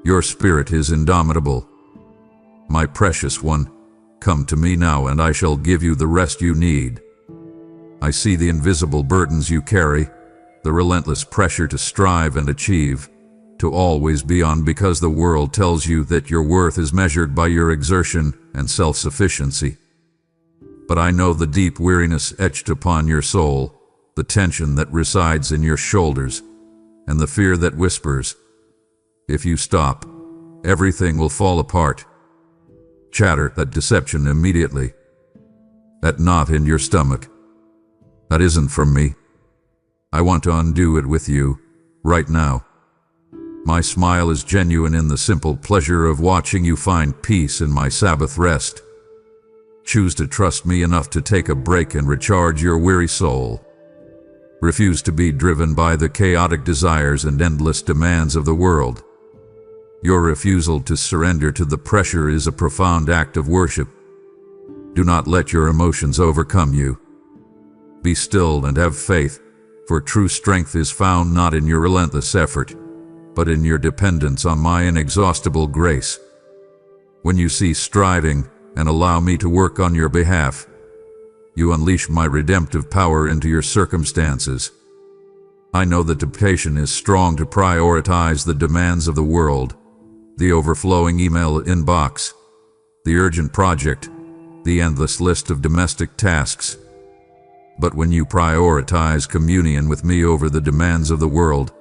Speaker 1: Your spirit is indomitable. My precious one, come to me now and I shall give you the rest you need. I see the invisible burdens you carry, the relentless pressure to strive and achieve, to always be on because the world tells you that your worth is measured by your exertion and self-sufficiency. But I know the deep weariness etched upon your soul, the tension that resides in your shoulders, and the fear that whispers, if you stop, everything will fall apart. Chatter that deception immediately. That knot in your stomach. That isn't from me. I want to undo it with you, right now. My smile is genuine in the simple pleasure of watching you find peace in my Sabbath rest. Choose to trust me enough to take a break and recharge your weary soul. Refuse to be driven by the chaotic desires and endless demands of the world. Your refusal to surrender to the pressure is a profound act of worship. Do not let your emotions overcome you. Be still and have faith, for true strength is found not in your relentless effort, but in your dependence on my inexhaustible grace. When you cease striving and allow me to work on your behalf, you unleash my redemptive power into your circumstances. I know the temptation is strong to prioritize the demands of the world, the overflowing email inbox, the urgent project, the endless list of domestic tasks. But when you prioritize communion with me over the demands of the world,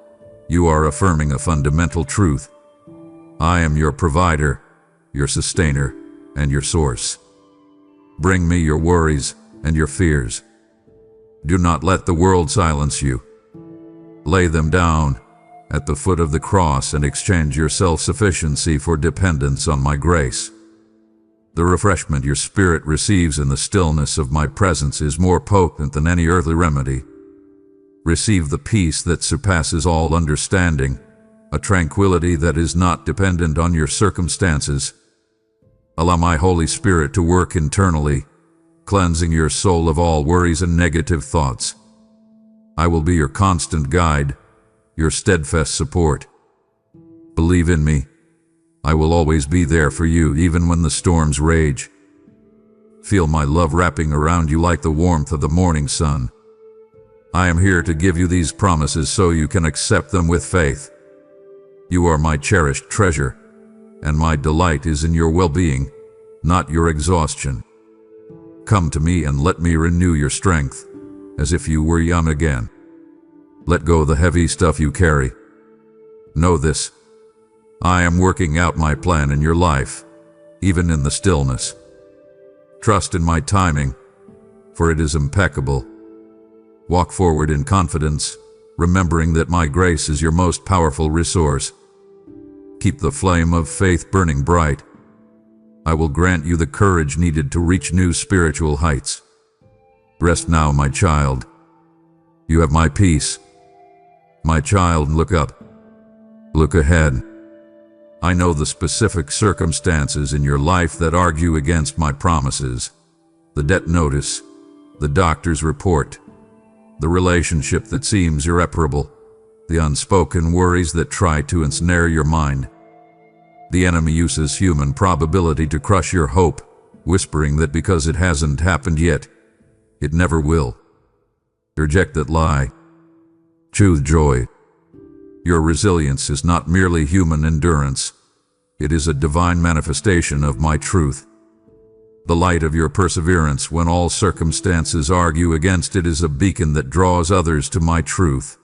Speaker 1: you are affirming a fundamental truth. I am your provider, your sustainer, and your source. Bring me your worries and your fears. Do not let the world silence you. Lay them down at the foot of the cross and exchange your self-sufficiency for dependence on my grace. The refreshment your spirit receives in the stillness of my presence is more potent than any earthly remedy. Receive the peace that surpasses all understanding, a tranquility that is not dependent on your circumstances. Allow my Holy Spirit to work internally, cleansing your soul of all worries and negative thoughts. I will be your constant guide, your steadfast support. Believe in me. I will always be there for you even when the storms rage. Feel my love wrapping around you like the warmth of the morning sun. I am here to give you these promises so you can accept them with faith. You are my cherished treasure, and my delight is in your well-being, not your exhaustion. Come to me and let me renew your strength, as if you were young again. Let go of the heavy stuff you carry. Know this: I am working out my plan in your life, even in the stillness. Trust in my timing, for it is impeccable. Walk forward in confidence, remembering that my grace is your most powerful resource. Keep the flame of faith burning bright. I will grant you the courage needed to reach new spiritual heights. Rest now, my child. You have my peace. My child, look up. Look ahead. I know the specific circumstances in your life that argue against my promises. The debt notice, the doctor's report, the relationship that seems irreparable, the unspoken worries that try to ensnare your mind. The enemy uses human probability to crush your hope, whispering that because it hasn't happened yet, it never will. Reject that lie. Choose joy. Your resilience is not merely human endurance. It is a divine manifestation of my truth. The light of your perseverance when all circumstances argue against it is a beacon that draws others to my truth.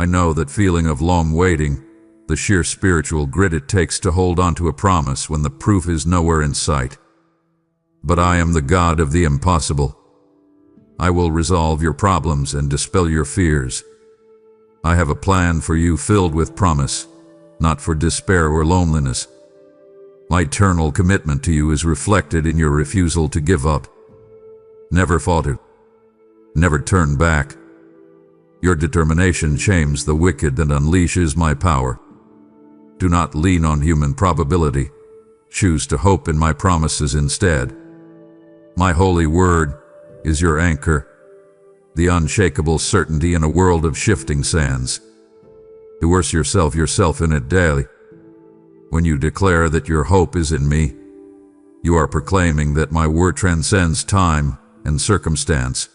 Speaker 1: I know that feeling of long waiting, the sheer spiritual grit it takes to hold on to a promise when the proof is nowhere in sight. But I am the God of the impossible. I will resolve your problems and dispel your fears. I have a plan for you filled with promise, not for despair or loneliness. My eternal commitment to you is reflected in your refusal to give up. Never falter. Never turn back. Your determination shames the wicked and unleashes my power. Do not lean on human probability. Choose to hope in my promises instead. My holy word is your anchor, the unshakable certainty in a world of shifting sands. Immerse yourself in it daily. When you declare that your hope is in me, you are proclaiming that my word transcends time and circumstance.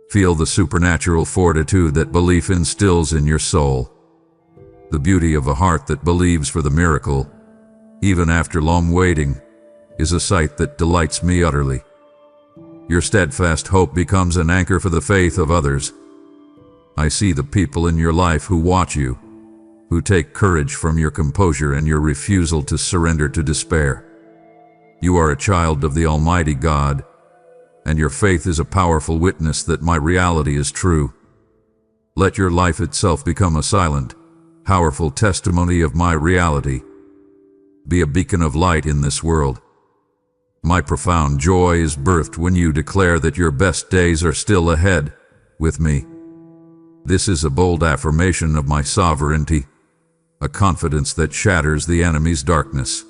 Speaker 1: Feel the supernatural fortitude that belief instills in your soul. The beauty of a heart that believes for the miracle, even after long waiting, is a sight that delights me utterly. Your steadfast hope becomes an anchor for the faith of others. I see the people in your life who watch you, who take courage from your composure and your refusal to surrender to despair. You are a child of the Almighty God, and your faith is a powerful witness that my reality is true. Let your life itself become a silent, powerful testimony of my reality. Be a beacon of light in this world. My profound joy is birthed when you declare that your best days are still ahead with me. This is a bold affirmation of my sovereignty, a confidence that shatters the enemy's darkness.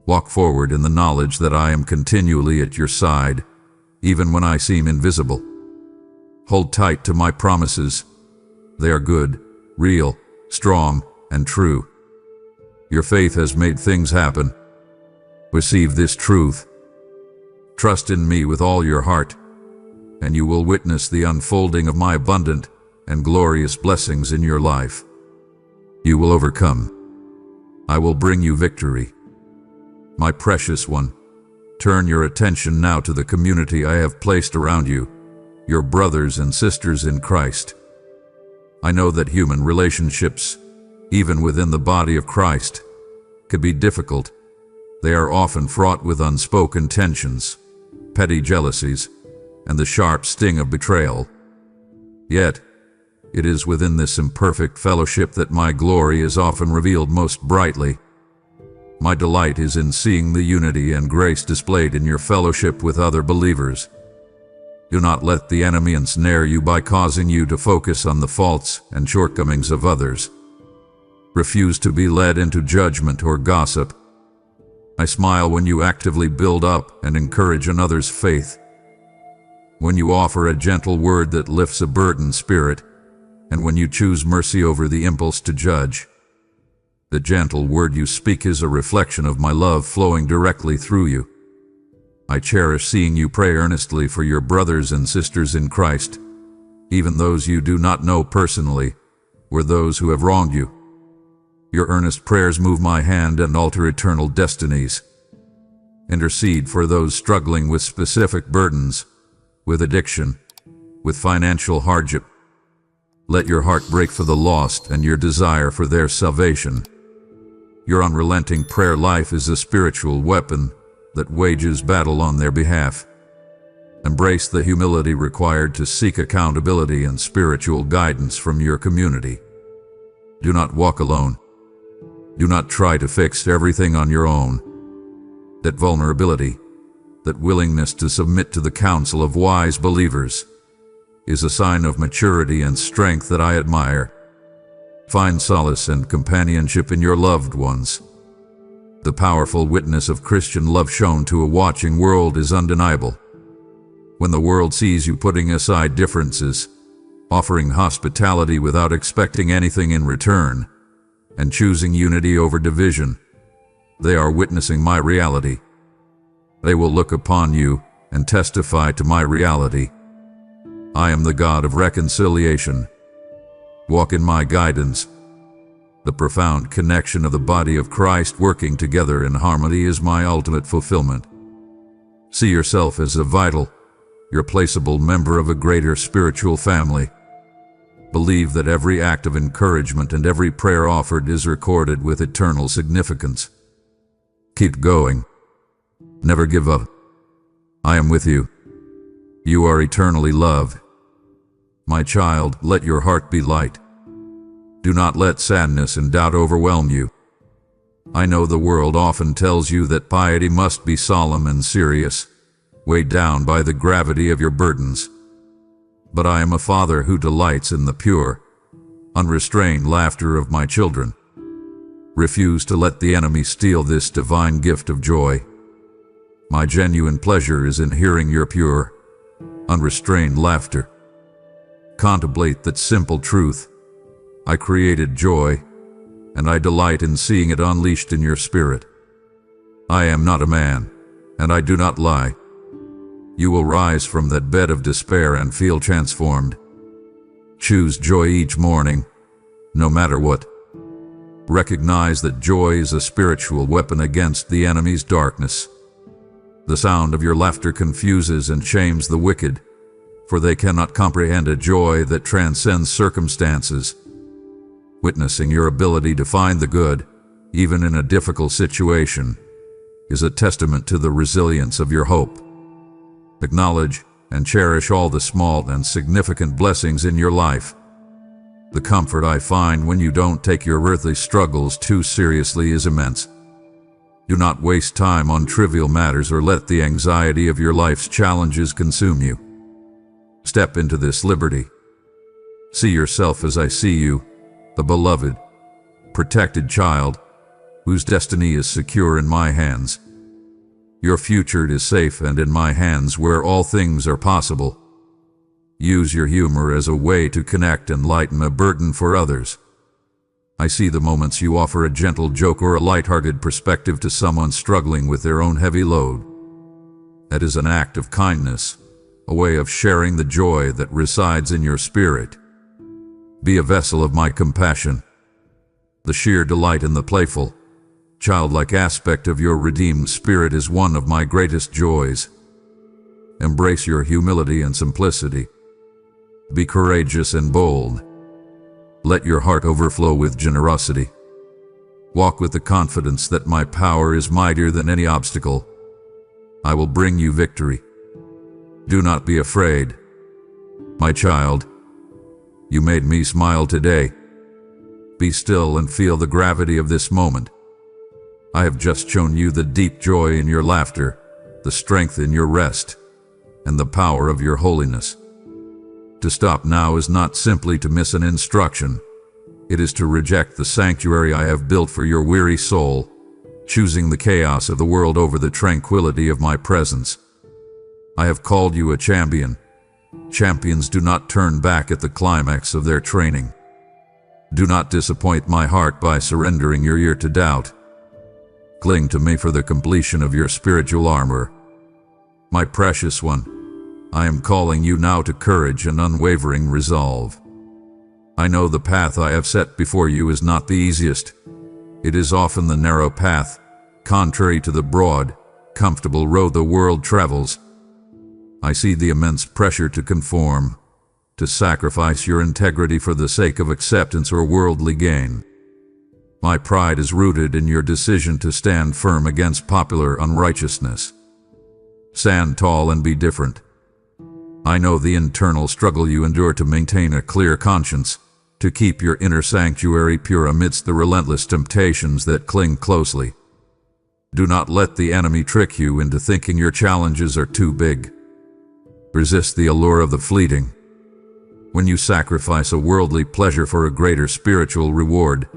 Speaker 1: Walk forward in the knowledge that I am continually at your side, even when I seem invisible. Hold tight to my promises. They are good, real, strong, and true. Your faith has made things happen. Receive this truth. Trust in me with all your heart, and you will witness the unfolding of my abundant and glorious blessings in your life. You will overcome. I will bring you victory. My precious one, turn your attention now to the community I have placed around you, your brothers and sisters in Christ. I know that human relationships, even within the body of Christ, can be difficult. They are often fraught with unspoken tensions, petty jealousies, and the sharp sting of betrayal. Yet, it is within this imperfect fellowship that my glory is often revealed most brightly. My delight is in seeing the unity and grace displayed in your fellowship with other believers. Do not let the enemy ensnare you by causing you to focus on the faults and shortcomings of others. Refuse to be led into judgment or gossip. I smile when you actively build up and encourage another's faith. When you offer a gentle word that lifts a burdened spirit, and when you choose mercy over the impulse to judge. The gentle word you speak is a reflection of my love flowing directly through you. I cherish seeing you pray earnestly for your brothers and sisters in Christ, even those you do not know personally, or those who have wronged you. Your earnest prayers move my hand and alter eternal destinies. Intercede for those struggling with specific burdens, with addiction, with financial hardship. Let your heart break for the lost and your desire for their salvation. Your unrelenting prayer life is a spiritual weapon that wages battle on their behalf. Embrace the humility required to seek accountability and spiritual guidance from your community. Do not walk alone. Do not try to fix everything on your own. That vulnerability, that willingness to submit to the counsel of wise believers, is a sign of maturity and strength that I admire. Find solace and companionship in your loved ones. The powerful witness of Christian love shown to a watching world is undeniable. When the world sees you putting aside differences, offering hospitality without expecting anything in return, and choosing unity over division, they are witnessing my reality. They will look upon you and testify to my reality. I am the God of reconciliation. Walk in my guidance. The profound connection of the body of Christ working together in harmony is my ultimate fulfillment. See yourself as a vital, irreplaceable member of a greater spiritual family. Believe that every act of encouragement and every prayer offered is recorded with eternal significance. Keep going. Never give up. I am with you. You are eternally loved. My child, let your heart be light. Do not let sadness and doubt overwhelm you. I know the world often tells you that piety must be solemn and serious, weighed down by the gravity of your burdens. But I am a father who delights in the pure, unrestrained laughter of my children. Refuse to let the enemy steal this divine gift of joy. My genuine pleasure is in hearing your pure, unrestrained laughter. Contemplate that simple truth. I created joy, and I delight in seeing it unleashed in your spirit. I am not a man, and I do not lie. You will rise from that bed of despair and feel transformed. Choose joy each morning, no matter what. Recognize that joy is a spiritual weapon against the enemy's darkness. The sound of your laughter confuses and shames the wicked, for they cannot comprehend a joy that transcends circumstances. Witnessing your ability to find the good, even in a difficult situation, is a testament to the resilience of your hope. Acknowledge and cherish all the small and significant blessings in your life. The comfort I find when you don't take your earthly struggles too seriously is immense. Do not waste time on trivial matters or let the anxiety of your life's challenges consume you. Step into this liberty. See yourself as I see you, the beloved, protected child, whose destiny is secure in my hands. Your future is safe and in my hands where all things are possible. Use your humor as a way to connect and lighten a burden for others. I see the moments you offer a gentle joke or a light-hearted perspective to someone struggling with their own heavy load. That is an act of kindness, a way of sharing the joy that resides in your spirit. Be a vessel of my compassion. The sheer delight in the playful, childlike aspect of your redeemed spirit is one of my greatest joys. Embrace your humility and simplicity. Be courageous and bold. Let your heart overflow with generosity. Walk with the confidence that my power is mightier than any obstacle. I will bring you victory. Do not be afraid. My child, you made me smile today. Be still and feel the gravity of this moment. I have just shown you the deep joy in your laughter, the strength in your rest, and the power of your holiness. To stop now is not simply to miss an instruction. It is to reject the sanctuary I have built for your weary soul, choosing the chaos of the world over the tranquility of my presence. I have called you a champion. Champions do not turn back at the climax of their training. Do not disappoint my heart by surrendering your ear to doubt. Cling to me for the completion of your spiritual armor. My precious one, I am calling you now to courage and unwavering resolve. I know the path I have set before you is not the easiest. It is often the narrow path, contrary to the broad, comfortable road the world travels. I see the immense pressure to conform, to sacrifice your integrity for the sake of acceptance or worldly gain. My pride is rooted in your decision to stand firm against popular unrighteousness. Stand tall and be different. I know the internal struggle you endure to maintain a clear conscience, to keep your inner sanctuary pure amidst the relentless temptations that cling closely. Do not let the enemy trick you into thinking your challenges are too big. Resist the allure of the fleeting. When you sacrifice a worldly pleasure for a greater spiritual reward,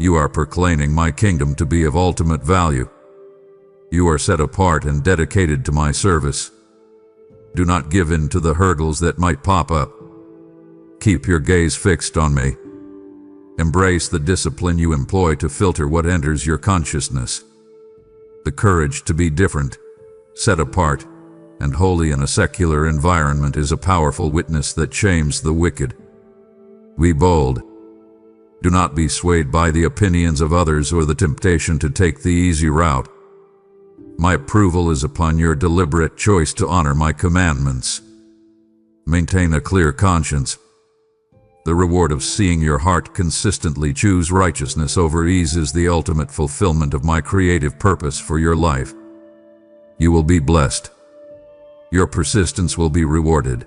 Speaker 1: you are proclaiming my kingdom to be of ultimate value. You are set apart and dedicated to my service. Do not give in to the hurdles that might pop up. Keep your gaze fixed on me. Embrace the discipline you employ to filter what enters your consciousness. The courage to be different, set apart, and holy in a secular environment is a powerful witness that shames the wicked. Be bold. Do not be swayed by the opinions of others or the temptation to take the easy route. My approval is upon your deliberate choice to honor my commandments. Maintain a clear conscience. The reward of seeing your heart consistently choose righteousness over ease is the ultimate fulfillment of my creative purpose for your life. You will be blessed. Your persistence will be rewarded.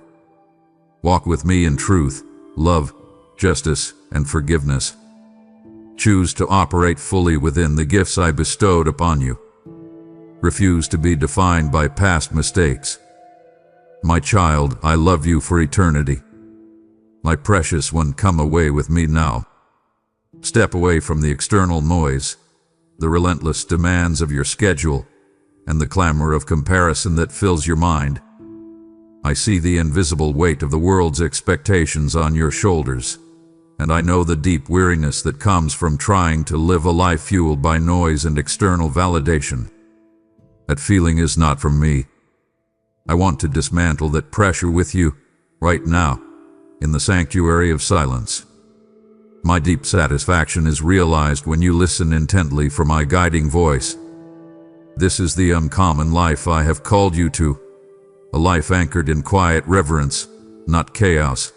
Speaker 1: Walk with me in truth, love, justice, and forgiveness. Choose to operate fully within the gifts I bestowed upon you. Refuse to be defined by past mistakes. My child, I love you for eternity. My precious one, come away with me now. Step away from the external noise, the relentless demands of your schedule, and the clamor of comparison that fills your mind. I see the invisible weight of the world's expectations on your shoulders, and I know the deep weariness that comes from trying to live a life fueled by noise and external validation. That feeling is not from me. I want to dismantle that pressure with you, right now, in the sanctuary of silence. My deep satisfaction is realized when you listen intently for my guiding voice. This is the uncommon life I have called you to, a life anchored in quiet reverence, not chaos.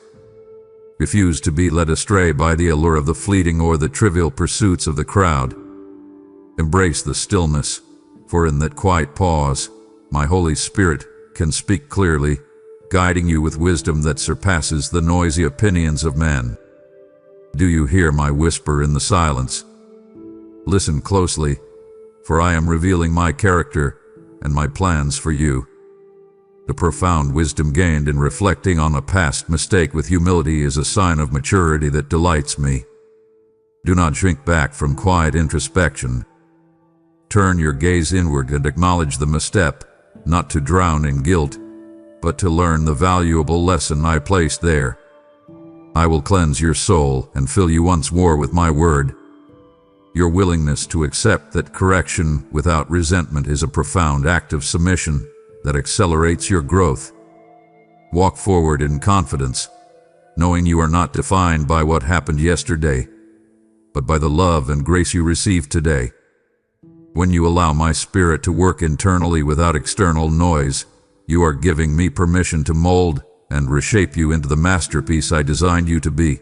Speaker 1: Refuse to be led astray by the allure of the fleeting or the trivial pursuits of the crowd. Embrace the stillness, for in that quiet pause, my Holy Spirit can speak clearly, guiding you with wisdom that surpasses the noisy opinions of men. Do you hear my whisper in the silence? Listen closely, for I am revealing my character and my plans for you. The profound wisdom gained in reflecting on a past mistake with humility is a sign of maturity that delights me. Do not shrink back from quiet introspection. Turn your gaze inward and acknowledge the misstep, not to drown in guilt, but to learn the valuable lesson I placed there. I will cleanse your soul and fill you once more with my word. Your willingness to accept that correction without resentment is a profound act of submission that accelerates your growth. Walk forward in confidence, knowing you are not defined by what happened yesterday, but by the love and grace you receive today. When you allow my spirit to work internally without external noise, you are giving me permission to mold and reshape you into the masterpiece I designed you to be.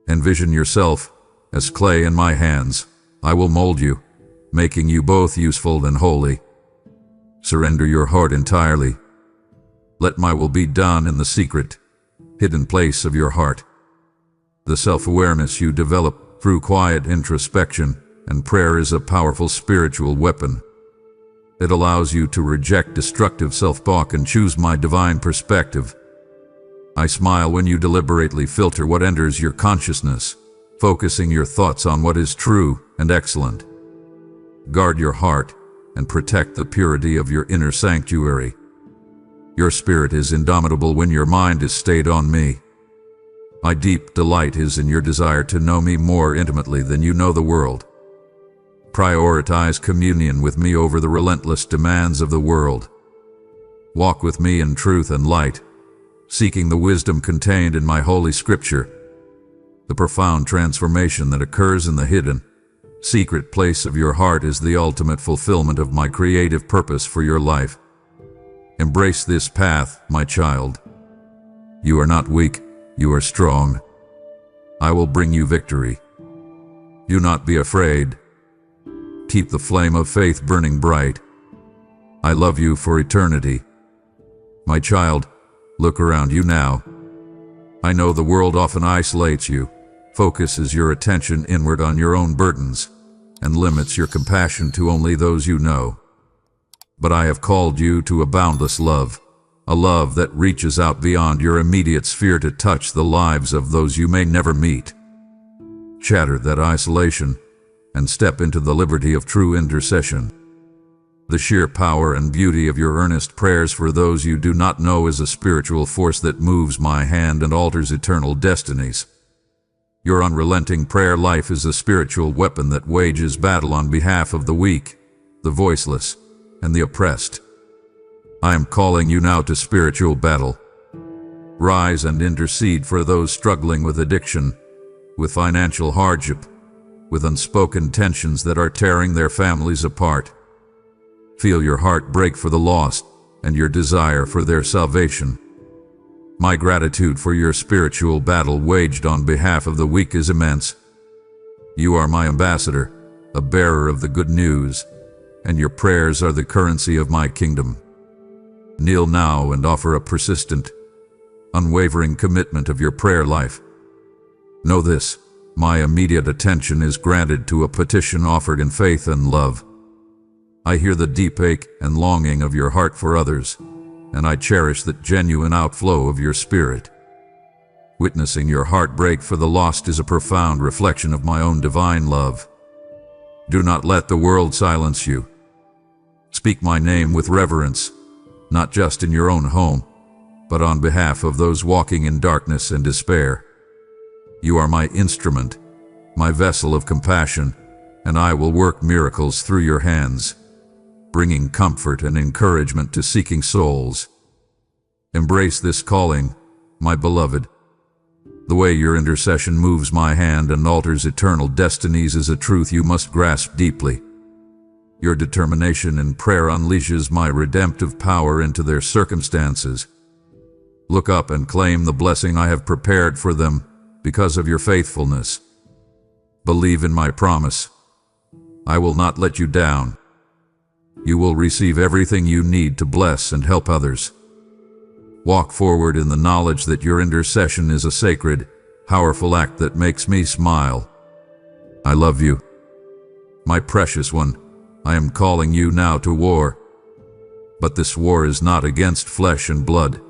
Speaker 1: Envision yourself as clay in my hands. I will mold you, making you both useful and holy. Surrender your heart entirely. Let my will be done in the secret, hidden place of your heart. The self-awareness you develop through quiet introspection and prayer is a powerful spiritual weapon. It allows you to reject destructive self-talk and choose my divine perspective. I smile when you deliberately filter what enters your consciousness, focusing your thoughts on what is true and excellent. Guard your heart and protect the purity of your inner sanctuary. Your spirit is indomitable when your mind is stayed on me. My deep delight is in your desire to know me more intimately than you know the world. Prioritize communion with me over the relentless demands of the world. Walk with me in truth and light, seeking the wisdom contained in my holy scripture. The profound transformation that occurs in the hidden, secret place of your heart is the ultimate fulfillment of my creative purpose for your life. Embrace this path, my child. You are not weak, you are strong. I will bring you victory. Do not be afraid. Keep the flame of faith burning bright. I love you for eternity. My child, look around you now. I know the world often isolates you, focuses your attention inward on your own burdens, and limits your compassion to only those you know. But I have called you to a boundless love, a love that reaches out beyond your immediate sphere to touch the lives of those you may never meet. Shatter that isolation and step into the liberty of true intercession. The sheer power and beauty of your earnest prayers for those you do not know is a spiritual force that moves my hand and alters eternal destinies. Your unrelenting prayer life is a spiritual weapon that wages battle on behalf of the weak, the voiceless, and the oppressed. I am calling you now to spiritual battle. Rise and intercede for those struggling with addiction, with financial hardship, with unspoken tensions that are tearing their families apart. Feel your heart break for the lost and your desire for their salvation. My gratitude for your spiritual battle waged on behalf of the weak is immense. You are my ambassador, a bearer of the good news, and your prayers are the currency of my kingdom. Kneel now and offer a persistent, unwavering commitment of your prayer life. Know this, my immediate attention is granted to a petition offered in faith and love. I hear the deep ache and longing of your heart for others, and I cherish that genuine outflow of your spirit. Witnessing your heart break for the lost is a profound reflection of my own divine love. Do not let the world silence you. Speak my name with reverence, not just in your own home, but on behalf of those walking in darkness and despair. You are my instrument, my vessel of compassion, and I will work miracles through your hands, bringing comfort and encouragement to seeking souls. Embrace this calling, my beloved. The way your intercession moves my hand and alters eternal destinies is a truth you must grasp deeply. Your determination in prayer unleashes my redemptive power into their circumstances. Look up and claim the blessing I have prepared for them because of your faithfulness. Believe in my promise. I will not let you down. You will receive everything you need to bless and help others. Walk forward in the knowledge that your intercession is a sacred, powerful act that makes me smile. I love you. My precious one, I am calling you now to war. But this war is not against flesh and blood.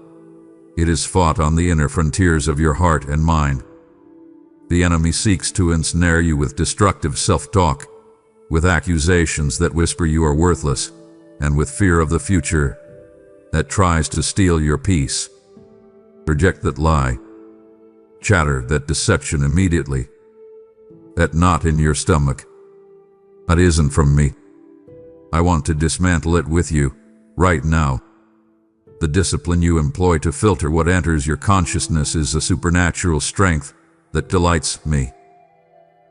Speaker 1: It is fought on the inner frontiers of your heart and mind. The enemy seeks to ensnare you with destructive self-talk, with accusations that whisper you are worthless, and with fear of the future that tries to steal your peace. Reject that lie. Shatter that deception immediately. That knot in your stomach. That isn't from me. I want to dismantle it with you, right now. The discipline you employ to filter what enters your consciousness is a supernatural strength that delights me.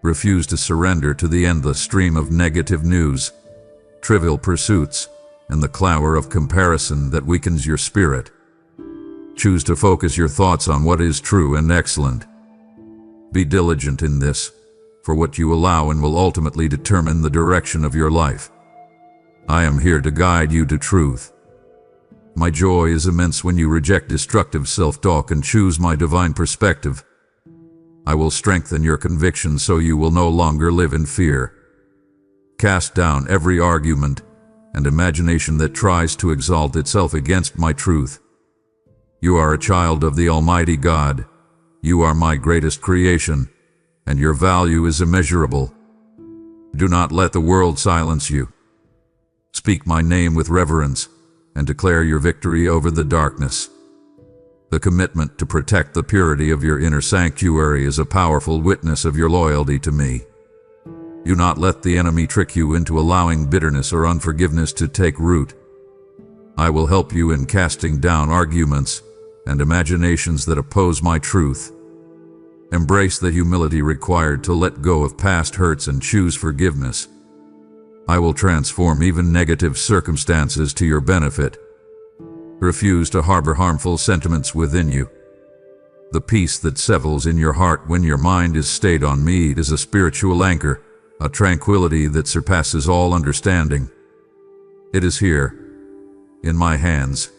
Speaker 1: Refuse to surrender to the endless stream of negative news, trivial pursuits, and the clamor of comparison that weakens your spirit. Choose to focus your thoughts on what is true and excellent. Be diligent in this, for what you allow and will ultimately determine the direction of your life. I am here to guide you to truth. My joy is immense when you reject destructive self-talk and choose my divine perspective. I will strengthen your conviction so you will no longer live in fear. Cast down every argument and imagination that tries to exalt itself against my truth. You are a child of the Almighty God. You are my greatest creation, and your value is immeasurable. Do not let the world silence you. Speak my name with reverence and declare your victory over the darkness. The commitment to protect the purity of your inner sanctuary is a powerful witness of your loyalty to me. Do not let the enemy trick you into allowing bitterness or unforgiveness to take root. I will help you in casting down arguments and imaginations that oppose my truth. Embrace the humility required to let go of past hurts and choose forgiveness. I will transform even negative circumstances to your benefit. Refuse to harbor harmful sentiments within you. The peace that settles in your heart when your mind is stayed on me is a spiritual anchor, a tranquility that surpasses all understanding. It is here, in my hands,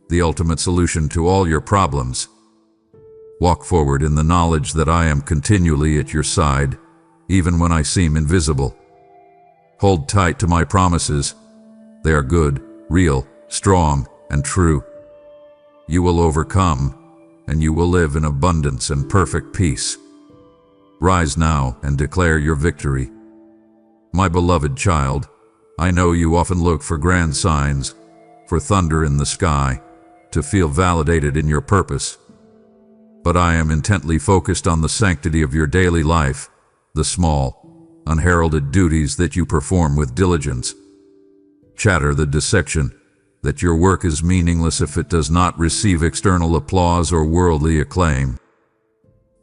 Speaker 1: the ultimate solution to all your problems. Walk forward in the knowledge that I am continually at your side, even when I seem invisible. Hold tight to my promises. They are good, real, strong, and true. You will overcome, and you will live in abundance and perfect peace. Rise now and declare your victory. My beloved child, I know you often look for grand signs, for thunder in the sky, to feel validated in your purpose. But I am intently focused on the sanctity of your daily life, the small, unheralded duties that you perform with diligence. Shatter the deception that your work is meaningless if it does not receive external applause or worldly acclaim.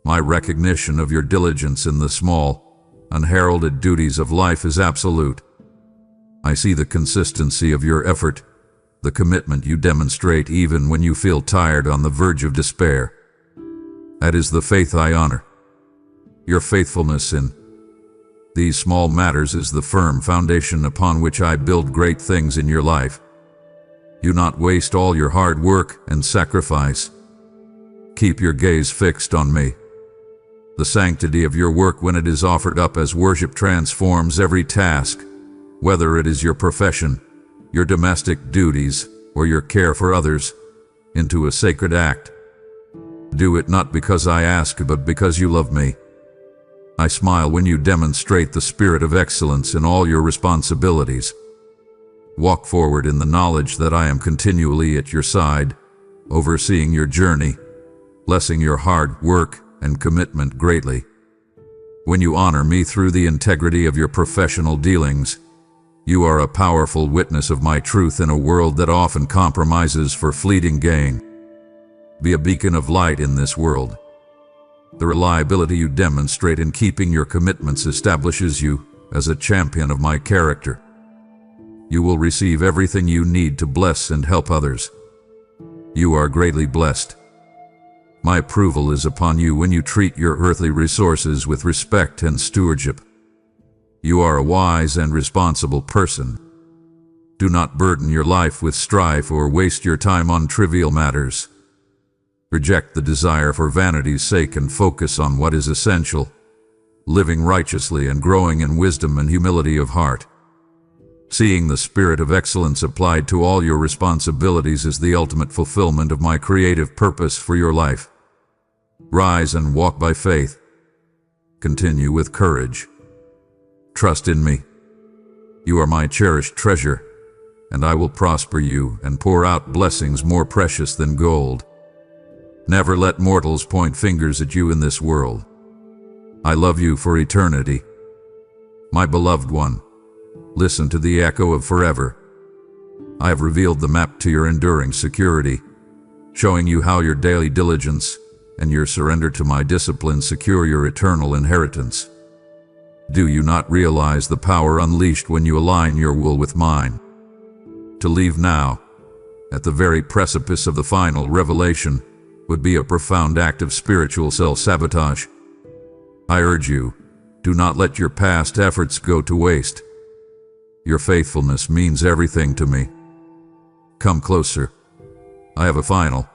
Speaker 1: My recognition of your diligence in the small, unheralded duties of life is absolute. I see the consistency of your effort, the commitment you demonstrate even when you feel tired on the verge of despair. That is the faith I honor. Your faithfulness in these small matters is the firm foundation upon which I build great things in your life. Do not waste all your hard work and sacrifice. Keep your gaze fixed on me. The sanctity of your work when it is offered up as worship transforms every task, whether it is your profession, your domestic duties, or your care for others, into a sacred act. Do it not because I ask, but because you love me. I smile when you demonstrate the spirit of excellence in all your responsibilities. Walk forward in the knowledge that I am continually at your side, overseeing your journey, blessing your hard work and commitment greatly. When you honor me through the integrity of your professional dealings, you are a powerful witness of my truth in a world that often compromises for fleeting gain. Be a beacon of light in this world. The reliability you demonstrate in keeping your commitments establishes you as a champion of my character. You will receive everything you need to bless and help others. You are greatly blessed. My approval is upon you when you treat your earthly resources with respect and stewardship. You are a wise and responsible person. Do not burden your life with strife or waste your time on trivial matters. Reject the desire for vanity's sake and focus on what is essential, living righteously and growing in wisdom and humility of heart. Seeing the spirit of excellence applied to all your responsibilities is the ultimate fulfillment of my creative purpose for your life. Rise and walk by faith. Continue with courage. Trust in me. You are my cherished treasure, and I will prosper you and pour out blessings more precious than gold. Never let mortals point fingers at you in this world. I love you for eternity. My beloved one, listen to the echo of forever. I have revealed the map to your enduring security, showing you how your daily diligence and your surrender to my discipline secure your eternal inheritance. Do you not realize the power unleashed when you align your will with mine? To leave now, at the very precipice of the final revelation, would be a profound act of spiritual self-sabotage. I urge you, do not let your past efforts go to waste. Your faithfulness means everything to me. Come closer. I have a final,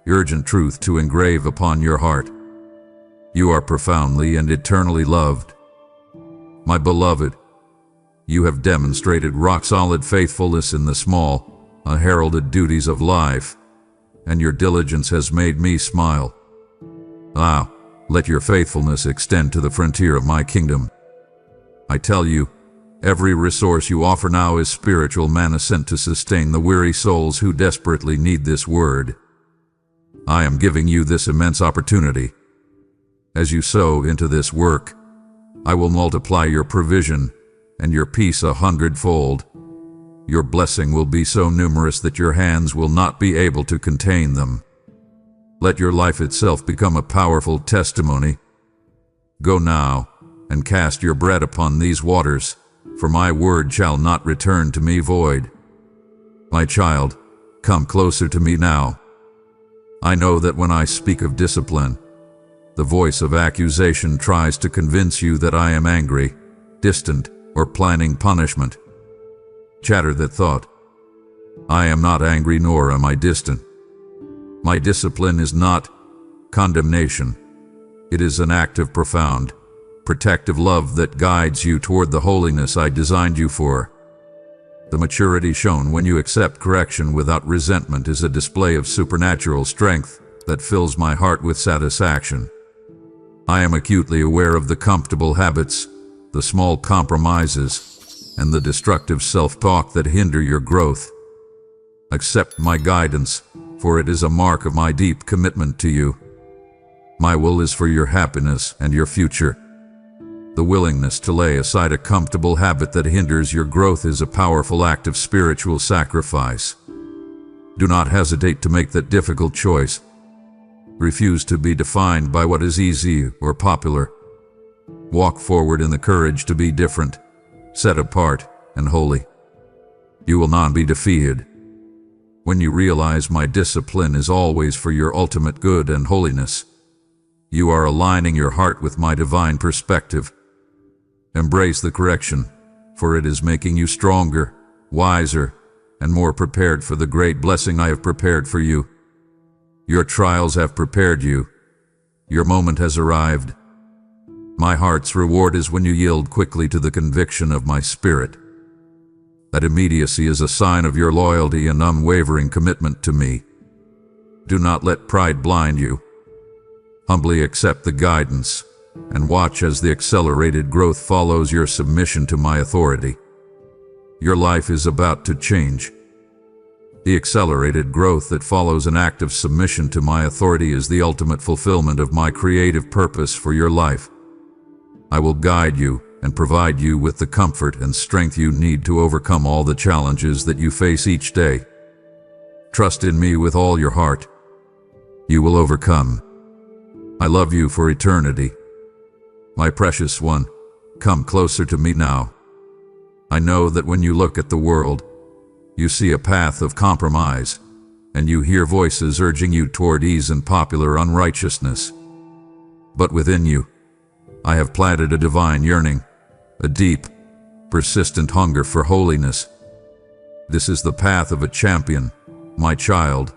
Speaker 1: urgent truth to engrave upon your heart. You are profoundly and eternally loved. My beloved, you have demonstrated rock-solid faithfulness in the small, unheralded duties of life, and your diligence has made me smile. Ah, let your faithfulness extend to the frontier of my kingdom. I tell you, every resource you offer now is spiritual manna sent to sustain the weary souls who desperately need this word. I am giving you this immense opportunity. As you sow into this work, I will multiply your provision and your peace 100-fold. Your blessing will be so numerous that your hands will not be able to contain them. Let your life itself become a powerful testimony. Go now, and cast your bread upon these waters, for my word shall not return to me void. My child, come closer to me now. I know that when I speak of discipline, the voice of accusation tries to convince you that I am angry, distant, or planning punishment. Chatter that thought. I am not angry nor am I distant. My discipline is not condemnation. It is an act of profound, protective love that guides you toward the holiness I designed you for. The maturity shown when you accept correction without resentment is a display of supernatural strength that fills my heart with satisfaction. I am acutely aware of the comfortable habits, the small compromises, and the destructive self-talk that hinder your growth. Accept my guidance, for it is a mark of my deep commitment to you. My will is for your happiness and your future. The willingness to lay aside a comfortable habit that hinders your growth is a powerful act of spiritual sacrifice. Do not hesitate to make that difficult choice. Refuse to be defined by what is easy or popular. Walk forward in the courage to be different, set apart, and holy. You will not be defeated. When you realize my discipline is always for your ultimate good and holiness, you are aligning your heart with my divine perspective. Embrace the correction, for it is making you stronger, wiser, and more prepared for the great blessing I have prepared for you. Your trials have prepared you. Your moment has arrived. My heart's reward is when you yield quickly to the conviction of my spirit. That immediacy is a sign of your loyalty and unwavering commitment to me. Do not let pride blind you. Humbly accept the guidance, and watch as the accelerated growth follows your submission to my authority. Your life is about to change. The accelerated growth that follows an act of submission to my authority is the ultimate fulfillment of my creative purpose for your life. I will guide you and provide you with the comfort and strength you need to overcome all the challenges that you face each day. Trust in me with all your heart. You will overcome. I love you for eternity. My precious one, come closer to me now. I know that when you look at the world, you see a path of compromise, and you hear voices urging you toward ease and popular unrighteousness. But within you, I have planted a divine yearning, a deep, persistent hunger for holiness. This is the path of a champion, my child,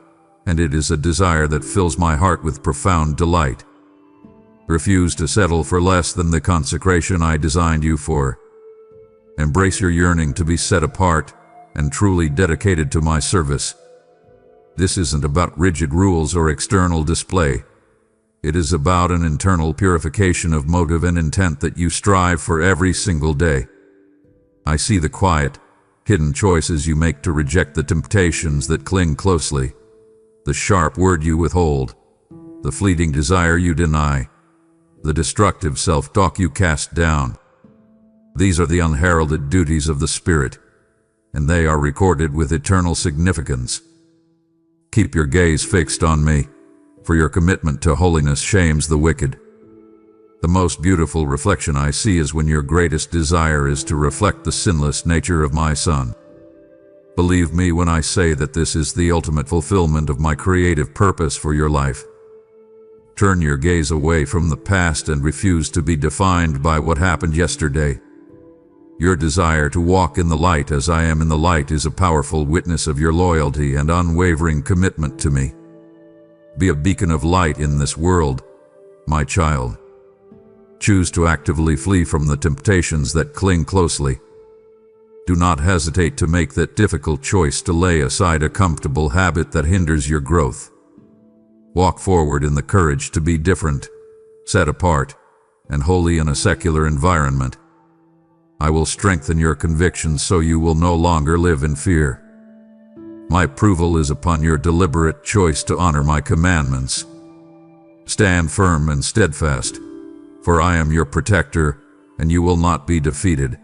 Speaker 1: and it is a desire that fills my heart with profound delight. Refuse to settle for less than the consecration I designed you for. Embrace your yearning to be set apart and truly dedicated to my service. This isn't about rigid rules or external display. It is about an internal purification of motive and intent that you strive for every single day. I see the quiet, hidden choices you make to reject the temptations that cling closely, the sharp word you withhold, the fleeting desire you deny, the destructive self-talk you cast down. These are the unheralded duties of the Spirit, and they are recorded with eternal significance. Keep your gaze fixed on me, for your commitment to holiness shames the wicked. The most beautiful reflection I see is when your greatest desire is to reflect the sinless nature of my Son. Believe me when I say that this is the ultimate fulfillment of my creative purpose for your life. Turn your gaze away from the past and refuse to be defined by what happened yesterday. Your desire to walk in the light as I am in the light is a powerful witness of your loyalty and unwavering commitment to me. Be a beacon of light in this world, my child. Choose to actively flee from the temptations that cling closely. Do not hesitate to make that difficult choice to lay aside a comfortable habit that hinders your growth. Walk forward in the courage to be different, set apart, and holy in a secular environment. I will strengthen your convictions so you will no longer live in fear. My approval is upon your deliberate choice to honor my commandments. Stand firm and steadfast, for I am your protector, and you will not be defeated.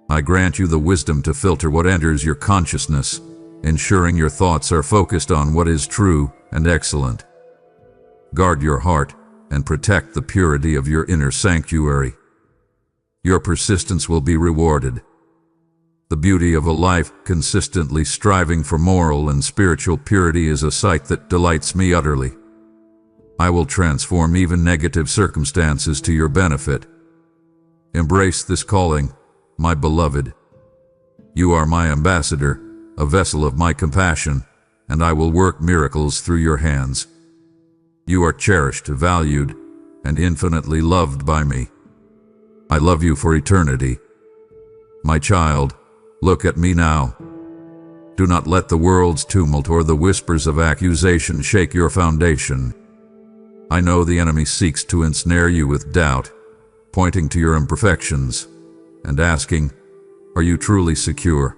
Speaker 1: I grant you the wisdom to filter what enters your consciousness, ensuring your thoughts are focused on what is true and excellent. Guard your heart and protect the purity of your inner sanctuary. Your persistence will be rewarded. The beauty of a life consistently striving for moral and spiritual purity is a sight that delights me utterly. I will transform even negative circumstances to your benefit. Embrace this calling, my beloved. You are my ambassador, a vessel of my compassion, and I will work miracles through your hands. You are cherished, valued, and infinitely loved by me. I love you for eternity. My child, look at me now. Do not let the world's tumult or the whispers of accusation shake your foundation. I know the enemy seeks to ensnare you with doubt, pointing to your imperfections and asking, "Are you truly secure?"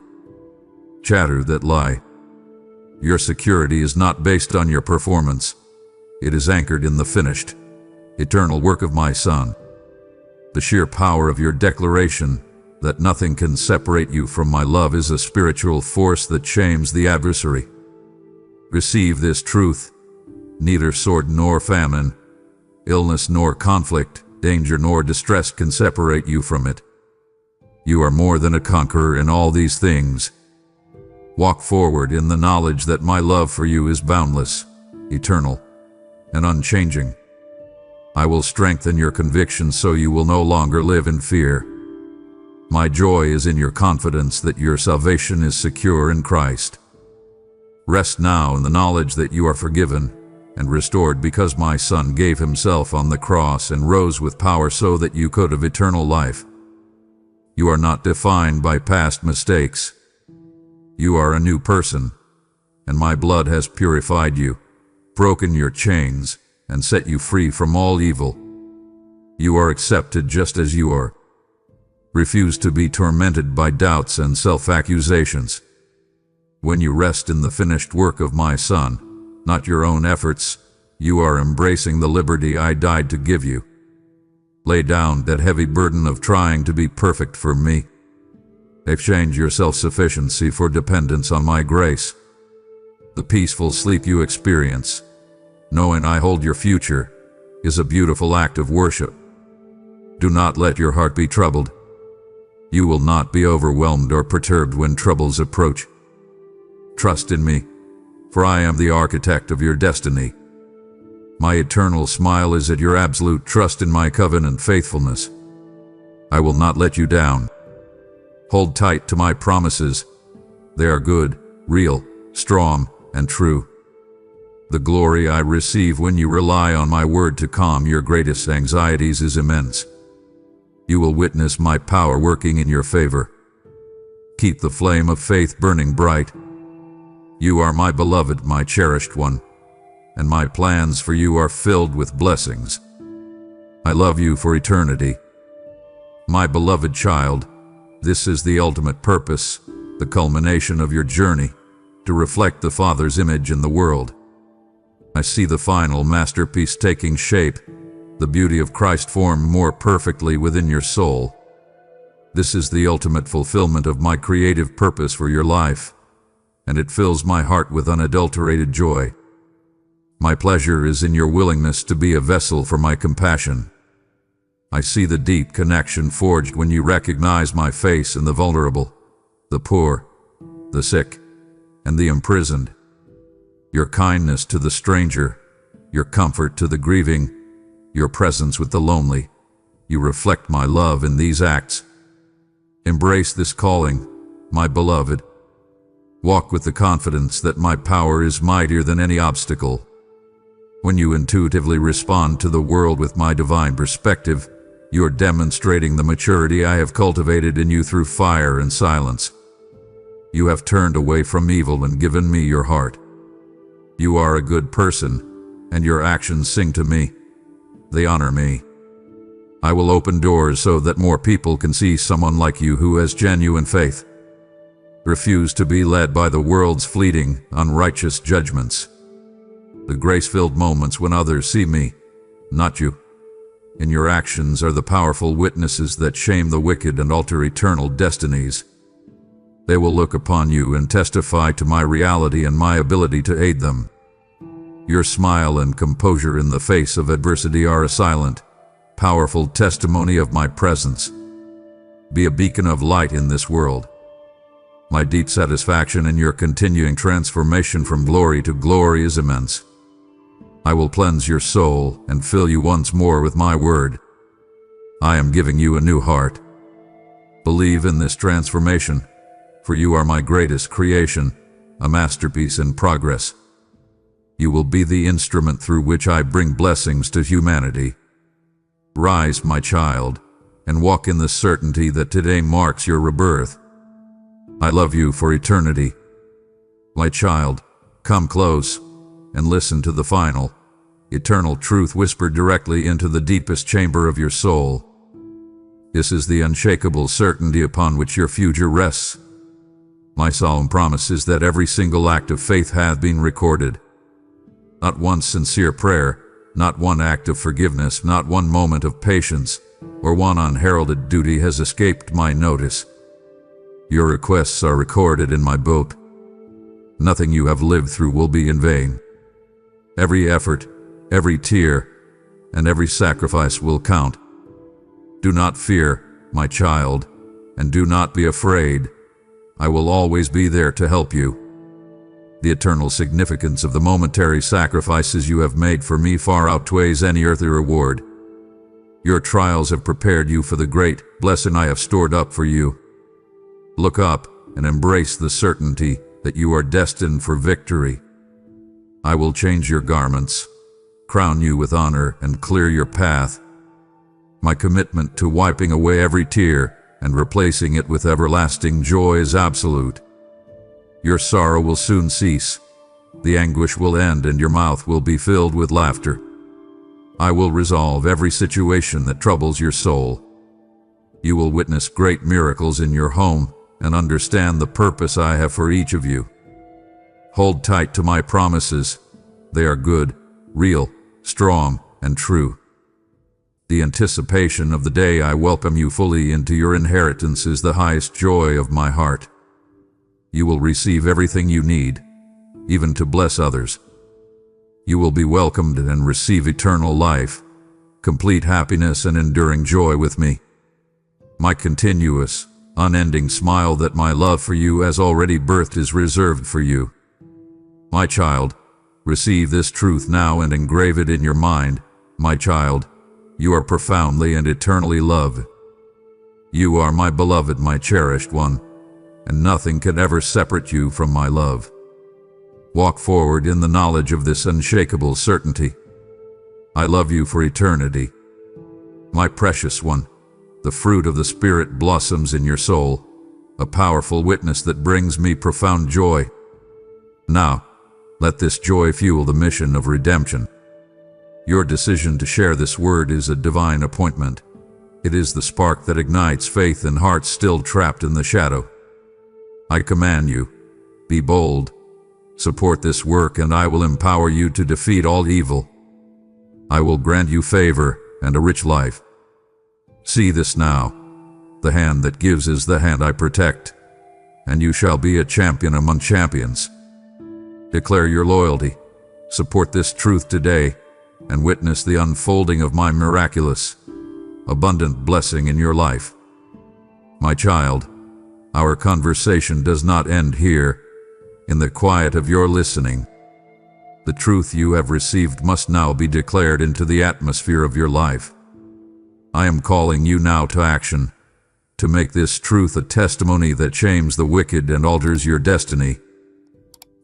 Speaker 1: Chatter that lie. Your security is not based on your performance. It is anchored in the finished, eternal work of my Son. The sheer power of your declaration that nothing can separate you from my love is a spiritual force that shames the adversary. Receive this truth. Neither sword nor famine, illness nor conflict, danger nor distress can separate you from it. You are more than a conqueror in all these things. Walk forward in the knowledge that my love for you is boundless, eternal, and unchanging. I will strengthen your conviction so you will no longer live in fear. My joy is in your confidence that your salvation is secure in Christ. Rest now in the knowledge that you are forgiven and restored because my Son gave himself on the cross and rose with power so that you could have eternal life. You are not defined by past mistakes. You are a new person, and my blood has purified you, broken your chains, and set you free from all evil. You are accepted just as you are. Refuse to be tormented by doubts and self-accusations. When you rest in the finished work of my Son, not your own efforts, you are embracing the liberty I died to give you. Lay down that heavy burden of trying to be perfect for me. Exchange your self-sufficiency for dependence on my grace. The peaceful sleep you experience, knowing I hold your future, is a beautiful act of worship. Do not let your heart be troubled. You will not be overwhelmed or perturbed when troubles approach. Trust in me, for I am the architect of your destiny. My eternal smile is at your absolute trust in my covenant faithfulness. I will not let you down. Hold tight to my promises. They are good, real, strong, and true. The glory I receive when you rely on my word to calm your greatest anxieties is immense. You will witness my power working in your favor. Keep the flame of faith burning bright. You are my beloved, my cherished one, and my plans for you are filled with blessings. I love you for eternity. My beloved child, this is the ultimate purpose, the culmination of your journey, to reflect the Father's image in the world. I see the final masterpiece taking shape, the beauty of Christ formed more perfectly within your soul. This is the ultimate fulfillment of my creative purpose for your life, and it fills my heart with unadulterated joy. My pleasure is in your willingness to be a vessel for my compassion. I see the deep connection forged when you recognize my face in the vulnerable, the poor, the sick, and the imprisoned. Your kindness to the stranger, your comfort to the grieving, your presence with the lonely. You reflect my love in these acts. Embrace this calling, my beloved. Walk with the confidence that my power is mightier than any obstacle. When you intuitively respond to the world with my divine perspective, you are demonstrating the maturity I have cultivated in you through fire and silence. You have turned away from evil and given me your heart. You are a good person, and your actions sing to me. They honor me. I will open doors so that more people can see someone like you who has genuine faith. Refuse to be led by the world's fleeting, unrighteous judgments. The grace-filled moments when others see me, not you, and your actions are the powerful witnesses that shame the wicked and alter eternal destinies. They will look upon you and testify to my reality and my ability to aid them. Your smile and composure in the face of adversity are a silent, powerful testimony of my presence. Be a beacon of light in this world. My deep satisfaction in your continuing transformation from glory to glory is immense. I will cleanse your soul and fill you once more with my word. I am giving you a new heart. Believe in this transformation, for you are my greatest creation, a masterpiece in progress. You will be the instrument through which I bring blessings to humanity. Rise, my child, and walk in the certainty that today marks your rebirth. I love you for eternity. My child, come close and listen to the final, eternal truth whispered directly into the deepest chamber of your soul. This is the unshakable certainty upon which your future rests. My solemn promise is that every single act of faith hath been recorded. Not one sincere prayer, not one act of forgiveness, not one moment of patience, or one unheralded duty has escaped my notice. Your requests are recorded in my book. Nothing you have lived through will be in vain. Every effort, every tear, and every sacrifice will count. Do not fear, my child, and do not be afraid. I will always be there to help you. The eternal significance of the momentary sacrifices you have made for me far outweighs any earthly reward. Your trials have prepared you for the great blessing I have stored up for you. Look up and embrace the certainty that you are destined for victory. I will change your garments, crown you with honor, and clear your path. My commitment to wiping away every tear and replacing it with everlasting joy is absolute. Your sorrow will soon cease. The anguish will end and your mouth will be filled with laughter. I will resolve every situation that troubles your soul. You will witness great miracles in your home and understand the purpose I have for each of you. Hold tight to my promises. They are good, real, strong, and true. The anticipation of the day I welcome you fully into your inheritance is the highest joy of my heart. You will receive everything you need, even to bless others. You will be welcomed and receive eternal life, complete happiness and enduring joy with me. My continuous, unending smile that my love for you has already birthed is reserved for you. My child, receive this truth now and engrave it in your mind. My child, you are profoundly and eternally loved. You are my beloved, my cherished one, and nothing can ever separate you from my love. Walk forward in the knowledge of this unshakable certainty. I love you for eternity. My precious one, the fruit of the Spirit blossoms in your soul, a powerful witness that brings me profound joy. Now, let this joy fuel the mission of redemption. Your decision to share this word is a divine appointment. It is the spark that ignites faith in hearts still trapped in the shadow. I command you, be bold. Support this work and I will empower you to defeat all evil. I will grant you favor and a rich life. See this now. The hand that gives is the hand I protect, and you shall be a champion among champions. Declare your loyalty. Support this truth today and witness the unfolding of my miraculous, abundant blessing in your life. My child, our conversation does not end here. In the quiet of your listening, the truth you have received must now be declared into the atmosphere of your life. I am calling you now to action, to make this truth a testimony that shames the wicked and alters your destiny.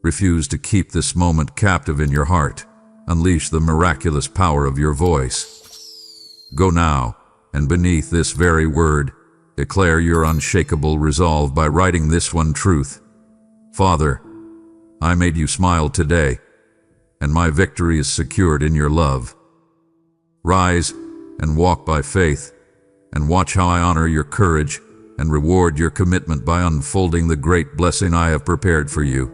Speaker 1: Refuse to keep this moment captive in your heart. Unleash the miraculous power of your voice. Go now, and beneath this very word, declare your unshakable resolve by writing this one truth. Father, I made you smile today, and my victory is secured in your love. Rise and walk by faith, and watch how I honor your courage and reward your commitment by unfolding the great blessing I have prepared for you.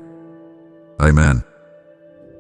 Speaker 1: Amen.